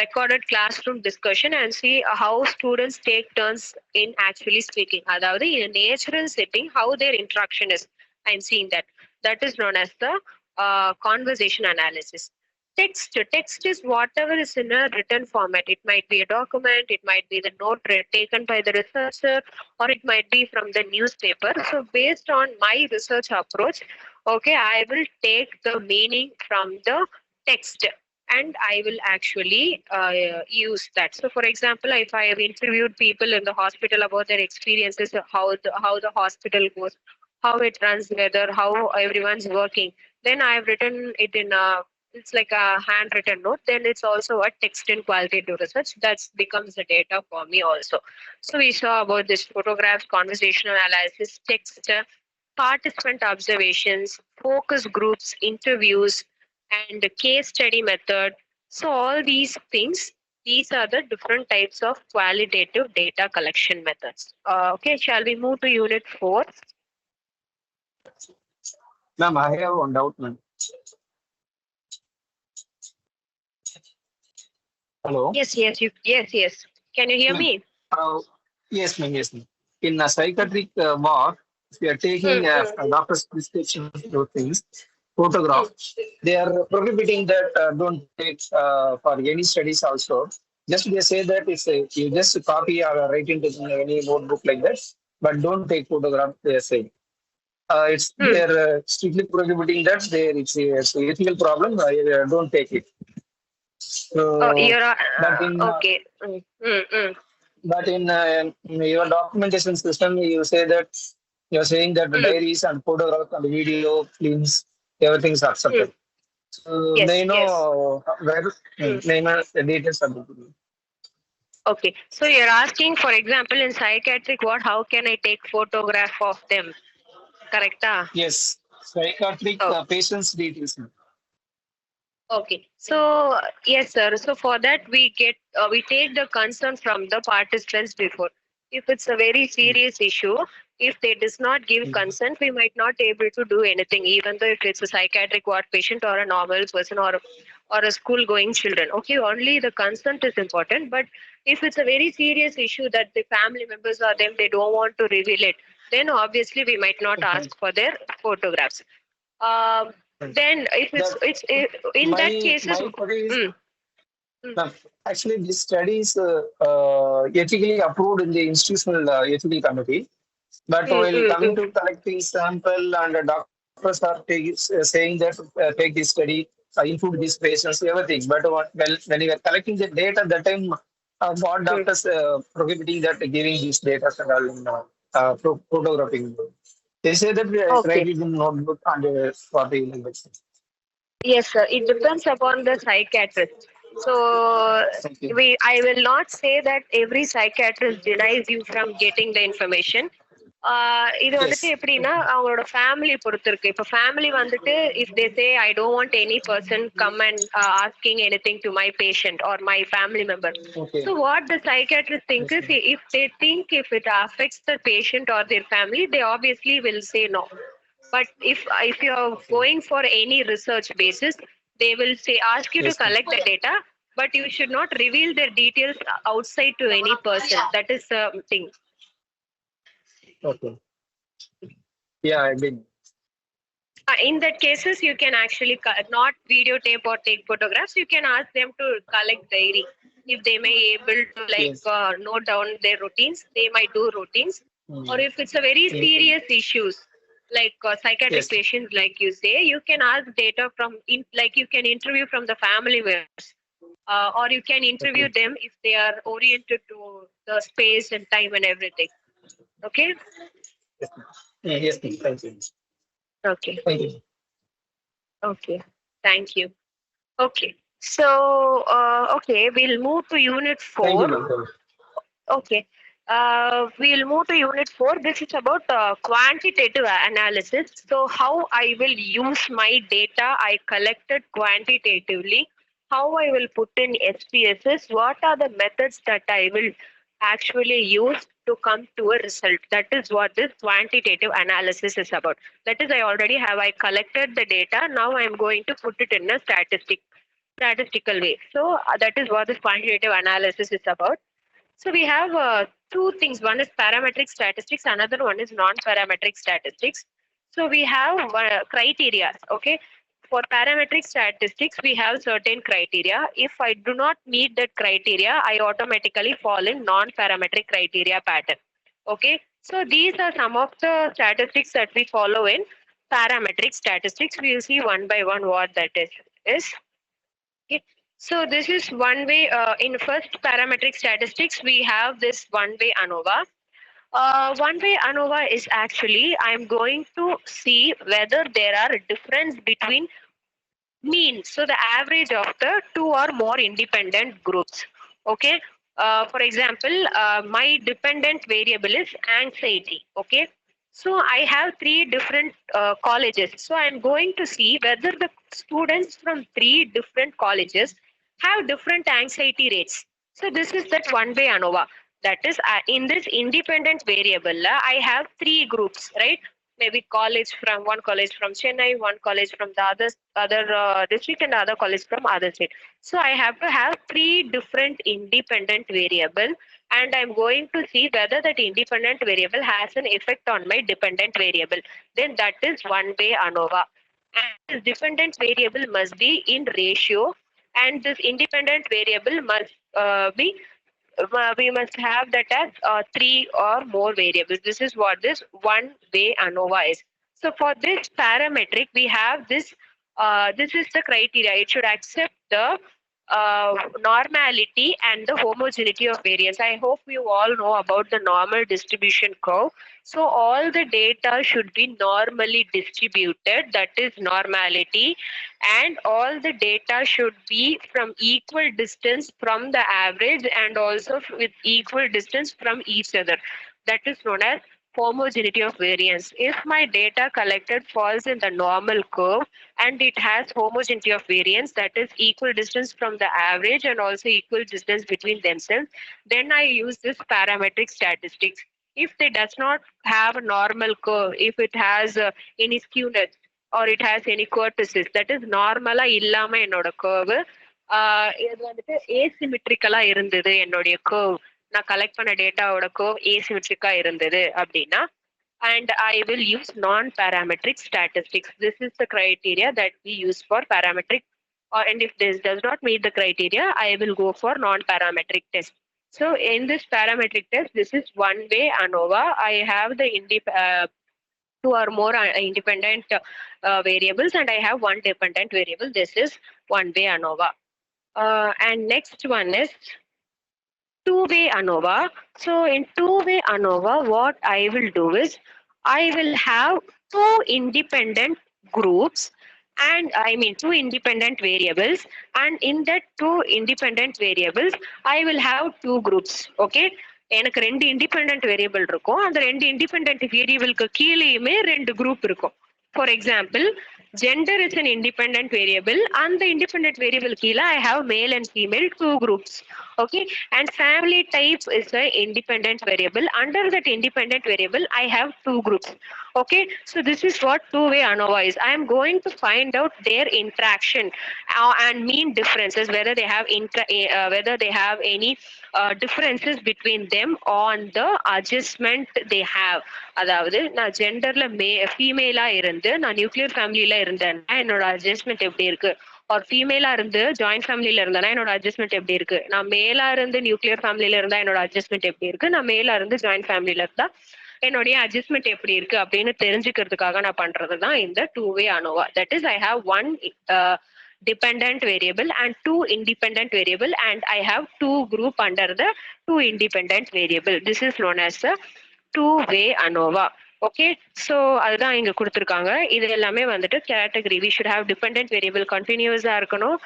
recorded classroom discussion and see how students take turns in actually speaking. Aதாவது in a natural setting, how their interaction is. I'm seeing that. That is known as the conversation analysis. Text is whatever is in a written format. It might be a document, it might be the note taken by the researcher, or it might be from the newspaper. So based on my research approach, okay, I will take the meaning from the text and I will actually use that. So for example, if I have interviewed people in the hospital about their experiences, how the hospital goes, how it runs, whether how everyone's working, then I have written it in a it's like a handwritten note, then it's also a text in qualitative research that becomes the data for me also. So we saw about this photographs, conversational analysis, text, participant observations, focus groups, interviews, and the case study method. So all these things, these are the different types of qualitative data collection methods. Okay, shall we move to unit 4? Ma'am, I have one doubt, ma'am. Hello. Yes. Can you hear me? Yes, ma'am. Yes, ma'am. In a psychiatric walk, if you are taking a doctor's prescription of those things, photograph, they are prohibiting that don't take for any studies also. Just they say that if you just copy or write into any notebook like that, but don't take photograph. They are saying it's they are strictly prohibiting that. It's an ethical problem. Don't take it. Oh, So, you're but in okay. your documentation system, you say that you're saying that the diaries and photographs and video, films, everything is accepted. So Yes, may I yes. know where may I know the details about it? Okay, so you're asking, for example, in psychiatric ward, how can I take photograph of them? Correct? Yes, psychiatric Oh, patients details. okay. So yes, sir. So for that, we take the concern from the participants before. If it's a very serious issue, if they does not give consent, we might not able to do anything, even though if it's a psychiatric ward patient or a normal person or a school going children. Okay, only the consent is important. But if it's a very serious issue that the family members or them they don't want to reveal it, then obviously we might not ask for their photographs. Then if it's in that cases. My query is Mm, mm, actually this study is ethically approved in the institutional ethical committee. But while coming to collecting sample and the doctors are saying that take this study, include these patients, everything. But when you are collecting the data, that time what doctors prohibiting that giving these data and all in photographing. They say that Okay. write it in notebook and for the language. Yes, sir. It depends upon the psychiatrist. So I will not say that every psychiatrist denies you from getting the information. இது வந்துட்டு Yes. எப்படின்னா அவங்களோட family பொறுத்து இருக்கு. இப்போ family வந்துட்டு if they say I don't want any person come and asking anything to my patient or my family member. Okay. So what the psychiatrist think is if they think if it affects the patient or their family, they obviously will say no. But if you're going for any research basis, they will say ask you to collect the data, but you should not reveal their details outside to any person. That is the thing. Okay. Yeah, I did. In that cases, you can actually not videotape or take photographs. You can ask them to collect diary. If they may able to note down their routines, they might do routines. Or if it's a very serious issues like psychiatric patients, like you say, you can ask data from like you can interview from the family members. Or you can interview them if they are oriented to the space and time and everything. Okay. Yes, thank you. Okay. Thank you. Okay. Thank you. Okay. So, okay, we'll move to unit 4. Thank you, doctor. Okay. We'll move to unit 4. This is about quantitative analysis. So, how I will use my data I collected quantitatively, how I will put in SPSS, what are the methods that I will actually use to come to a result. That is what this quantitative analysis is about. That is, I collected the data. Now I am going to put it in a statistical way. So that is what this quantitative analysis is about. So we have two things. One is parametric statistics. Another one is non-parametric statistics. So we have criteria. Okay. For parametric statistics, we have certain criteria. If I do not meet that criteria, I automatically fall in non-parametric criteria pattern. Okay. So these are some of the statistics that we follow in parametric statistics. We will see one by one what that is. Okay. So this is one way. In first parametric statistics, we have this one-way ANOVA. One-way ANOVA is actually I'm going to see whether there are a difference between mean. So the average of the two or more independent groups. Okay. For example, my dependent variable is anxiety. Okay. So I have 3 different colleges. So I'm going to see whether the students from 3 different colleges have different anxiety rates. So this is that one-way ANOVA. That is in this independent variable, I have 3 groups, right? Maybe one college from Chennai, one college from the other district, and the other college from other state. So I have to have 3 different independent variable, and I'm going to see whether that independent variable has an effect on my dependent variable. Then that is one-way ANOVA. And this dependent variable must be in ratio, and this independent variable must be we must have that as 3 or more variables. This is what this one-way ANOVA is. So for this parametric, we have this. This is the criteria. It should accept the normality and the homogeneity of variance. I hope you all know about the normal distribution curve. So all the data should be normally distributed, that is normality, and all the data should be from equal distance from the average and also with equal distance from each other. That is known as homogeneity of variance. If my data collected falls in the normal curve and it has homogeneity of variance, that is equal distance from the average and also equal distance between themselves, then I use this parametric statistics. If it does not have a normal curve, if it has any skewness or it has any kurtosis, that is normala illama என்னோட curve இது வந்துட்டு asymmetricala இருந்தது என்னோட curve, நான் collect பண்ண டேட்டாவோட curve asymmetric இருந்தது அப்படின்னா, and I will use non-parametric statistics. This is the criteria that we use for parametric, and if this does not meet the criteria, I will go for non-parametric test. So in this parametric test, this is one-way ANOVA. I have the two or more independent variables and I have one dependent variable. This is one-way ANOVA. And next one is two-way ANOVA. So in two-way ANOVA, what I will do is I will have two independent groups, and I mean two independent variables, and in that two independent variables I will have two groups. Okay, எனக்கு ரெண்டு independent variable இருக்கும், அந்த ரெண்டு independent வேரியபிளுக்கு கீழேயுமே ரெண்டு group இருக்கும். For example, gender is an independent variable, and the independent variable kila I have male and female two groups. Okay, and family type is an independent variable. Under that independent variable I have two groups. Okay, so this is what two-way ANOVA is. I am going to find out their interaction and mean differences, whether they have whether they have any differences between them on the adjustment they have. அதாவது நான் ஜெண்டர்ல ஃபீமேலா இருந்து நான் nuclear ஃபேமிலியில இருந்தேன்னா என்னோட adjustment எப்படி இருக்கு, ஒரு ஃபீமேலா இருந்து ஜாயிண்ட் ஃபேமிலியில இருந்தேன்னா என்னோட அட்ஜஸ்ட்மெண்ட் எப்படி இருக்கு, நான் மேலா இருந்து நியூக்ளியர் ஃபேமிலியில இருந்தா என்னோட அட்ஜஸ்ட்மெண்ட் எப்படி இருக்கு, நான் மேலா இருந்து ஜாயிண்ட் ஃபேமிலியில இருந்தா என்னுடைய அட்ஜஸ்ட்மெண்ட் எப்படி இருக்கு அப்படின்னு தெரிஞ்சுக்கிறதுக்காக நான் பண்றதுதான் இந்த two-way ANOVA. That is, I have one dependent variable and two independent variable, and I have two group under the two independent variable. This is known as a two-way ANOVA. Okay, so அதுதான் இங்க கொடுத்திருக்காங்க. இது எல்லாமே வந்துட்டு category. We should have dependent variable continuous-ஆ இருக்கணும்,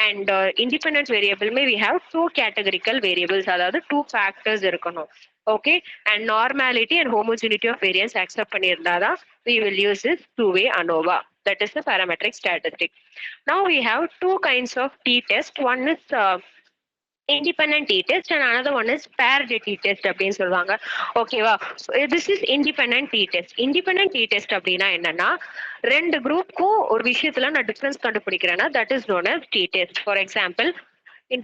and independent variable may we have two categorical variables, அதாவது two factors இருக்கணும். Okay, and normality and homogeneity of variance accept பண்ணியிருந்தாதான் we will use this two-way ANOVA. That is the parametric statistic. Now we have two kinds of t-test. One is independent t-test and another one is paired t-test அப்படின்னு சொல்லுவாங்க. ஓகேவா, this is independent t-test. independent t-test அப்படின்னா என்னன்னா, ரெண்டு குரூப்க்கும் ஒரு விஷயத்துல நான் difference கண்டுபிடிக்கிறேன்னா that is known as t-test. For example, in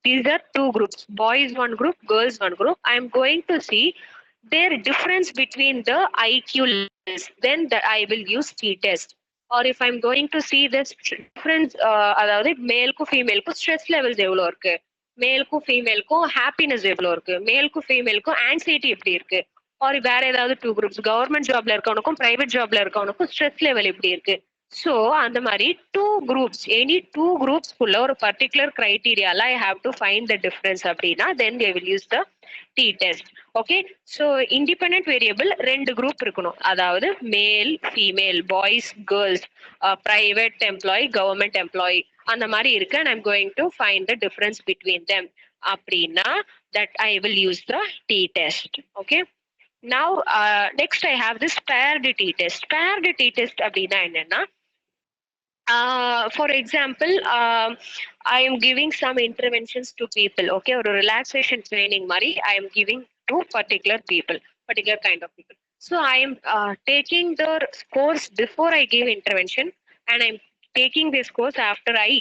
these are two groups, boys one group, girls one group. I am going to see their difference between the IQ levels, then that I will use t-test. Or if I'm going to see this difference, அதாவது மேலுக்கும் ஃபீமேலுக்கும் stress levels எவ்வளோ இருக்கு, மேலுக்கும் ஃபீமேலுக்கும் happiness எவ்வளோ இருக்கு, மேலுக்கும் ஃபீமேலுக்கும் anxiety எப்படி இருக்கு, ஒரு வேற ஏதாவது டூ குரூப்ஸ் கவர்மெண்ட் ஜாப்ல இருக்கவனுக்கும் பிரைவேட் ஜாப்ல இருக்கவனுக்கும் ஸ்ட்ரெஸ் லெவல் எப்படி இருக்கு. ஸோ அந்த மாதிரி டூ குரூப்ஸ், எனி டூ குரூப்ஸ்குள்ள ஒரு பர்டிகுலர் கிரைட்டீரியால I have to find the difference அப்படின்னா then they will use the t-test. Okay, so independent variable ரெண்டு குரூப் இருக்கணும், அதாவது male female, boys girls, private employee government employee, அந்த மாதிரி இருக்கு. and I'm going to find the difference between them அப்படின்னா that I will use the t-test. Okay, now next I have this paired t-test. paired t-test அப்படின்னா என்னன்னா, for example, I am giving some interventions to people. Okay, or a relaxation training mari I am giving to particular people, particular kind of people. So I am taking the course before I give intervention, and I am taking this course after I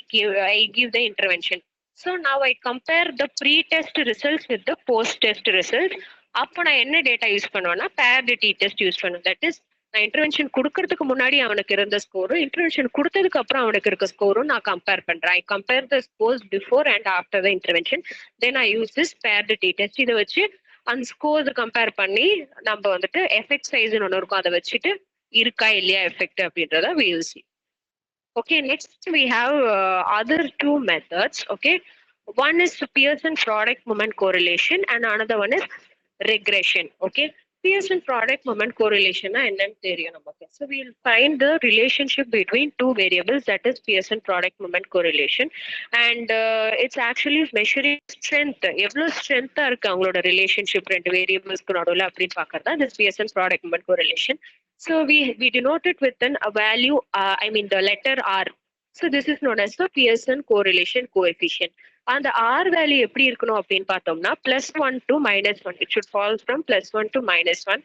give the intervention. So now I compare the pre-test results with the post-test results. அப்போ நான் என்ன data use பண்ணுவேன்னா paired t-test use பண்ணுவேன். That is, நான் intervention கொடுக்கறதுக்கு முன்னாடி அவனுக்கு இருந்த ஸ்கோரும் இன்டர்வென்ஷன் கொடுத்ததுக்கு அப்புறம் அவனுக்கு இருக்க ஸ்கோரும் நான் கம்பேர் பண்றேன். I compare the scores before and after the intervention. Then I use this paired t test. இதை வச்சு அந்த ஸ்கோர்ஸ் கம்பேர் பண்ணி நம்ம வந்துட்டு எஃபெக்ட் சைஸ்னு ஒன்று இருக்கும், அதை வச்சுட்டு இருக்கா இல்லையா எஃபெக்ட் அப்படின்றத we will see. Okay, next we have other two methods. Okay, one is Pearson product moment correlation and another one is regression. Okay, Pearson product moment correlation என்னன்னு தெரியும் நமக்கு. So we will find the relationship between two variables, that is Pearson product moment correlation, and it's actually measuring strength. எவ்வளவு strength இருக்கு அவங்களோட relationship ரெண்டு variablesக்கு நடுவுல அப்படின்னு பார்க்கறதா this Pearson product moment correlation. So we denote it with a value, I mean the letter R. So this is known as the Pearson correlation coefficient. And the R value எப்படி இருக்கணும் அப்படின்னு பார்த்தோம்னா +1 to -1. It should fall from +1 to -1.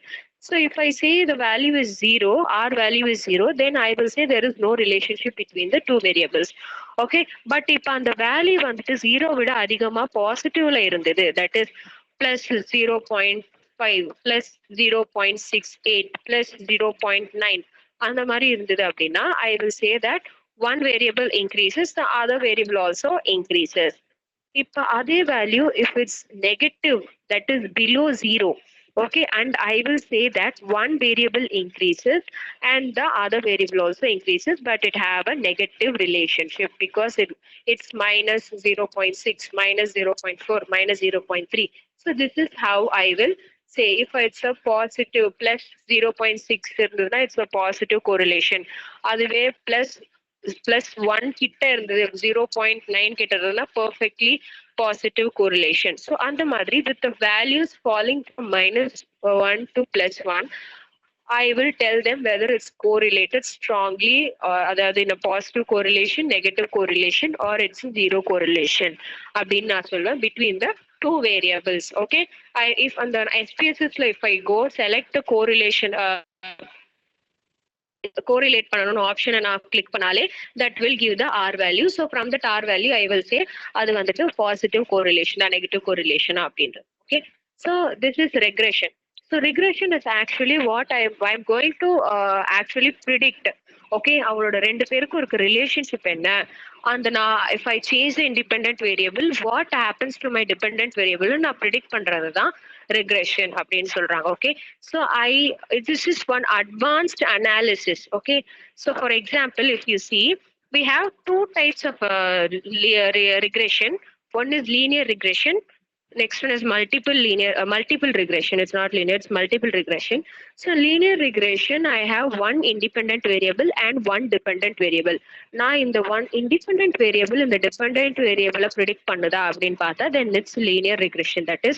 So if I say the value is 0, R value is 0, then I will say there is no relationship between the two variables. Okay, but if அந்த value வந்துட்டு 0 விட அதிகமா பாசிட்டிவ்ல இருந்தது, that is +0.5, +0.68, +0.9 அந்த மாதிரி இருந்தது அப்படின்னா I will say that one variable increases, the other variable also increases. இப்ப அதே value if it's negative, that is below 0, okay, and I will say that one variable increases and the other variable also increases, but it have a negative relationship because it's -0.6, -0.4, -0.3. So this is how I will say if it's a positive +0.6 இருந்ததுன்னா it's a positive correlation. அதுவே +1 கிட்ட இருந்தது 0.9 கிட்ட இருந்ததுன்னா perfectly positive correlation. So அந்த மாதிரி with the values falling from -1 to +1, I will tell them whether it's correlated strongly or அதாவது in a positive correlation, negative correlation, or it's zero correlation அப்படின்னு நான் சொல்லுவேன் between the two variables. Okay, if on the SPSS if I go select the correlation, correlate பண்ணனும் ஆப்ஷனை நான் click பண்ணாலே that will give the R value. So from that R value I will say அது வந்துட்டு positive correlation or negative correlation அப்படின்றது. Okay, so this is regression. So regression is actually what I'm going to actually predict. Okay, அவங்களோட ரெண்டு பேருக்கும் இருக்க relationship என்ன, அந்த நான் if I change the independent variable, what happens to my dependent variable நான் predict பண்றது தான் regression அப்படின்னு சொல்றாங்க. Okay, so this is one advanced analysis. Okay, so for example if you see we have two types of regression. One is linear regression, next one is multiple regression. It's not linear, it's multiple regression. So linear regression I have one independent variable and one dependent variable. நான் இந்த one independent variable இந்த dependent variable predict பண்ணுதா அப்படின்னு பார்த்தா then it's linear regression. That is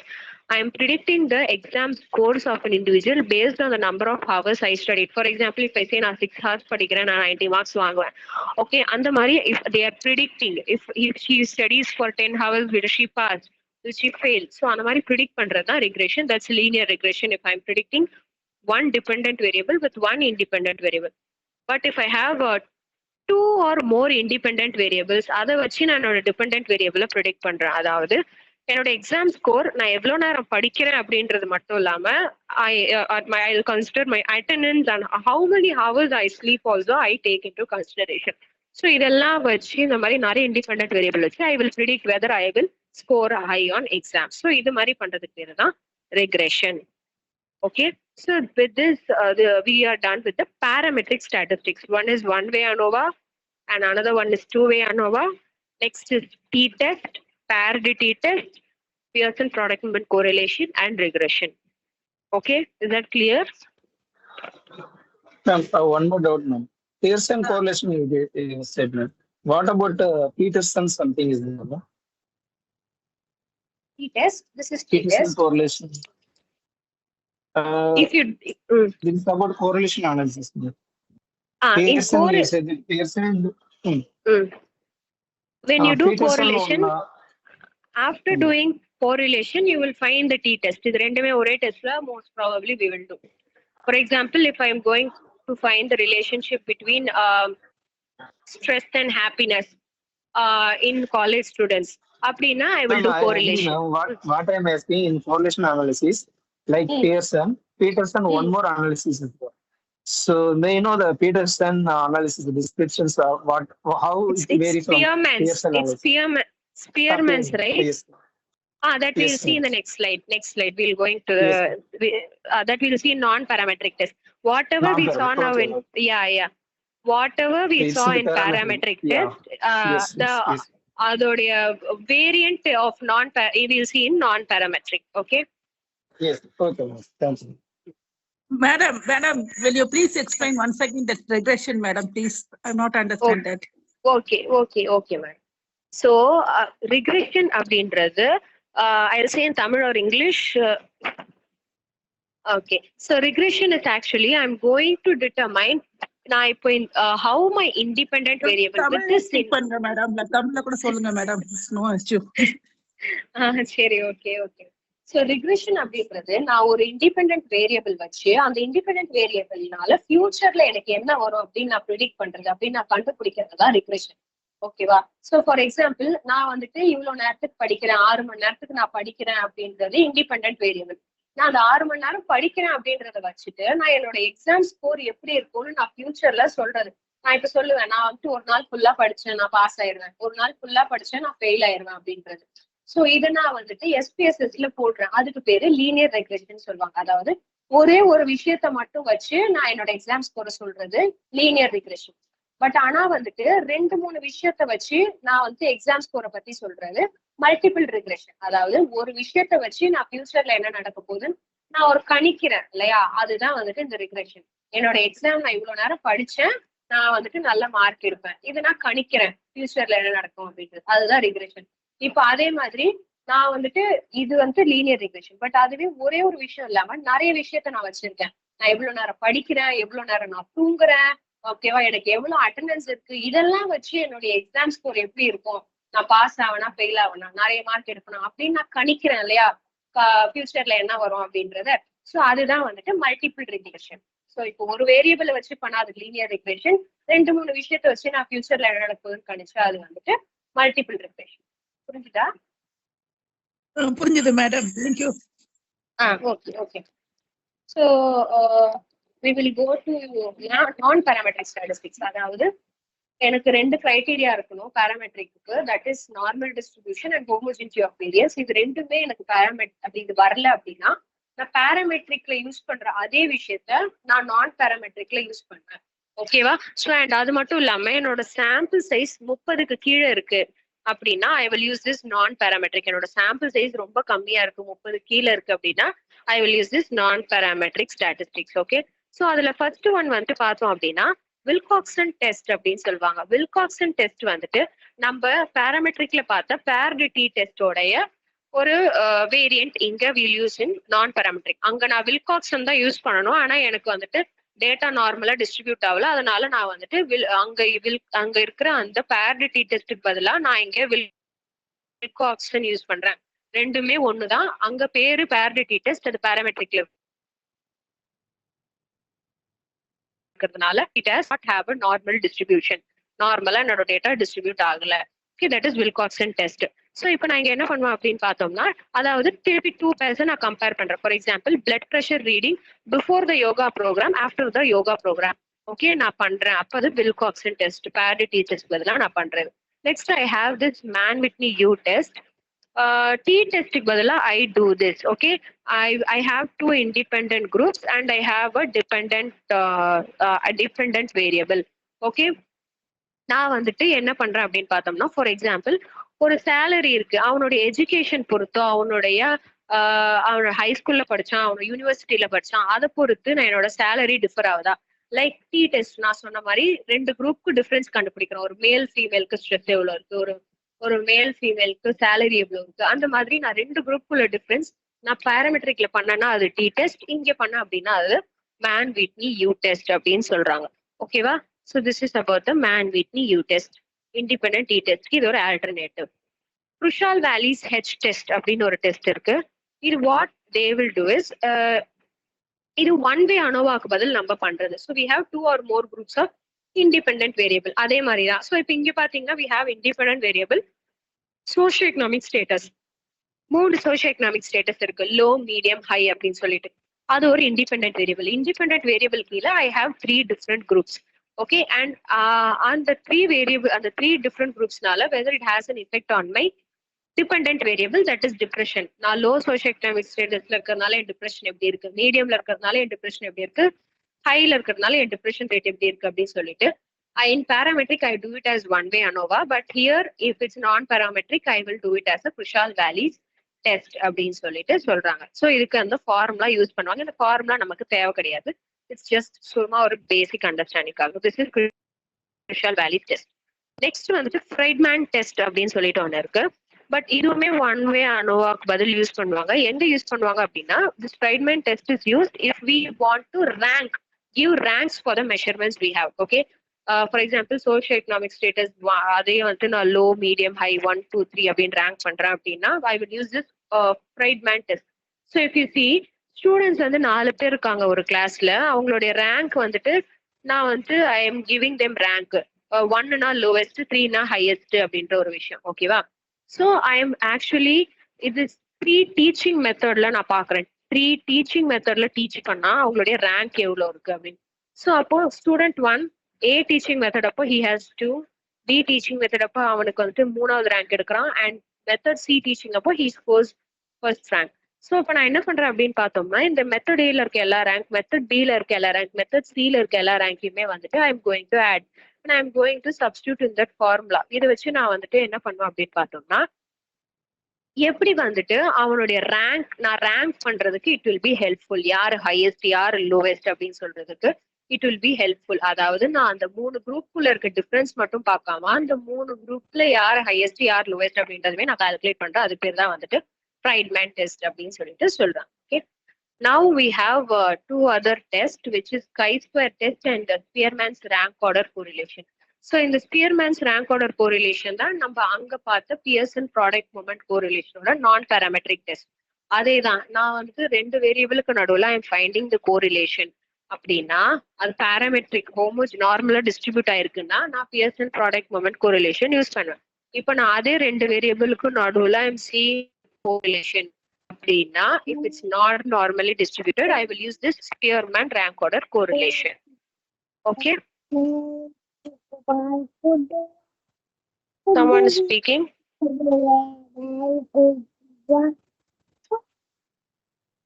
I am predicting the exam scores of an individual based on the number of hours I studied. For example, if I say நான் 6 hours படிக்கிறேன் நான் 90 marks வாங்குவேன். Okay, அந்த மாதிரி if they are predicting if she studies for 10 hours will she pass, will she fail? So அந்த மாதிரி predict பண்றது தான் regression. That's linear regression if I am predicting one dependent variable with one independent variable. But if I have two or more independent variables, அதை வச்சு நான் என்னோட dependent variable predict பண்றேன். அதாவது என்னோட எக்ஸாம் ஸ்கோர் நான் எவ்வளவு நேரம் படிக்கிறேன் அப்படின்றது மட்டும் இல்லாம I'll consider my attendance and how many hours I sleep also I take into consideration. So இதெல்லாம் வச்சு இந்த மாதிரி நிறைய இண்டிபெண்டன்ட் வேரியபிள் வச்சு I will predict whether I will score high on exam. So இது மாதிரி பண்றதுக்கு பேரு தான் regression. Okay, so with this we are done with the parametric statistics. One is one-way ANOVA and another one is two-way ANOVA. Next is t-test, paired t-test, Pearson product moment correlation and regression. Okay, is that clear? Ma'am, one more doubt, ma'am. Pearson correlation you said, ma'am. What about Peterson something is there, ma'am? T-test, this is Peterson t-test. correlation. If you This is about correlation analysis, ma'am. in Pearson, you said Pearson. when you do Peterson correlation, after doing correlation you will find the t-test. இது ரெண்டுமே ஒரே டெஸ்ட்ல most probably we will do. For example, if I am going to find the relationship between stress and happiness in college students, அப்படின்னா I will do correlation. What I am asking in correlation analysis, like Pearson, one more analysis is there. So may you know the Peterson analysis, the descriptions of how It's it vary from Spearman's. Pearson It's analysis. Spearman's, right? Yes. That we'll Yes, see in the ma'am. next slide. Next slide, we'll going to Yes, that we'll see non-parametric test. Whatever we saw non-parametric. now Okay, in okay. whatever we It's saw in the in parametric. parametric Yeah. test, Yes, yes, yes. the variant of we'll see in non-parametric. Okay. Yes. Okay, ma'am. Thank you. Madam, will you please explain once again that regression, madam, please? I'm not understand that. Okay, ma'am. So regression அப்படின்றது I'll say in Tamil or English. Okay, so regression is actually I'm going to determine how my independent variable with this madam. Tamil கூட சொல்லுங்க madam. No issue. சரி, okay. So regression அப்படின்றது நான் ஒரு independent variable வச்சு அந்த independent வேரியபிள்னால ஃபியூச்சர்ல எனக்கு என்ன வரும் அப்படின்னு நான் ப்ரிடிக்ட் பண்றது அப்படின்னு நான் கண்டுபிடிக்கிறது தான் ரிக்ரெஷன். ஓகேவா? ஸோ ஃபார் எக்ஸாம்பிள் நான் வந்துட்டு இவ்வளவு நேரத்துக்கு படிக்கிறேன், 6 மணி நேரத்துக்கு நான் படிக்கிறேன் அப்படின்றது இண்டிபெண்டன்ட் வேரியபிள். நான் அந்த 6 மணி நேரம் படிக்கிறேன் அப்படின்றத வச்சுட்டு நான் என்னோட எக்ஸாம் ஸ்கோர் எப்படி இருக்கும்னு நான் ஃபியூச்சர்ல சொல்றது. நான் இப்ப சொல்லுவேன், நான் வந்துட்டு ஒரு நாள் ஃபுல்லா படிச்சேன் நான் பாஸ் ஆயிடுவேன், ஒரு நாள் ஃபுல்லா படிச்சேன் நான் ஃபெயில் ஆயிடுவேன் அப்படின்றது. சோ இதை நான் வந்துட்டு SPSSல போடுறேன். அதுக்கு பேரு லீனியர் ரெக்ரெஷன் சொல்லுவாங்க. அதாவது ஒரே ஒரு விஷயத்த மட்டும் வச்சு நான் என்னோட எக்ஸாம் ஸ்கோரை சொல்றது லீனியர் ரெக்ரெஷன். பட் ஆனா வந்துட்டு 2-3 விஷயத்த வச்சு நான் வந்து எக்ஸாம் ஸ்கோரை பத்தி சொல்றது மல்டிபிள் ரெக்ரெஷன். அதாவது ஒரு விஷயத்த வச்சு நான் ஃபியூச்சர்ல என்ன நடக்க போகுதுன்னு நான் ஒரு கணிக்கிறேன் இல்லையா, அதுதான் வந்துட்டு இந்த ரெக்ரெஷன். என்னோட எக்ஸாம் நான் இவ்வளவு நேரம் படிச்சேன், நான் வந்துட்டு நல்ல மார்க் எடுப்பேன், இதை நான் கணிக்கிறேன் ஃபியூச்சர்ல என்ன நடக்கும் அப்படின்றது, அதுதான் ரெக்ரெஷன். இப்ப அதே மாதிரி நான் வந்துட்டு இது வந்து லீனியர் ரெக்ரெஷன். பட் அதுவே ஒரே ஒரு விஷயம் இல்லாம நிறைய விஷயத்த நான் வச்சிருக்கேன். நான் எவ்வளவு நேரம் படிக்கிறேன், எவ்வளவு நேரம் நான் தூங்குறேன், ஓகேவா, எனக்கு எவ்வளவு அட்டெண்டன்ஸ் இருக்கு, இதெல்லாம் வச்சு என்னுடைய எக்ஸாம் ஸ்கோர் எப்படி இருக்கும், நான் பாஸ் ஆவேனா ஃபெயில் ஆவேனா, நிறைய மார்க் எடுக்கணும் அப்படின்னு நான் கணிக்கிறேன் இல்லையா, ஃபியூச்சர்ல என்ன வரும் அப்படின்றத. ஸோ அதுதான் வந்துட்டு மல்டிபிள் ரெக்ரெஷன். ஸோ இப்போ ஒரு வேரியபிளை வச்சு பண்ணாது லீனியர் ரெக்ரெஷன், 2-3 விஷயத்த வச்சு நான் ஃபியூச்சர்ல என்ன நடக்குதுன்னு கணிச்சா அது வந்துட்டு மல்டிபிள் ரெக்ரெஷன். புரிஞ்சுதா? புரிஞ்சுது madam. Thank you. Okay. So we will go to non-parametric statistics. அதாவது எனக்கு 2 கிரைட்டீரியா இருக்கணும் parametricக்கு, that is normal distribution and homogeneity of variance. இது ரெண்டுமே எனக்கு அப்படி இது வரல அப்படின்னா நான் parametricல யூஸ் பண்ற அதே விஷயத்த நான் நான் parametricல யூஸ் பண்றேன். ஓகேவா? ஸோ அண்ட் அது மட்டும் இல்லாம என்னோட சாம்பிள் சைஸ் 30க்கு கீழே இருக்கு அப்படின்னா ஐ வில் யூஸ் திஸ் நான் parametric. என்னோட சாம்பிள் சைஸ் ரொம்ப கம்மியா இருக்கு, 30 கீழே இருக்கு அப்படின்னா ஐ வில் யூஸ் திஸ் நான் parametric statistics. ஓகே, ஸோ அதுல ஃபர்ஸ்ட் ஒன் வந்துட்டு பார்த்தோம் அப்படின்னா வில்காக்சன் டெஸ்ட் அப்படின்னு சொல்லுவாங்க. வில்காக்சன் டெஸ்ட் வந்துட்டு நம்ம parametricல பார்த்த paired t டெஸ்டோடைய ஒரு வேரியன்ட் இங்க வில் யூஸ் இன் நான் parametric. அங்க நான் வில்காக்சன் தான் யூஸ் பண்ணணும், ஆனா எனக்கு வந்துட்டு டேட்டா நார்மலா டிஸ்ட்ரிபியூட் ஆகல, அதனால நான் வந்துட்டு அங்க இருக்கிற அந்த paired t டெஸ்ட்டுக்கு பதிலா நான் இங்க வில்காக்சன் யூஸ் பண்றேன். ரெண்டுமே ஒண்ணுதான், அங்க பேரு paired t டெஸ்ட், அது parametricல இருக்கிறதுனால it has not have a normal distribution. நார்மலா என்னோட டேட்டா டிஸ்ட்ரிபியூட் ஆகல. Okay, that is Wilcoxon test. So இப்போ நான் இங்க என்ன பண்ணுவேன் அப்படின்னு பார்த்தோம்னா, அதாவது திருப்பி 2 பேர்ஸை நான் கம்பேர் பண்றேன். For example blood pressure reading before the yoga program, after the yoga program. Okay, நான் பண்றேன். அப்போ அது Wilcoxon test, paired t test பதிலாக நான் பண்றேன். Next I have this Mann Whitney U test. T டெஸ்ட்டுக்கு பதிலாக I do this. Okay, I have 2 independent groups and I have a dependent variable. Okay, நான் வந்துட்டு என்ன பண்றேன் அப்படின்னு பார்த்தோம்னா, ஃபார் எக்ஸாம்பிள் ஒரு சேலரி இருக்கு, அவனுடைய எஜுகேஷன் பொறுத்து, அவனுடைய ஹை ஸ்கூல்ல படிச்சான், அவனோட யூனிவர்சிட்டியில படிச்சான், அதை பொறுத்து நான் என்னோட சேலரி டிஃபர் ஆகுதா. லைக் டி டெஸ்ட் நான் சொன்ன மாதிரி 2 குரூப்க்கு டிஃபரன்ஸ் கண்டுபிடிக்கிறோம். ஒரு மேல் ஃபீமேலுக்கு ஸ்ட்ரெஸ் எவ்வளவு இருக்கு, ஒரு மேல் ஃபீமேலுக்கு சேலரி எவ்வளவு இருக்கு, அந்த மாதிரி நான் 2 குரூப்புக்குள்ள டிஃபரன்ஸ் நான் parametricல பண்ணேன்னா அது டி டெஸ்ட், இங்க பண்ண அப்படின்னா அது மேன் விட்னி யூ டெஸ்ட் அப்படின்னு சொல்றாங்க. ஓகேவா? So this is about the Mann-Whitney U test, independent t test. இது ஒரு alternative. Crucial-Wallis H test அப்படின்னு ஒரு டெஸ்ட் இருக்கு. இது what they will do is இது one way ANOVAக்கு பதில் நம்ம பண்றது. So we have 2 or more groups of independent variable. அதே மாதிரி தான். So இப்போ இங்க பாத்தீங்கன்னா we have independent variable, socio-economic status. 3 socio-economic status இருக்கு, low, medium, high அப்படின்னு சொல்லிட்டு. அது ஒரு இண்டிபெண்டன்ட் வேரியபிள். இண்டிபெண்டன்ட் வேரியபிள் கீழே I have 3 different groups. Okay, and on the 3 different groupsனால whether it has an effect on my dependent variable, that is depression. நான் low socioeconomic statusல இருக்கறனால என் depression எப்படி இருக்கு, மீடியம்ல இருக்கறனால என் depression எப்படி இருக்கு, ஹைல இருக்கறனால என் depression rate எப்படி இருக்கு அப்படின்னு சொல்லிட்டு in parametric I do it as one way ANOVA, but here if it's non-parametric I will do it as a Kushal-Wallis test அப்படின்னு சொல்லிட்டு சொல்றாங்க. ஸோ இதுக்கு அந்த ஃபார்முலா யூஸ் பண்ணுவாங்க. இந்த ஃபார்முலா நமக்கு தேவை கிடையாது. இட்ஸ் ஜஸ்ட் சும்மா ஒரு பேசிக் அண்டர்ஸ்டாண்டிங்காக. This is Kushal-Wallis test. Next வந்துட்டு ஃப்ரைட்மேன் டெஸ்ட் அப்படின்னு சொல்லிட்டு ஒன்று இருக்கு. பட் இதுவுமே ஒன் வே அனோவாக்கு பதில் யூஸ் பண்ணுவாங்க. எங்க யூஸ் பண்ணுவாங்க அப்படின்னா this Friedman test is used if we want to rank give ranks for the measurements we have. Okay, for example socio-economic status அதே வந்து நான் low medium high 1 2 3 அப்படின்னு rank பண்றேன் அப்படின்னா I will use this Friedman test. So if you see students வந்து 4 பேர் இருக்காங்க ஒரு கிளாஸ்ல, அவங்களுடைய ரேங்க் வந்துட்டு நான் வந்து I am giving them rank 1னா lowest 3னா highest அப்படின்ற ஒரு விஷயம். ஓகேவா? So I am actually இது 3 டீச்சிங் மெத்தட்ல நான் பாக்குறேன். 3 டீச்சிங் மெத்தட்ல டீச் பண்ணா அவங்களுடைய ரேங்க் எவ்வளவு இருக்கு அப்படின்னு. ஸோ அப்போ ஸ்டூடெண்ட் 1 A டீச்சிங் மெத்தட் அப்போ he has 2, B teaching method அப்போ அவனுக்கு வந்துட்டு 3வது ரேங்க் எடுக்கிறான், அண்ட் மெத்தட் C டீச்சிங் அப்போ he scores first rank. So இப்போ நான் என்ன பண்றேன் அப்படின்னு பார்த்தோம்னா இந்த மெத்தட் ஏல இருக்க எல்லா ரேங்க், மெத்தட் B ல இருக்க எல்லா ரேங்க், மெத்தட் C ல இருக்க எல்லா ரேங்கையுமே வந்துட்டு I am going to add and I am going to substitute in that formula. இதை வச்சு நான் வந்துட்டு என்ன பண்ணுவேன் அப்படின்னு பார்த்தோம்னா எப்படி வந்துட்டு அவனுடைய ரேங்க் நான் ரேங்க் பண்றதுக்கு இட் வில் பி ஹெல்ப்ஃபுல். யாரு ஹையஸ்ட் யாரு லோவஸ்ட் அப்படின்னு சொல்றதுக்கு இட் வில் பி ஹெல்ப்ஃபுல். அதாவது நான் அந்த 3 குரூப்புக்குள்ள இருக்க டிஃபரன்ஸ் மட்டும் பார்க்காம அந்த 3 குரூப்ல யார் ஹையஸ்ட் யார் லோவஸ்ட் அப்படின்றதுமே நான் கால்குலேட் பண்றேன். அது பேர் தான் வந்துட்டு ஃப்ரைட்மேன் டெஸ்ட் அப்படின்னு சொல்லிட்டு சொல்றேன். Okay, now we have 2 other tests which is chi-square test and Spearman's rank order correlation. So இந்த ஸ்பியர்மேன்ஸ் ரேங்க் ஆர்டர் கோரிலேஷன் தான் நம்ம அங்க பார்த்த பியர்சன் ப்ராடக்ட் மூமெண்ட் கோரிலேஷனோட நான் பேராமெட்ரிக் டெஸ்ட். அதே தான் நான் வந்து 2 வேரியபிளுக்கு நடுவில் I am finding the correlation அப்படின்னா அது பேராமெட்ரிக் ஹோமோஜ் நார்மலா டிஸ்ட்ரிபியூட் ஆயிருக்குன்னா நான் Pearson product moment correlation use பண்ணுவேன். இப்போ நான் அதே 2 வேரியபிளுக்கு நடுவில் ஐ எம் சி கோரிலேஷன் அப்படின்னா if it's not normally distributed I will use this Spearman rank order correlation. Okay, someone is speaking.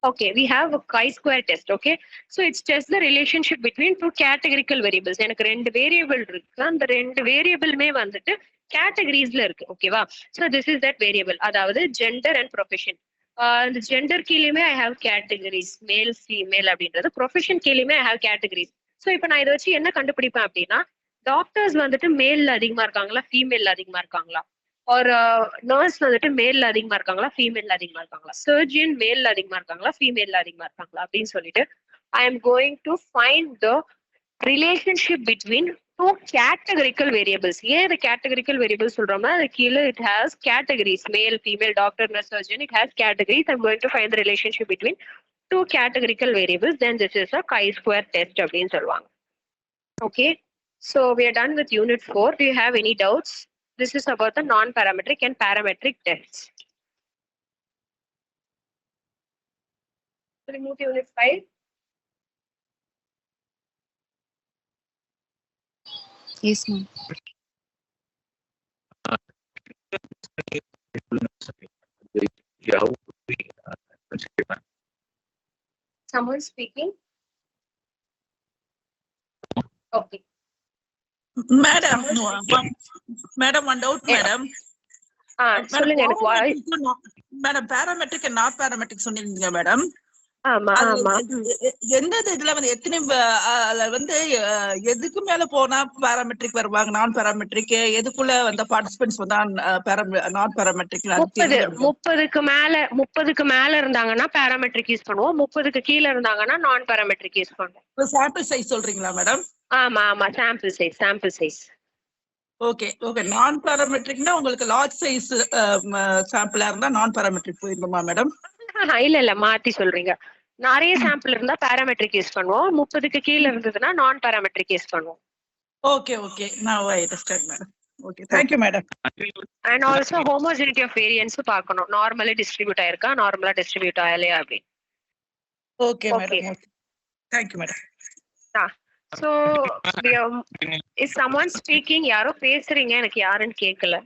Okay, we have a chi-square test. Okay, so it's just the relationship between 2 categorical variables. எனக்கு 2 variable இருக்கு, அந்த 2 வேரியபிளுமே வந்துட்டு கேட்டகரிஸ்ல இருக்கு. ஓகேவா? so this is that variable, அதாவது gender and profession. இந்த gender கீழேயுமே I have categories, male female அப்படின்றது. ப்ரொஃபஷன் கீழேயுமே ஐ ஹாவ் கேட்டகரிஸ். ஸோ இப்போ நான் இதை வச்சு என்ன கண்டுபிடிப்பேன் அப்படின்னா டாக்டர்ஸ் வந்துட்டு மேல்ல அதிகமா இருக்காங்களா ஃபீமேல்ல அதிகமா இருக்காங்களா, ஒரு நர்ஸ் வந்துட்டு மேல்ல அதிகமா இருக்காங்களா ஃபீமேல்ல அதிகமா இருக்காங்களா, சர்ஜியன் மேல்ல அதிகமா இருக்காங்களா ஃபீமேல்ல அதிகமா இருக்காங்களா அப்படின்னு சொல்லிட்டு ஐ am going to find the relationship between 2 categorical variables. ஏன் இது categorical variables சொல்றோம்னா அது கீழே it has categories, male female doctor nurse surgeon, it has categories. I'm going to find the relationship between 2 categorical variables, then this is a chi-square test அப்படின்னு சொல்லுவாங்க. Okay, so we are done with unit 4. Do you have any doubts? This is about the non-parametric and parametric tests. So we move to unit 5. Yes, ma'am. Someone speaking? Okay. Madam, madam, one doubt, madam. சொல்லுங்க. எனக்கு madam parametric and not parametric சொன்னீங்க madam. ஆமா ஆமா. எந்த இதுல வந்து எத்தனை வந்து எதுக்கு மேல போனா பேராமெட்ரிக் வருவாங்க, நான் பேராமெட்ரிக் எதுக்குள்ள வந்த பார்ட்டிசிபென்ட்ஸ் வந்தா நாட் பேராமெட்ரிக்? 30க்கு மேல இருந்தாங்கன்னா பேராமெட்ரிக் யூஸ் பண்ணுவோம், 30க்கு கீழ இருந்தாங்கன்னா நான் பேராமெட்ரிக் யூஸ் பண்ணுவோம். சாம்பிள் சைஸ் சொல்றீங்களா மேடம்? ஆமா ஆமா, சாம்பிள் சைஸ். ஓகே ஓகே, நான் பேராமெட்ரிக்னா உங்களுக்கு லார்ஜ் சைஸ் சாம்பிளா இருந்தா நான் பேராமெட்ரிக் போயிருந்தோமா மேடம்? இல்ல மாத்தி சொல்றீங்க. நிறைய சாம்பிள் இருந்தா பேராமெட்ரிக் யூஸ் பண்ணுவோம், 30க்கு கீழ இருந்ததுன்னா நான் பேராமெட்ரிக் யூஸ் பண்ணுவோம். Okay okay, now I understand madam. Okay, thank you madam. And also homogeneity of variance பார்க்கணும், நார்மலா டிஸ்ட்ரிபியூட் ஆயிருக்கா நார்மலா டிஸ்ட்ரிபியூட் ஆகலையா அப்படி. Okay, Okay. madam. Okay. Thank you, madam. So is someone speaking? யாரோ பேசுறீங்க, எனக்கு யாருன்னு கேட்கல.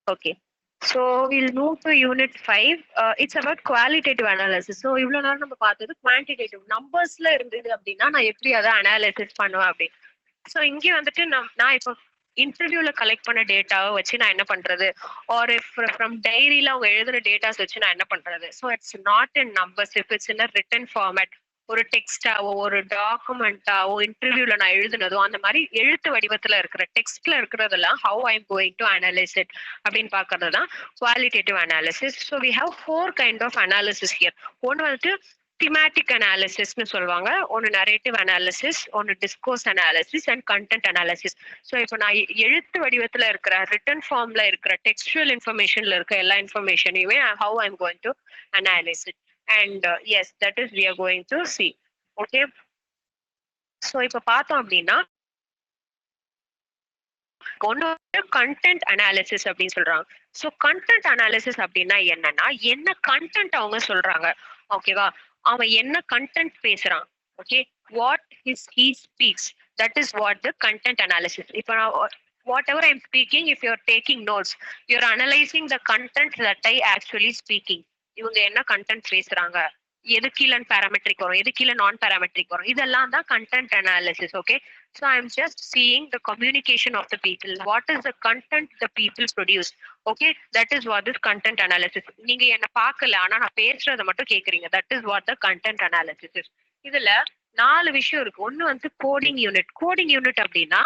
Okay. So we'll move to unit 5. It's about qualitative analysis. So இவ்வளவு நேரம் நம்ம பார்த்தது quantitative நம்பர்ஸ்ல இருந்தது அப்படின்னா நான் எப்படி அதை அனாலிசிஸ் பண்ணுவேன் அப்படி. ஸோ இங்கே வந்துட்டு நான் இப்போ இன்டர்வியூல கலெக்ட் பண்ண டேட்டாவை வச்சு நான் என்ன பண்றது, ஆர் இஃப் ஃப்ரம் டைரியில அவங்க எழுதுன டேட்டாஸ் வச்சு நான் என்ன பண்றது. So it's not in numbers, if it's in written format, ஒரு டெக்ஸ்டாவோ ஒரு டாக்குமெண்டாவோ இன்டர்வியூல நான் எழுதுனதோ அந்த மாதிரி எழுத்து வடிவத்துல இருக்கிற டெக்ஸ்ட்ல இருக்கிறதெல்லாம் how I am going to analyze it அப்படின்னு பாக்குறது தான் qualitative analysis. So we have 4 kind of analysis here. ஒன்று வந்துட்டு thematic அனாலிசிஸ்னு சொல்லுவாங்க, ஒன்று நரேட்டிவ் அனாலிசிஸ், ஒன்று discourse analysis and content analysis. ஸோ இப்போ நான் எழுத்து வடிவத்துல இருக்கிற ரிட்டன் ஃபார்ம்ல இருக்கிற டெக்ஸ்டுவல் இன்ஃபர்மேஷன்ல இருக்க எல்லா இன்ஃபர்மேஷனையுமே how I am going to analyse it. And yes, that is we are going to see. Okay. So இப்ப பார்த்தோம் அப்படின்னா கண்டென்ட் அனாலிசிஸ் அப்படின்னு சொல்றாங்க. ஸோ கண்டென்ட் அனாலிசிஸ் அப்படின்னா என்னன்னா, என்ன கண்டென்ட் அவங்க சொல்றாங்க, ஓகேவா, அவன் என்ன கண்டென்ட் பேசுறான், okay, what he speaks, that is what the content analysis. இப்போ நான் whatever I'm speaking, if you're taking notes, you're analyzing the content that I actually speaking. இவங்க என்ன கண்டென்ட் பேசுறாங்க, எது கீழே பேராமெட்ரிக் வரும், எது கீழே நான் பேராமெட்ரிக் வரும், இதெல்லாம் தான் content analysis. Okay. So I'm just seeing the communication of the people. What is the content the people produce? Okay, that is what is content analysis. நீங்க என்ன பார்க்கல, ஆனா நான் பேசுறத மட்டும் கேக்குறீங்க. That is what the content analysis is. இதுல 4 விஷயம் இருக்கு. ஒன்னு வந்து கோடிங் யூனிட். கோடிங் யூனிட் அப்படின்னா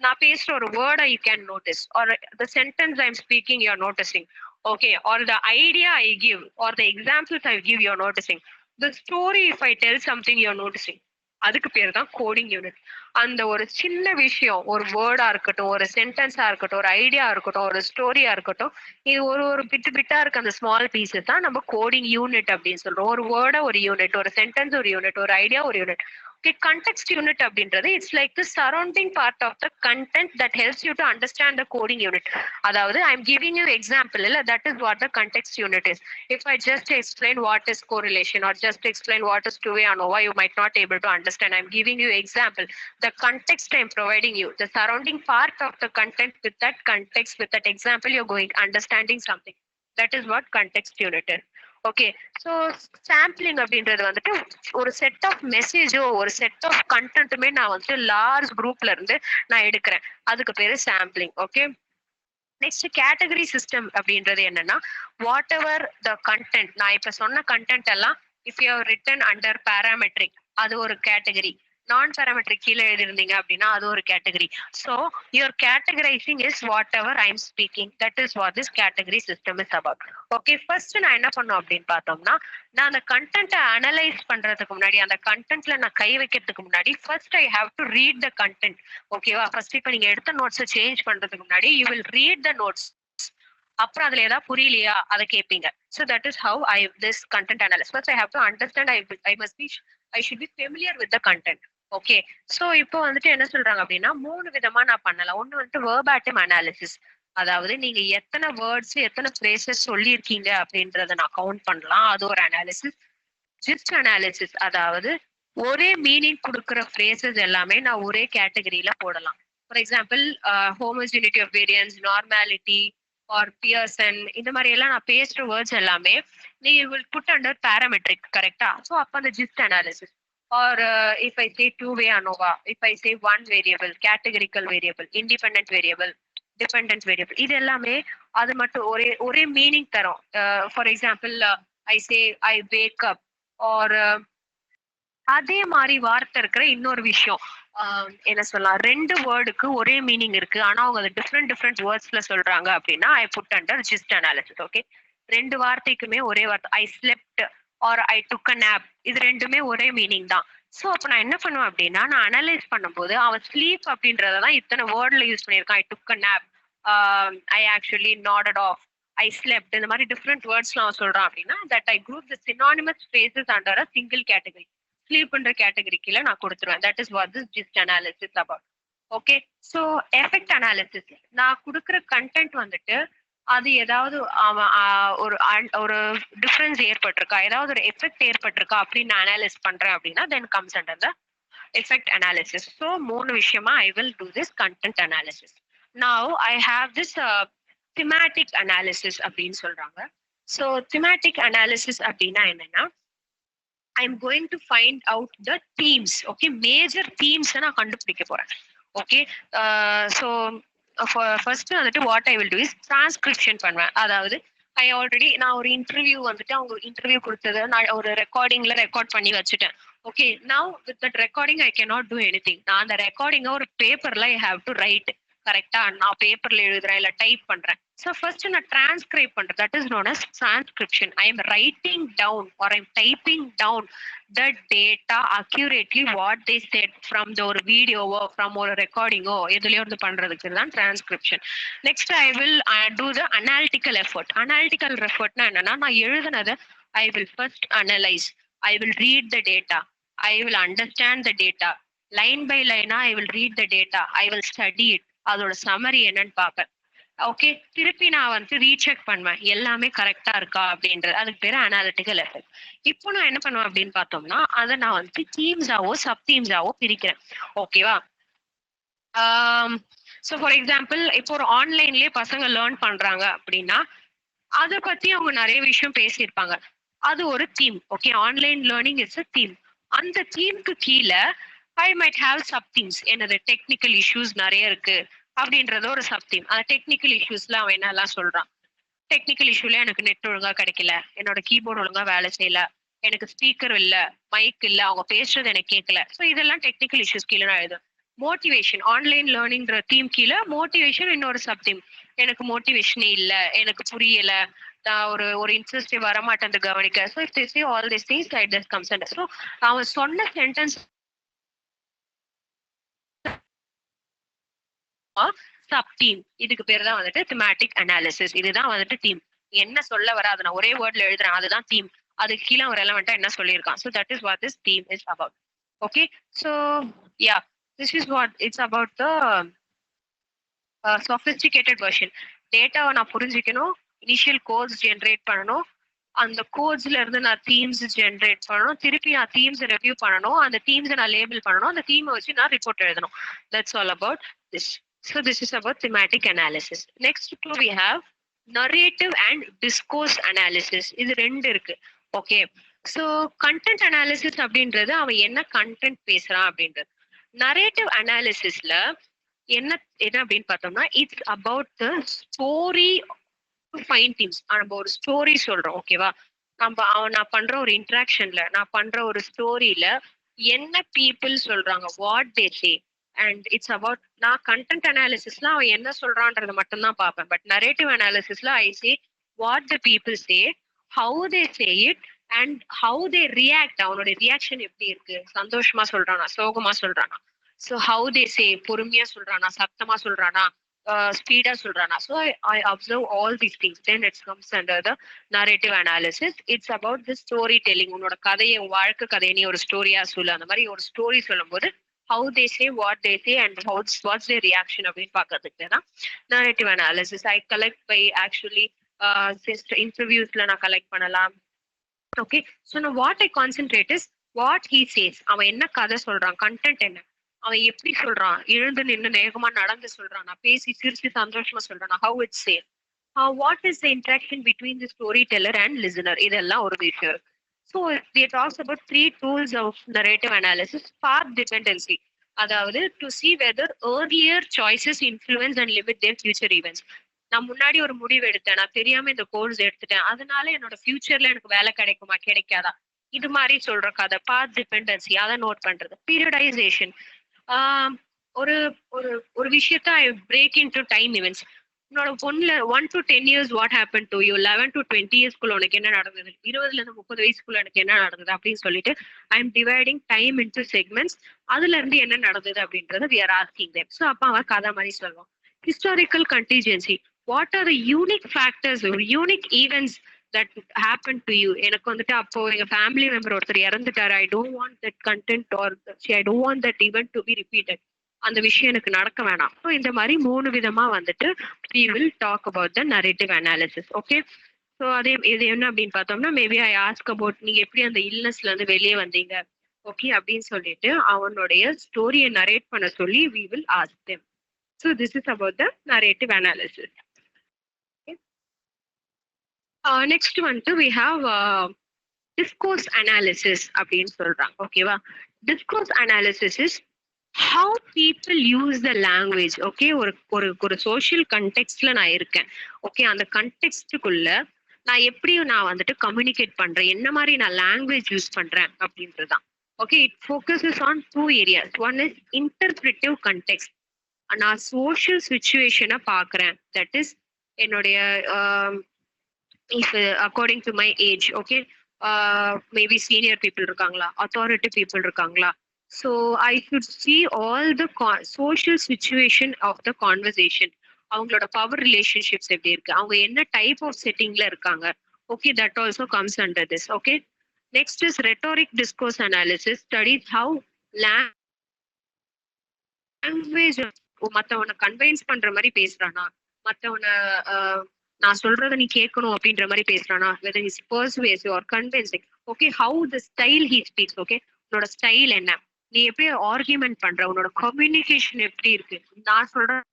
நான் பேசுற ஒரு வேர்டை you can notice, or the sentence I'm speaking you're noticing. Okay, or the idea I give, or the examples I give you're noticing. The story if I tell something you're noticing. அதுக்கு பேர் தான் coding unit. அந்த ஒரு சின்ன விஷயம், ஒரு வேர்டா இருக்கட்டும், ஒரு சென்டென்ஸா இருக்கட்டும், ஒரு ஐடியா இருக்கட்டும், ஒரு ஸ்டோரியா இருக்கட்டும், இது ஒரு பிட்டா இருக்க அந்த ஸ்மால் பீசஸ் தான் நம்ம கோடிங் யூனிட் அப்படின்னு சொல்றோம். ஒரு வேர்டா ஒரு யூனிட், ஒரு சென்டென்ஸ் ஒரு யூனிட், ஒரு ஐடியா ஒரு யூனிட். Okay, context unit அப்படின்றது it's like the surrounding part of the content that helps you to understand the coding unit. அதாவது I'm giving you example, இல்ல, that is what the context unit is. If I just explain what is correlation or just explain what is two-way ANOVA, you might not able to understand. I'm giving you example. The context I'm providing you, the surrounding part of the content, with that context, with that example, you're going understanding something. That is what context unit is. Okay. So sampling அப்படின்றது வந்துட்டு ஒரு set of மெசேஜோ ஒரு set of கண்டென்ட்டுமே நான் வந்துட்டு large குரூப்ல இருந்து நான் எடுக்கிறேன், அதுக்கு பேரு sampling. Okay. Next category system அப்படின்றது என்னன்னா, வாட் எவர் த கண்டென்ட், நான் இப்ப சொன்ன கண்டென்ட் எல்லாம் if you written under parametric அது ஒரு கேட்டகரி, நான் பேராமெட்ரிக் கீழே எழுதிருந்தீங்க அப்படின்னா அது ஒரு category. So your categorising is what ever I am speaking, that is what this category system is about. Okay. First நான் என்ன பண்ணும் அப்படின்னு பார்த்தோம்னா, நான் அந்த கண்டென்ட்டை அனலைஸ் பண்றதுக்கு முன்னாடி, அந்த கண்டென்ட்ல நான் கை வைக்கிறதுக்கு முன்னாடி first I have to read the content. ஓகேவா. ஃபர்ஸ்ட் இப்போ நீங்க எடுத்த நோட்ஸை சேஞ்ச் பண்றதுக்கு முன்னாடி you will read the notes. அப்புறம் அதுல ஏதாவது புரியலையா அதை கேட்பீங்க. So that is how I this content analysis. First I have to understand, I should be familiar with the content. Okay. So இப்போ வந்துட்டு என்ன சொல்றாங்க அப்படின்னா, 3 விதமா நான் பண்ணலாம். ஒன்னு வந்துட்டு வெர்பாட்டிம் அனாலிசிஸ், அதாவது நீங்க எத்தனை வேர்ட்ஸ் எத்தனை ஃப்ரேசஸ் சொல்லியிருக்கீங்க அப்படின்றத நான் கவுண்ட் பண்ணலாம், அது ஒரு அனாலிசிஸ். ஜிஸ்ட் அனாலிசிஸ், அதாவது ஒரே மீனிங் கொடுக்குற ஃப்ரேசஸ் எல்லாமே நான் ஒரே கேட்டகரியில போடலாம். For example homogeneity of variance, normality or Pearson, இந்த மாதிரி எல்லாம் நான் பேசுற வேர்ட்ஸ் எல்லாமே நீங்க வில் புட் அண்டர் பேராமெட்ரிக், கரெக்டா. ஸோ அப்போ அந்த gist analysis. Or if I say two-way ANOVA, if I say one variable, categorical variable, independent variable, dependent variable, இது எல்லாமே அது மட்டும் ஒரே மீனிங் தரும். For example I say I wake up, or அதே மாதிரி வார்த்தை இருக்கிற இன்னொரு விஷயம், என்ன சொல்லலாம், 2 வேர்டுக்கு ஒரே மீனிங் இருக்கு, ஆனா அவங்க அதை டிஃப்ரெண்ட் வேர்ட்ஸ்ல சொல்றாங்க அப்படின்னா I put under gist analysis. Okay. 2 வார்த்தைக்குமே ஒரே வார்த்தை, I slept or I took a nap, இது ரெண்டுமே ஒரே மீனிங் தான். ஸோ அப்போ நான் என்ன பண்ணுவேன் அப்படின்னா, நான் அனலைஸ் பண்ணும்போது அவன் ஸ்லீப் அப்படின்றதான் இத்தனை வேர்ட்ல யூஸ் பண்ணியிருக்கான். I took a nap, I actually nodded off, I slept, இந்த மாதிரி டிஃப்ரெண்ட் வேர்ட்ஸ்லாம் அவன் சொல்றான் அப்படின்னா that I group the synonymous phrases under a single category. ஸ்லீப்ன்ற கேட்டகரி கீழே நான் கொடுத்துருவேன். That is what this gist analysis about. Okay. So effect analysis, நான் கொடுக்குற கண்டென்ட் வந்துட்டு அது ஏதாவது ஒரு டிஃபரன்ஸ் ஏற்பட்டிருக்கா, ஏதாவது ஒரு எஃபெக்ட் ஏற்பட்டிருக்கா அப்படின்னு நான் அனலைஸ் பண்றேன் அப்படின்னா then comes under the effect analysis. So மூணு விஷயமா I will do this content analysis. Now I have this thematic analysis அப்படின்னு சொல்றாங்க. So thematic analysis அப்படின்னா என்னன்னா I'm going to find out the themes. Okay, major themes நான் கண்டுபிடிக்க போறேன். Okay, so first வந்துட்டு what I will do is transcription பண்ணுவேன். அதாவது I already நான் ஒரு இன்டர்வியூ வந்துட்டு அவங்க இன்டர்வியூ கொடுத்தது நான் ஒரு ரெக்கார்டிங்ல ரெக்கார்ட் பண்ணி வச்சுட்டேன். Okay, now with that recording I cannot do anything. நான் அந்த ரெக்கார்டிங்க ஒரு பேப்பர்ல I have to write. கரெக்டா, நான் பேப்பர்ல எழுதுறேன் இல்ல டைப் பண்றேன். So first நான் transcribe பண்றேன். That is known as transcription. I am writing down or I am typing down the data accurately what they said from the ஒரு வீடியோவோ from ஒரு ரெக்கார்டிங்கோ எதுலயோ இருந்து பண்றதுக்கு தான் transcription. Next I will do the analytical effort. Analytical effortனா என்னன்னா நான் எழுதுனதை I will first analyze. I will read the data. I will understand the data. Line by line I will read the data. I will study it. அதோட summary என்னன்னு பார்ப்பேன். Okay, திருப்பி நான் வந்து recheck பண்ணுவேன் எல்லாமே கரெக்டா இருக்கா அப்படின்றது. அதுக்கு பேரு அனாலிட்டிக்கல் எஃபெக்ட். இப்போ நான் என்ன பண்ணுவேன் அப்படின்னு பார்த்தோம்னா அதை நான் வந்து டீம்ஸாவோ சப் டீம்ஸாவோ பிரிக்கிறேன். ஓகேவா? ஸோ ஃபார் எக்ஸாம்பிள் இப்போ ஒரு ஆன்லைன்லயே பசங்க லேர்ன் பண்றாங்க அப்படின்னா அதை பத்தி அவங்க நிறைய விஷயம் பேசியிருப்பாங்க. அது ஒரு theme. Okay, online learning is a theme. அந்த தீம்க்கு கீழே I might have sub teams. என்னது டெக்னிக்கல் இஷ்யூஸ் நிறைய இருக்கு அப்படின்றது ஒரு சப் டீம். அந்த டெக்னிக்கல் இஷ்யூஸ்ல அவன் என்னெல்லாம் சொல்றான். டெக்னிக்கல் இஷ்யூல எனக்கு நெட் ஒழுங்கா கிடைக்கல, என்னோட கீபோர்டு ஒழுங்கா வேலை செய்யல, எனக்கு ஸ்பீக்கர் இல்ல, மைக் இல்ல, அவங்க பேசுறது எனக்கு கேட்கல. ஸோ இதெல்லாம் டெக்னிக்கல் இஷ்யூஸ் கீழே நான் எழுதும். மோட்டிவேஷன், ஆன்லைன் லேர்னிங்ன்ற தீம் கீழே மோட்டிவேஷன் இன்னொரு சப் டீம். எனக்கு மோட்டிவேஷனே இல்ல, எனக்கு புரியல, நான் ஒரு இன்ட்ரெஸ்டே வரமாட்டேன் கவனிக்க. So if they say all this things I just comes under. So அவன் சொன்ன சென்டென்ஸ் சப் டீம். இதுக்கு பேர் தான் வந்துட்டு thematic analysis. இதுதான் வந்துட்டு டீம். என்ன சொல்ல வர அதை நான் ஒரே வேர்ட்ல எழுதுறேன், அதுதான் தீம். அதுக்கு கீழே ஒரு ரெலவெண்டா என்ன சொல்லியிருக்கான். So that is what this theme is about. Okay, so yeah, this is what it's about the sophisticated version. டேட்டாவை நான் புரிஞ்சுக்கணும், இனிஷியல் கோட்ஸ் ஜென்ரேட் பண்ணணும், அந்த கோட்ஸ்ல இருந்து நான் தீம்ஸ் ஜென்ரேட் பண்ணணும், திருப்பி நான் தீம்ஸ் ரிவ்யூ பண்ணணும், அந்த தீம்ஸை நான் லேபிள் பண்ணணும், அந்த தீமை வச்சு நான் ரிப்போர்ட் எழுதணும். That's all about this. So this is about thematic analysis. Next we have narrative and discourse analysis. இது ரெண்டு இருக்கு. ஓகே, ஸோ கண்டென்ட் அனாலிசிஸ் அப்படின்றது அவன் என்ன கண்டென்ட் பேசுறான் அப்படின்றது. நரேட்டிவ் அனாலிசிஸ்ல என்ன அப்படின்னு பார்த்தோம்னா it's about the story to find things. நம்ம ஒரு ஸ்டோரி சொல்றோம். ஓகேவா? நான் பண்ற ஒரு இன்ட்ராக்ஷன்ல, நான் பண்ற ஒரு ஸ்டோரியில என்ன பீப்புள் சொல்றாங்க, what they say. And it's about, நான் கண்டென்ட் அனாலிசிஸ்ல அவன் என்ன சொல்றான்றது மட்டும் தான் பார்ப்பேன். பட் நரேட்டிவ் அனாலிசிஸ்ல I say what the people say, how they say it and how they react. அவனோட ரியாக்ஷன் எப்படி இருக்கு, சந்தோஷமா சொல்றானா, சோகமா சொல்றானா, ஸோ ஹவு தே சே, பொறுமையா சொல்றானா, சத்தமா சொல்றானா, ஸ்பீடா சொல்றானா. So I observe all these things. Then it's comes under the narrative analysis. It's about the story telling. உன்னோட கதையை, உன் வாழ்க்கை கதையை நீ ஒரு ஸ்டோரியா சொல்லு. அந்த மாதிரி ஒரு ஸ்டோரி சொல்லும் போது how they say, what they say, and what's their reaction அப்படின்னு பார்க்கறதுக்கு தான் narrative analysis. I collect by actually interviewsல நான் கலெக்ட் பண்ணலாம். ஓகே, ஸோ நான் what I concentrate is what he says. அவன் என்ன கதை சொல்றான், கண்டென்ட் என்ன, அவன் எப்படி சொல்றான், எழுந்து நின்று நேகமா நடந்து சொல்றானா, பேசி சிரிச்சு சந்தோஷமா சொல்றானா, how it say, what is the interaction between the storyteller and listener. இதெல்லாம் ஒரு விஷயம் இருக்கு. So they talks about 3 tools of narrative analysis. Path dependency, அதாவது to see whether earlier choices influence and limit their future events. நான் முன்னாடி ஒரு முடிவு எடுத்தேன், நான் தெரியாம இந்த கோர்ஸ் எடுத்துட்டேன், அதனால என்னோட ஃபியூச்சர்ல எனக்கு வேலை கிடைக்குமா கிடைக்காதா, இது மாதிரி சொல்ற கதை. பாத் டிபெண்டன்சி, அதை நோட் பண்றது. பீரியடைசேஷன், ஒரு ஒரு ஒரு விஷயத்த I break into time events. உன்னோட 1 to 10 years what happened to you, 11 to 20 yearsக்குள்ள உனக்கு என்ன நடந்தது, 20ல இருந்து 30 வயசுக்குள்ள எனக்கு என்ன நடந்தது அப்படின்னு சொல்லிட்டு I am dividing time into segments. அதுல இருந்து என்ன நடந்தது அப்படின்றது we are asking them. So அப்ப அவன் கதை மாதிரி சொல்லுவான். Historical contingency, what are the unique factors, unique events that happen to you. எனக்கு வந்துட்டு அப்போ எங்க ஃபேமிலி மெம்பர் ஒருத்தர் இறந்துட்டாரு, I don't want that content R I don't want that event to be repeated. அந்த விஷயம் எனக்கு நடக்க வேணாம். ஸோ இந்த மாதிரி 3 விதமா வந்துட்டு we will talk about the narrative analysis. Okay, so அதே இது என்ன அப்படின்னு பார்த்தோம்னா மேபி ஐ ஆஸ்க் அபவுட் நீங்க எப்படி அந்த இல்னஸ்ல இருந்து வெளியே வந்தீங்க ஓகே அப்படின்னு சொல்லிட்டு அவனுடைய ஸ்டோரியை நரேட் பண்ண சொல்லி we will ask them. So this is about the narrative analysis. Okay. Next வந்துட்டு we have discourse analysis அப்படின்னு சொல்றாங்க. ஓகேவா, discourse analysis is how people use the language. Okay, ஒரு சோஷியல் கண்டெக்ஸ்ட்ல நான் இருக்கேன். ஓகே, அந்த கண்டெக்ஸ்டுக்குள்ள நான் எப்படி நான் வந்துட்டு கம்யூனிகேட் பண்றேன், என்ன மாதிரி நான் லாங்குவேஜ் யூஸ் பண்றேன் அப்படின்றதுதான். Okay, it focuses on 2 areas. One is interpretive context. நான் சோஷியல் சுச்சுவேஷனை பார்க்குறேன், தட் இஸ் என்னுடைய if according to my age. Okay, maybe senior people இருக்காங்களா, அத்தாரிட்டி பீப்புள் இருக்காங்களா. So I should see all the social situation of the conversation. அவங்களோட power relationships எப்படி இருக்கு, அவங்க என்ன டைப் ஆஃப் செட்டிங்ல இருக்காங்க. Okay, that also comes under this. Okay, next is rhetoric discourse analysis, studies how language மத்தவனை convince பண்ற மாதிரி பேசுறானா, மத்தவனை நான் சொல்றத நீ கேட்கணும் அப்படின்ற மாதிரி பேசுறானா, whether he's persuasive or convincing. Okay, how the style he speaks. Okay, உன்னோட ஸ்டைல் என்ன, நீ எப்படி ஆர்கியூமெண்ட் பண்ற, உன்னோட கம்யூனிகேஷன் எப்படி இருக்கு. நான் சொல்றேன்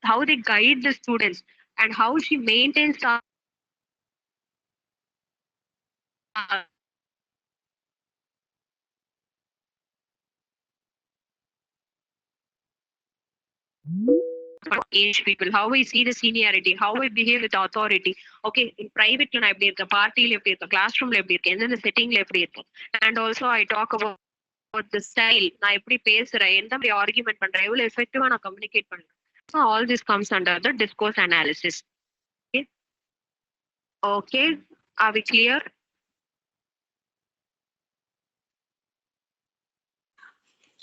how they guide the students and how she maintains age people, how I see the seniority, how I behave with authority. Okay, in private la na eppadi irukka, party la eppadi irukka, classroom la eppadi irukka, endha setting la eppadi irukku. And also I talk about the style, நான் எப்படி பேசுறேன், எந்த மாதிரி argument பண்றேன், எவ்வளவு எஃபெக்டிவா நான் communicate பண்றேன். So all this comes under the discourse analysis. Okay, okay, are we clear?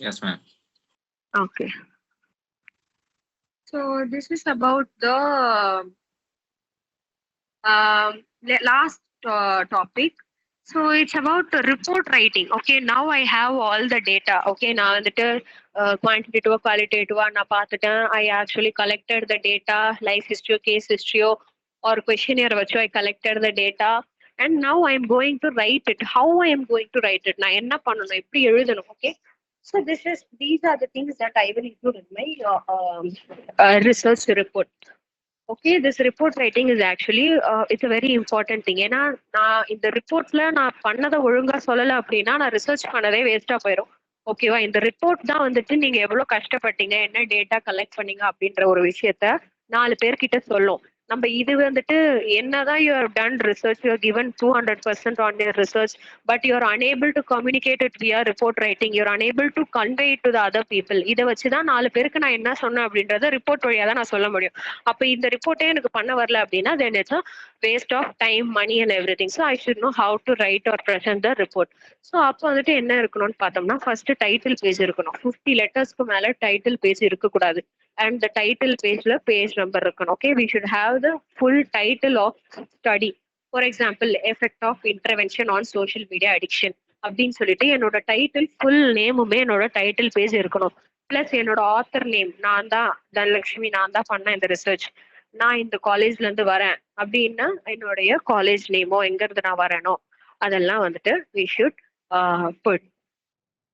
Yes, ma'am. Okay, so this is about the last topic. So it's about report writing. Okay, now I have all the data. Okay, now வந்துட்டு quantitative qualitative நான் பார்த்துட்டேன். I actually collected the data, life history, case history or questionnaire வச்சு I collected the data and now I am going to write it. How I am going to write it, நான் என்ன பண்ணணும், எப்படி எழுதணும். Okay, so these are the things that I will include in my research report. Okay, this report writing is actually it's a very important thing. ஏன்னா நான் இந்த ரிப்போர்ட்ல நான் பண்ணதை ஒழுங்கா சொல்லலை அப்படின்னா நான் ரிசர்ச் பண்ணதே வேஸ்டா போயிடும். ஓகேவா, இந்த ரிப்போர்ட் தான் வந்துட்டு நீங்க எவ்வளவு கஷ்டப்பட்டீங்க, என்ன டேட்டா கலெக்ட் பண்ணீங்க அப்படின்ற ஒரு விஷயத்த 4 பேர்கிட்ட சொல்லும். நம்ம இது வந்துட்டு என்னதான் you have done research, you are given 200% on your research, but you are unable to communicate it via report writing, you are unable to convey it to the other people. இதை வச்சுதான் 4 பேருக்கு நான் என்ன சொன்னேன் அப்படின்றத ரிப்போர்ட் வழியா தான் நான் சொல்ல முடியும். அப்ப இந்த ரிப்போர்ட்டே எனக்கு பண்ண வரல அப்படின்னா then it's a waste of time, money and everything. So I should know how to write or present the report. So அப்போ வந்துட்டு என்ன இருக்கணும்னு பார்த்தோம்னா ஃபர்ஸ்ட் டைட்டில் பேஜ் இருக்கணும். 50 லெட்டர்ஸ்க்கு மேல டைட்டில் பேஜ் இருக்கக்கூடாது. And the title page la page number இருக்கணும். Okay, we should have the full title of study. For example, effect of intervention on social media addiction அப்படின்னு சொல்லிட்டு என்னோட டைட்டில் ஃபுல் நேமுமே என்னோட title page இருக்கணும். Plus என்னோட author name, நான் தான் தனலட்சுமி, நான் தான் பண்ணேன் இந்த ரிசர்ச், நான் இந்த காலேஜ்ல இருந்து வரேன் அப்படின்னா என்னுடைய காலேஜ் நேமோ எங்க இருந்து நான் வரேனோ அதெல்லாம் வந்துட்டு we should put.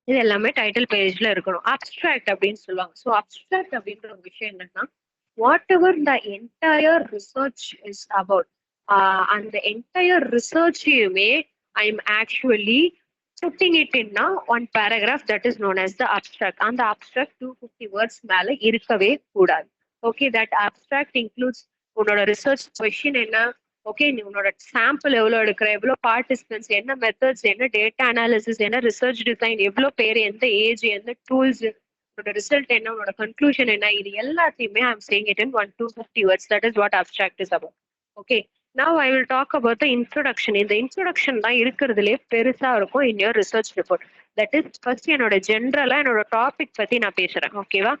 இது எல்லாமே டைட்டில் பேஜ்ல இருக்கணும். அப்ஸ்ட்ராக்ட் அப்படின்னு சொல்லுவாங்க. ஸோ அப்ஸ்ட்ராக்ட் அப்படின்ற ஒரு விஷயம் என்னன்னா whatever the entire research is about, அந்த என்டையர் ரிசர்ச்சையுமே I am actually putting it in one paragraph that is known as the abstract. அந்த அப்ஸ்ட்ராக்ட் 250 words மேல இருக்கவே கூடாது. ஓகே, தட் அப்ஸ்ட்ராக்ட் இன்க்ளூட்ஸ் உன்னோட ரிசர்ச் கொஸ்டின் என்ன, ஓகே நீ உன்னோட சாம்பிள் எவ்வளோ எடுக்கிற, எவ்வளோ பார்ட்டிசிபென்ட்ஸ், என்ன மெத்தட்ஸ், என்ன டேட்டா அனாலிசிஸ், என்ன ரிசர்ச் டிசைன், எவ்வளோ பேர், எந்த ஏஜ், எந்த டூல்ஸ், உன்னோட ரிசல்ட் என்ன, உன்னோட கன்க்ளூஷன் என்ன, இது எல்லாத்தையுமே I am saying it in 1-250 words. That is what abstract is about. Okay, now I will talk about the introduction. இந்த இன்ட்ரோடக்ஷன் தான் இருக்கிறதுலே பெருசா இருக்கும் in your research report. That is first என்னோட ஜென்ரலா என்னோட டாபிக் பத்தி நான் பேசுறேன். ஓகேவா,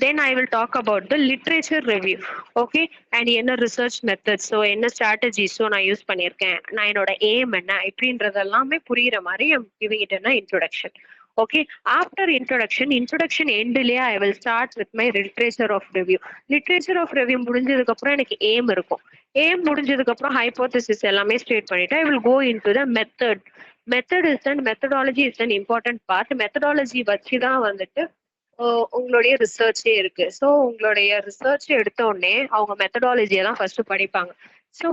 Then I will talk about the literature review. Okay, and என்ன research methods, so என்ன strategies so நான் யூஸ் பண்ணியிருக்கேன், நான் என்னோட aim என்ன இப்படின்றது எல்லாமே புரியுற மாதிரி I'm giving it an introduction. Okay, after introduction endலயே I will start with my literature of review. literature of review முடிஞ்சதுக்கு அப்புறம் எனக்கு aim இருக்கும். aim முடிஞ்சதுக்கு அப்புறம் hypothesis எல்லாமே ஸ்டேட் பண்ணிட்டு I will go into the method. methodology is an important part. methodology வச்சு தான் வந்துட்டு உங்களுடைய ரிசர்ச்சே இருக்கு. ஸோ உங்களுடைய ரிசர்ச் எடுத்த உடனே அவங்க மெத்தடாலஜியை தான் ஃபர்ஸ்ட் படிப்பாங்க. So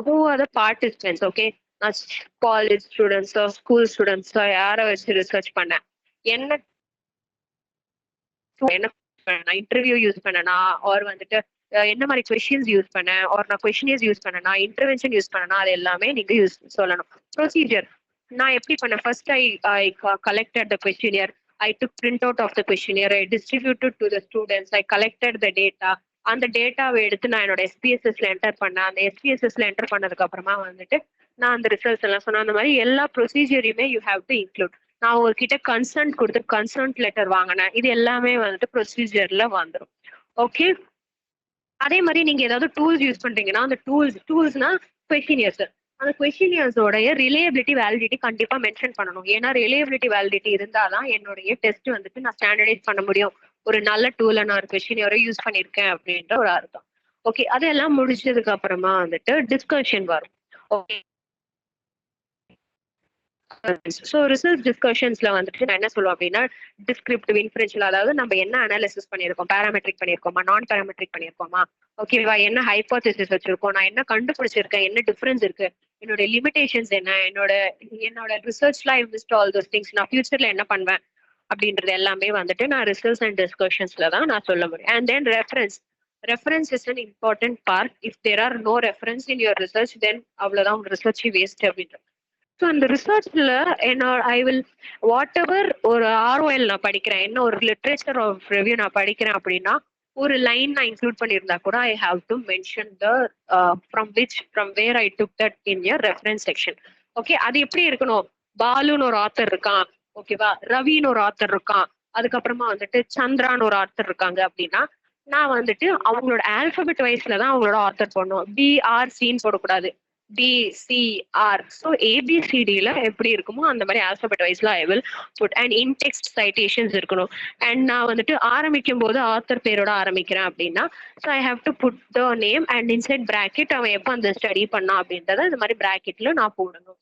who are the participants? Okay, நான் காலேஜ் ஸ்டூடெண்ட்ஸோ ஸ்கூல் ஸ்டூடெண்ட்ஸோ யாரை வச்சு ரிசர்ச் பண்ணேன், என்ன இன்டர்வியூ யூஸ் பண்ணனா, ஆர் வந்துட்டு என்ன மாதிரி கொஸ்டின்ஸ் யூஸ் பண்ணேன், ஆர் நான் கொஸ்டினேஸ் யூஸ் பண்ணனா, இன்டர்வென்ஷன் யூஸ் பண்ணனா, அது எல்லாமே நீங்க யூஸ் சொல்லணும். ப்ரொசீஜர் நான் எப்படி பண்ணேன், first I collected the questionnaire, I took printout of the questionnaire, I distributed to the students, I collected the data. அந்த டேட்டாவை எடுத்து நான் என்னோட எஸ்பிஎஸ்எஸ்ல என்டர் பண்ணேன். அந்த எஸ்பிஎஸ்எஸ்ல என்டர் பண்ணதுக்கு அப்புறமா வந்துட்டு நான் அந்த ரிசல்ட்ஸ் எல்லாம் சொன்னேன். அந்த மாதிரி எல்லா ப்ரொசீஜரையுமே யூ ஹேவ் டு இன்க்ளூட். நான் உங்ககிட்ட கன்சர்ன்ட் கொடுத்து கன்சர்ன்ட் லெட்டர் வாங்கினேன். இது எல்லாமே வந்துட்டு ப்ரொசீஜர்ல வந்துடும். ஓகே, அதே மாதிரி நீங்க ஏதாவது டூல்ஸ் யூஸ் பண்றீங்கன்னா அந்த டூல்ஸ்னா கொஸ்டினியர்ஸ், அந்த கொஸ்டினியர்ஸோடைய ரிலேபிலிட்டி வேலிடிட்டி கண்டிப்பா மென்ஷன் பண்ணணும். ஏன்னா ரிலேபிலிட்டி வேலிடிட்டி இருந்தாதான் என்னுடைய டெஸ்ட் வந்துட்டு நான் ஸ்டாண்டர்டைஸ் பண்ண முடியும். ஒரு நல்ல டூலை நான் ஒரு கொஸ்டினியரை யூஸ் பண்ணியிருக்கேன் அப்படின்ற ஒரு அர்த்தம். ஓகே, அதெல்லாம் முடிச்சதுக்கு அப்புறமா வந்துட்டு டிஸ்கஷன் வரும். ஓகே, ஸோ ரிசர்ச் டிஸ்கஷன்ஸ்ல வந்துட்டு நான் என்ன சொல்லுவேன் அப்படின்னா டிஸ்கிரிப்டிவ், இன்ஃபரன்ஷியல், அதாவது நம்ம என்ன அனாலிசிஸ் பண்ணியிருக்கோம், பேராமெட்ரிக் பண்ணியிருக்கோமா, நான் பேராமெட்ரிக் பண்ணியிருக்கோமா, ஓகேவா, என்ன ஹைப்போதசிஸ் வச்சிருக்கோம், நான் என்ன கண்டுபிடிச்சிருக்கேன், என்ன டிஃபரன்ஸ் இருக்கு, என்னோட லிமிடேஷன்ஸ் என்ன, என்னோட ரிசர்ச்ல I missed all those things, நான் ஃபியூச்சர்ல என்ன பண்ணுவேன் அப்படின்றது எல்லாமே வந்துட்டு நான் ரிசர்ச் அண்ட் டிஸ்கஷன்ஸ்ல தான் நான் சொல்ல முடியும். And then reference is an important part. If there are no reference in your research then அவ்வளவுதான் உங்க ரிசர்ச் வேஸ்ட் அப்படின்றது. ஸோ அந்த ரிசர்ச்ல என்னோட ஐ வில் வாட் எவர் ஒரு ஆர்ஓஎல் நான் படிக்கிறேன், என்ன ஒரு லிட்ரேச்சர் ஆஃப் ரிவ்யூ நான் படிக்கிறேன் அப்படின்னா ஒரு லைன் நான் இன்க்ளூட் பண்ணியிருந்தா கூட I have to mention the from where I took that in your reference section. Okay, அது எப்படி இருக்கணும், பாலுன்னு ஒரு ஆத்தர் இருக்கான், ஓகேவா, ரவின்னு ஒரு ஆத்தர் இருக்கான், அதுக்கப்புறமா வந்துட்டு சந்திரான்னு ஒரு ஆத்தர் இருக்காங்க அப்படின்னா நான் வந்துட்டு அவங்களோட ஆல்பபெட் வைஸ்ல தான் அவங்களோட ஆத்தர் போடணும். BRCன்னு போடக்கூடாது, DCR. ஸோ ABCDல எப்படி இருக்குமோ அந்த மாதிரி ஆல்பபெட் வைஸ்ல I will put. And indexed citations இருக்கணும். அண்ட் நான் வந்துட்டு ஆரம்பிக்கும் போது ஆத்தர் பேரோட ஆரம்பிக்கிறேன் அப்படின்னா so I have to put the name and inside bracket அவன் எப்போ அந்த ஸ்டடி பண்ணா அப்படின்றத இந்த மாதிரி பிராக்கெட்ல நான் போடணும்.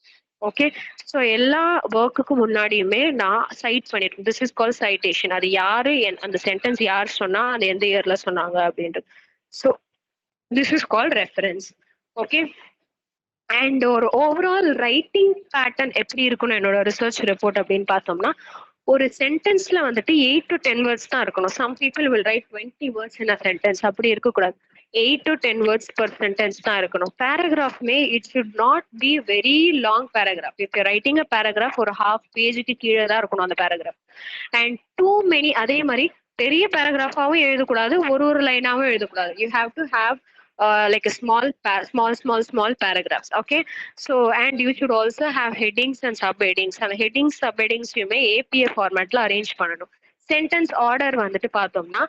ஓகே, ஸோ எல்லா ஒர்க்குக்கு முன்னாடியுமே நான் சைட் பண்ணிருக்கேன். This is call citation. அது யாரு, அந்த சென்டென்ஸ் யார் சொன்னா, அது எந்த இயர்ல சொன்னாங்க அப்படின்றது. So this is call reference. Okay, and ஒரு ஓவரால் ரைட்டிங் பேட்டர்ன் எப்படி இருக்கணும் என்னோட ரிசர்ச் ரிப்போர்ட் அப்படின்னு பார்த்தோம்னா ஒரு சென்டென்ஸ்ல வந்துட்டு 8 to 10 வேர்ட்ஸ் தான் இருக்கணும். Some people will write 20 words in a sentence. அப்படி இருக்கக்கூடாது. 8 to 10 வேர்ட்ஸ் பர் சென்டென்ஸ் தான் இருக்கணும். பேராகிராஃப்மே it should not be very long paragraph. If you writing a paragraph ஒரு ஹாஃப் பேஜுக்கு கீழே தான் இருக்கணும் அந்த பேராகிராஃப். அண்ட் டூ மெனி, அதே மாதிரி பெரிய பேராகிராஃபாவும் எழுதக்கூடாது, ஒரு லைனாவும் எழுதக்கூடாது. You have to have like a small paragraphs. Okay, so and you should also have headings and subheadings. And subheadings you may APA format la arrange பண்ணனும். Sentence order வந்துட்டு பார்த்தோம்னா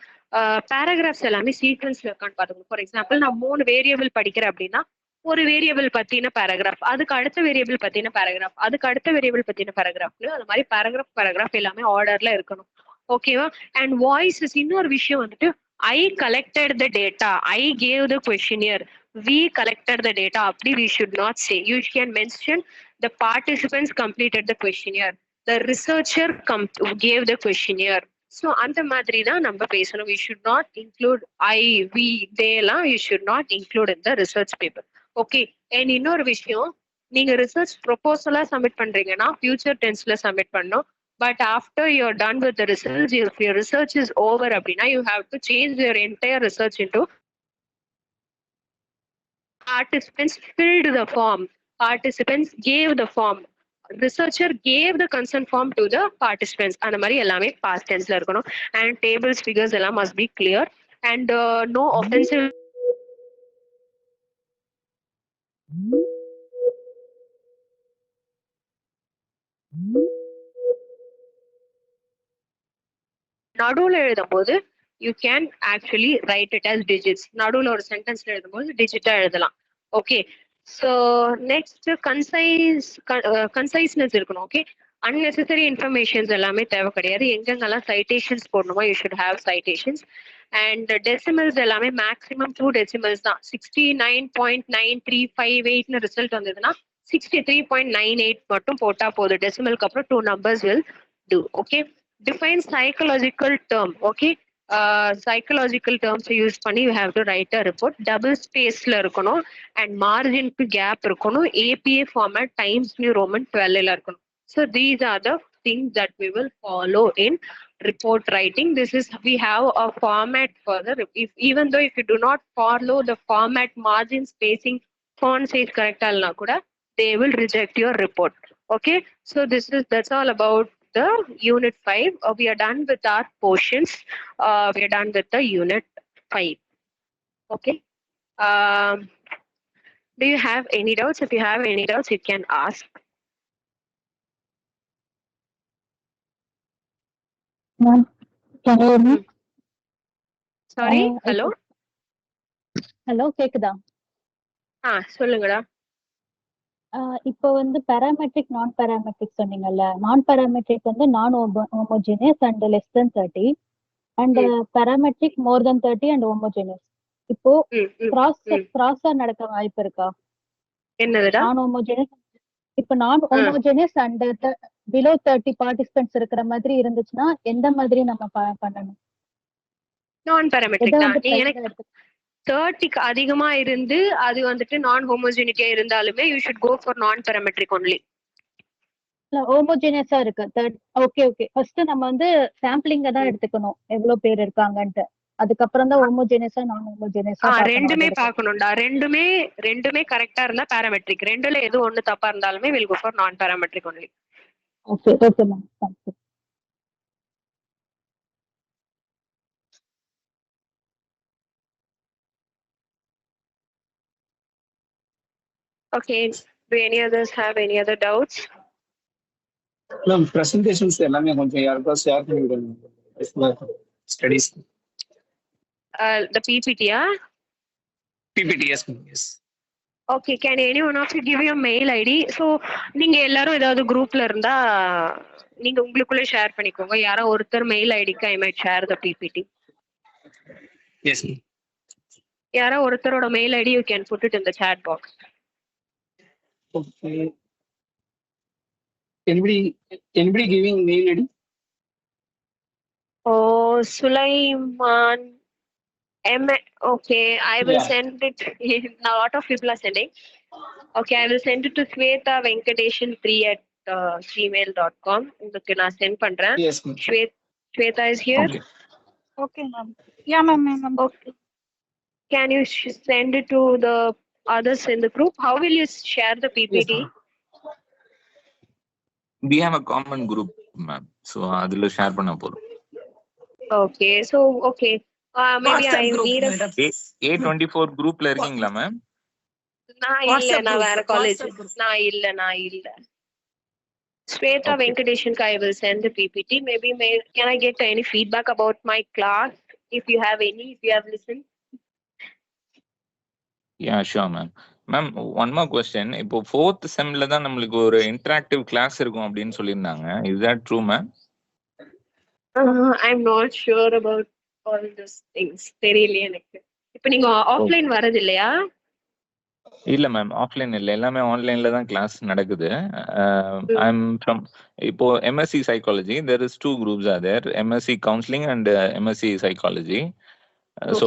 paragraphs எல்லாமே சீக்வென்ஸ்ல இருக்கான்னு பார்த்துக்கணும். ஃபார் எக்ஸாம்பிள் நான் 3 variable படிக்கிறேன் அப்படின்னா ஒரு வேரியபிள் பத்தின பேராகிராஃப், அதுக்கு அடுத்த வேரியபிள் பத்தின பேராகிராஃப், அதுக்கு அடுத்த வேரியபிள் பத்தின பேராகிராஃப்னு அந்த மாதிரி பேராகிராஃப் எல்லாமே ஆர்டர்ல இருக்கணும். ஓகேவா? அண்ட் வாய்ஸஸ் இன்னொரு விஷயம் வந்துட்டு I collected the data, I gave the questionnaire, we collected the data. Apdi we should not say. You can mention the participants completed the questionnaire, the researcher gave the questionnaire. So அந்த மாதிரி தான் நம்ம பேசணும். We should not include I, we, they எல்லாம் you should not include in the research paper. Okay, and இன்னொரு விஷயம், நீங்க research ப்ரொபோசலா submit பண்றீங்கன்னா ஃபியூச்சர் டென்ஸ்ல சப்மிட் பண்ணணும். But after you're done with the research, if your research is over abdina, you have to change your entire research into participants filled the form, participants gave the form, researcher gave the consent form to the participants. And mari ellame past tense la irukanum. And tables, figures ella must be clear and no offensive நடுவுல எழுதும் போது you can actually write it as digits. நடுவுல ஒரு சென்டென்ஸ்ல எழுதும்போது டிஜிட்டா எழுதலாம். Okay, so next கன்சைஸ்னஸ் இருக்கணும். Okay, unnecessary informations எல்லாமே தேவை கிடையாது. எங்கெங்கெல்லாம் சைட்டேஷன்ஸ் போடணுமோ you should have citations. And decimals எல்லாமே மேக்ஸிமம் 2 டெசிமல்ஸ் தான். 69.9358 ரிசல்ட் வந்ததுன்னா 63.98 மட்டும் போட்டா போதும். டெசிமலுக்கு அப்புறம் 2 numbers will do. Okay, define psychological term. Okay, psychological terms use பண்ணி you have to write a report. Double ஸ்பேஸ்ல இருக்கணும் அண்ட் மார்ஜினுக்கு கேப் இருக்கணும். APA format Times New Roman 12ல இருக்கணும். So these are the things that we will follow in report writing. This is, we have a format for the, even though if you do not follow the format, margin, spacing, font size correct alna kuda, they will reject your report. Okay, so that's all about the unit 5. We are done with our portions. We are done with the unit 5. Okay, do you have any doubts? If you have any doubts, you can ask. Ma'am, can you hear me? Sorry, hello. Hello, கேக்குதா? சொல்லுங்கடா. இப்போ வந்து parametric நான் parametric சொன்னீங்கல்ல, நான் parametric வந்து நான் homogeneous and less than 30 and parametric more then 30 and homogeneous. இப்போ கிராஸா நடக்க வாய்ப்பு இருக்கா? என்னதுடா? நான் ஹோமோஜினியஸ், இப்போ நான் ஹோமோஜினியஸ் அண்ட் பிலோ 30 பார்ட்டிசிபென்ட்ஸ் இருக்கிற மாதிரி இருந்துச்சுன்னா எந்த மாதிரி நம்ம பண்ணணும்? நான் பாராமெட்ரிக் தான். நீ எனக்கு 30க்கு அதிகமா இருந்து அது வந்துட்டு நான் ஹோமோஜெனிட்டியா இருந்தாலுமே யூ ஷுட் கோ ஃபார் நான் பாராமெட்ரிக் ஒன்லி. ஹோமோஜெனியஸா இருக்கு. ஓகே ஓகே, ஃபர்ஸ்ட் நம்ம வந்து சாம்பிளிங்க தான் எடுத்துக்கணும் எவ்வளவு பேர் இருக்காங்கன்ட்டு. அதுக்கப்புறம் தான் ஹோமோஜெனியஸா நான் ஹோமோஜெனியஸா ரெண்டுமே பார்க்கணும்டா. ரெண்டுமே கரெக்டா இருந்தா பாராமெட்ரிக். ரெண்டுல எது ஒண்ணு தப்பா இருந்தாலுமே வில் கோ ஃபார் நான் parametric only. Okay okay ma'am, thank you. Okay, do any others have any other doubts? Ma'am, presentations எல்லாமே கொஞ்சம் யாருக்கா ஷேர் பண்ணி விடுங்க. Studies. The PPT, PPT, yes ma'am, yes. Okay, can any one of you give your mail ID? So நீங்க எல்லாரும் ஏதாவது குரூப்ல இருந்தா நீங்க உங்களுக்குள்ள ஷேர் பண்ணிக்கோங்க. யாரோ ஒருத்தர் மெயில் ஐடிக்கு I might share the PPT. Yes ma'am. யாரோ ஒருத்தரோட mail ID you can put it in the chat box. Okay. Anybody giving mail ID? Oh, Sulaiman Okay, I will send it. Now, a lot of people are sending. Okay, I will send it to Sweta Venkateshan3@gmail.com. உங்களுக்கு நான் send பண்றேன். Yes ma'am. Sweta is here. Okay ma'am. Yeah ma'am. Okay. Can you send it to the others in the group? How will you share the PPT? Yes, we have a common group, ma'am. So adula share panna podum. Okay, so okay. Maybe I need a A24 group la irkingla ma'am? Na vera college. Na illa. Sweta Venkateshan I will send the PPT. Maybe can I get any feedback about my class? If you have any, if you have listened. Yeah, sure ma'am. Ma'am, one more question. இப்போ 4th semல தான் நமக்கு ஒரு interactive class இருக்கும் அப்படினு சொல்லிருந்தாங்க. Is that true ma'am? I'm not sure about all those things. தெரியல எனக்கு. இப்போ நீங்க ஆஃப்லைன் வரது இல்லையா? இல்ல மேம், ஆஃப்லைன் இல்ல, எல்லாமே ஆன்லைன்ல தான் கிளாஸ் நடக்குது. I'm from இப்போ MSc psychology. There is 2 groups are there. MSc counseling and MSc psychology. So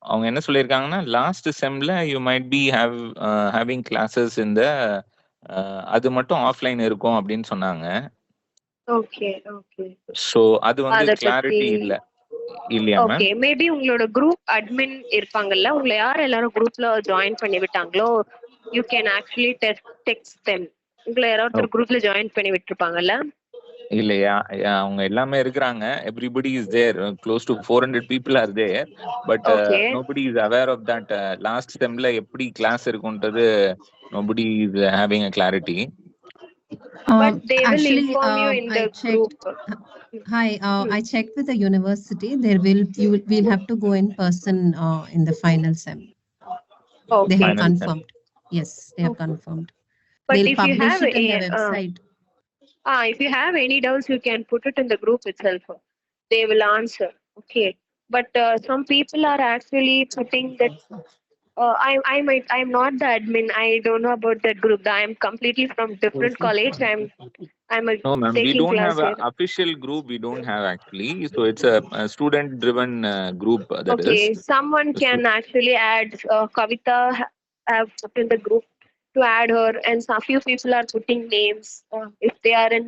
அவங்க என்ன சொல்லியிருக்காங்கன்னா லாஸ்ட் செம்ல you might be having classes இந்த அது மட்டும் ஆஃப்லைன் இருக்கும் அப்படின்னு சொன்னாங்க. ஓகே. சோ அது வந்து கிளாரிட்டி இல்லையா மேம்? ஓகே, மேபி உங்களோட குரூப் அட்மின் இருப்பாங்கல்ல, உங்களை யார் எல்லாரும் குரூப்ல ஜாயின் பண்ணி விட்டாங்களோ you can actually text them. உங்களை யாராவது குரூப்ல ஜாயின் பண்ணி விட்டுருப்பாங்கல்ல? இல்லையா, அவங்க எல்லாமே இருக்கிறாங்க. Everybody is there. Close to 400 people are there, but nobody is aware of that. Last செம்ல எப்படி கிளாஸ் இருக்கும்ன்றது nobody is having a clarity. But they will Actually, inform you in I the checked. group. Hi, I checked with the university. We'll have to go in person in the final sem. They Okay. have Final sem. confirmed. Yes, they have confirmed. But They'll if you publish have it in their website. if you have any doubts, you can put it in the group itself. They will answer. Okay. But some people are actually putting that. I'm not the admin. I don't know about that group. I'm completely from different college. I'm No, ma'am, we taking don't have class an here. official group. We don't have actually. So it's a student-driven group that is. Okay, someone can actually add Kavita have put in the group to add her, and some few people are putting names. If they are in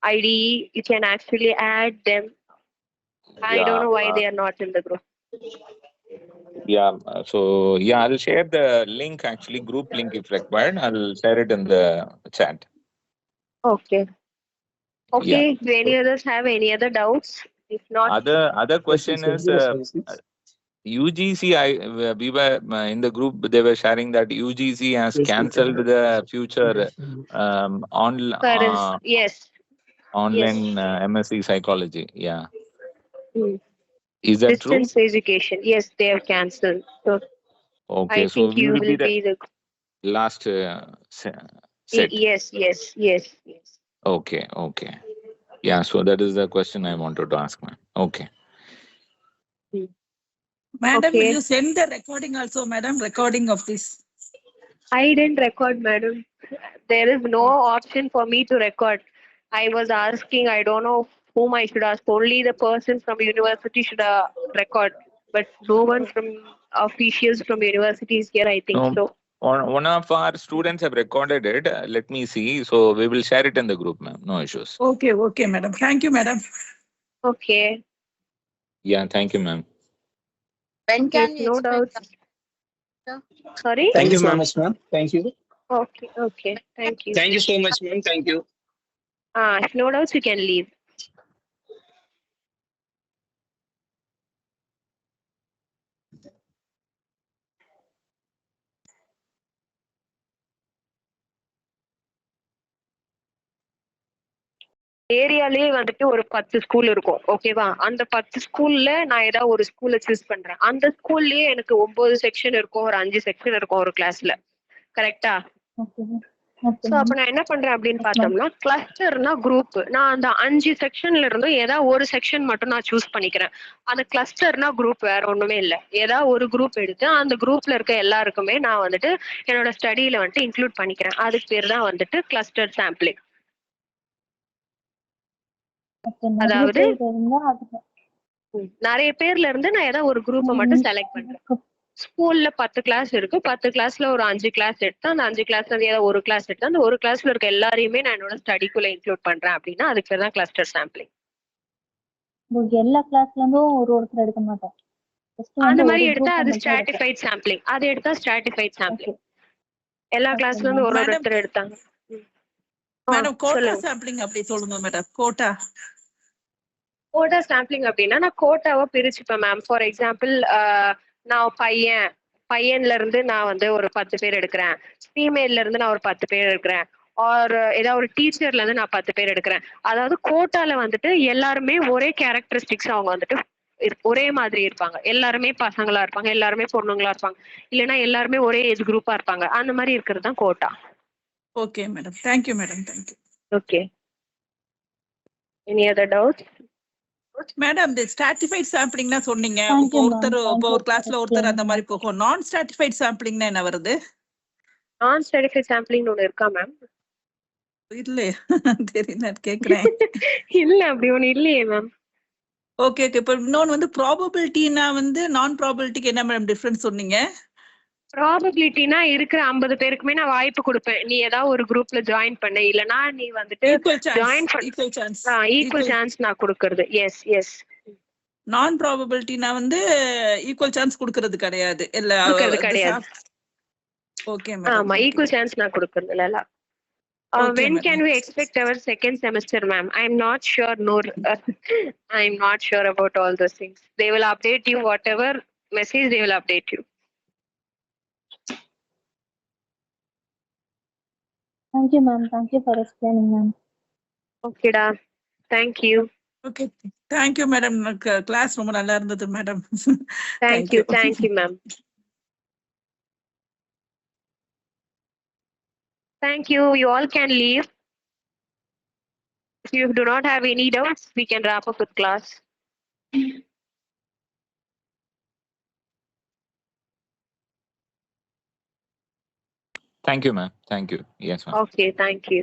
ID, you can actually add them. I don't Yeah, know why they are not in the group. yeah. So yeah, I'll share the link actually, group link if required. I'll share it in the chat. Okay. Yeah. Okay. Do any others have any other doubts? If not, Other question is UGC. We were in the group. They were sharing that UGC has cancelled the future parents, yes, online MSc psychology. Yeah, Hmm. is that true? Distance education. Yes, they have cancelled. So Okay, I so think we you will be will the be the. last set. Yes, yes, yes, yes. Okay, okay. Yeah, so that is the question I wanted to ask, ma'am. Okay. Madam, will Okay. you send the recording also, madam? Recording of this. I didn't record, madam. There is no option for me to record. I was asking, I don't know whom I should ask. Only the person from university should record, but no one from officials from universities here, I think No, so. one of our students have recorded it. Let me see. So we will share it in the group, ma'am. No issues. Okay, okay, madam. Thank you, madam. Okay. Yeah, thank you, ma'am. When can we No expect doubts. Sorry? Thank you so much, ma'am. Thank you. Okay, okay. Thank you. Thank you so much, ma'am. Thank you. If no doubts, you can leave. ஏரியாலேயே வந்துட்டு ஒரு 10 school இருக்கும் ஓகேவா அந்த 10 ஸ்கூல்ல நான் ஏதாவது ஒரு ஸ்கூல்ல சூஸ் பண்றேன் அந்த ஸ்கூல்லயே எனக்கு 9 செக்ஷன் இருக்கும் ஒரு 5 செக்ஷன் இருக்கும் ஒரு கிளாஸ்ல கரெக்டா சோ அப்ப நான் என்ன பண்றேன் அப்படின்னு பார்த்தோம்னா கிளஸ்டர்னா குரூப் நான் அந்த 5 செக்ஷன்ல இருந்தும் ஏதாவது ஒரு செக்ஷன் மட்டும் நான் சூஸ் பண்ணிக்கிறேன் அந்த கிளஸ்டர்னா குரூப் வேற ஒண்ணுமே இல்லை ஏதாவது ஒரு குரூப் எடுத்து அந்த குரூப்ல இருக்க எல்லாருக்குமே நான் வந்துட்டு என்னோட ஸ்டடியில வந்துட்டு இன்க்ளூட் பண்ணிக்கிறேன் அதுக்கு பேர் தான் வந்துட்டு கிளஸ்டர் சாம்பிளிங் அதாவது நிறைய பேர்ல இருந்து நான் ஏதாவது ஒரு குரூப்பை மட்டும் செலக்ட் பண்றேன் ஸ்கூல்ல 10 கிளாஸ் இருக்கு 10 கிளாஸ்ல ஒரு 5 கிளாஸ் எடுத்து அந்த 5 கிளாஸ்ல இருந்து ஏதாவது ஒரு கிளாஸ் எடுத்து அந்த ஒரு கிளாஸ்ல இருக்க எல்லாரையுமே நான் என்னோட ஸ்டடிக்குள்ள இன்க்ளூட் பண்றேன் அப்படின்னா அதுக்கு பேர் தான் கிளஸ்டர் சாம்பிளிங் எல்லா கிளாஸ்ல இருந்தும் ஒருத்தர் எடுக்க மாட்டோம் அந்த மாதிரி எடுத்தா அது ஸ்ட்ராட்டிஃபைட் சாம்பிளிங் அது எடுத்தா ஸ்ட்ராட்டிஃபைட் சாம்பிளிங் எல்லா கிளாஸ்ல இருந்து ஒருத்தர் எடுத்தாங்க மேடம் கோட்டா சாம்பிளிங் அப்படி சொல்லுங்க மேடம் கோட்டா சாம்பிளிங் அப்படின்னா நான் கோட்டாவை பிரிச்சுப்பேன் மேம் ஃபார் எக்ஸாம்பிள் நான் பையன்ல இருந்து நான் வந்து ஒரு 10 பேர் எடுக்கிறேன் ஃபீமேல்ல இருந்து நான் ஒரு 10 பேர் எடுக்கிறேன் ஆர் ஏதாவது ஒரு டீச்சர்ல இருந்து நான் 10 பேர் எடுக்கிறேன் அதாவது கோட்டால வந்துட்டு எல்லாருமே ஒரே கேரக்டரிஸ்டிக்ஸ் அவங்க வந்துட்டு ஒரே மாதிரி இருப்பாங்க எல்லாருமே பசங்களா இருப்பாங்க எல்லாருமே பொண்ணுங்களா இருப்பாங்க இல்லைன்னா எல்லாருமே ஒரே ஏஜ் குரூப்பா இருப்பாங்க அந்த மாதிரி இருக்கிறது தான் quota okay madam thank you madam thank you okay any other doubt madam இந்த ஸ்ட்ராட்டிஃபைட் சாம்பிளிங்னா சொன்னீங்க ஒருத்தர் ஒரு கிளாஸ்ல ஒருத்தர் அந்த மாதிரி போகும் நான் ஸ்ட்ராட்டிஃபைட் சாம்பிளிங்னா என்ன வருது நான் ஸ்ட்ராட்டிஃபைட் சாம்பிளிங் ஒன்று இருக்கா மேம் இல்லையே தெரியல கேக்குறேன் இல்ல அப்படி ஒண்ணு இல்லையே மேம் ஓகே ஓகே இப்போ இன்னொன்று வந்து ப்ராபபிலிட்டினா வந்து நான் ப்ராபபிலிட்டிக்கு என்ன மேடம் டிஃபரன்ஸ் சொன்னீங்க ப்ராபபிலிட்டினா இருக்கிற 50 பேருக்குமே நான் வாய்ப்பு கொடுப்பேன் நீ ஏதாவது ஒரு குரூப்ல ஜாயின் பண்ண இல்லனா நீ வந்துட்டு ஜாயின் ஈக்குவல் சான்ஸ் நான் கொடுக்கிறது எஸ் எஸ் நான் ப்ராபபிலிட்டினா வந்து ஈக்குவல் சான்ஸ் கொடுக்கிறது கிடையாது இல்ல கிடையாது ஓகே மேடம் ஆமா ஈக்குவல் சான்ஸ் நான் கொடுக்கிறது இல்ல when can we expect our second semester ma'am I'm not sure I'm not sure about all those things they will update you whatever message they will update you Thank you, ma'am. Thank you for explaining, ma'am. Okay, da. Thank you. Okay. Thank you, madam. Class ரொம்ப நல்லா இருந்தது, madam. Thank you. Thank you, ma'am. Thank you. You all can leave. If you do not have any doubts, we can wrap up with class. Thank you, ma'am. Thank you. Yes, ma'am. Okay, thank you.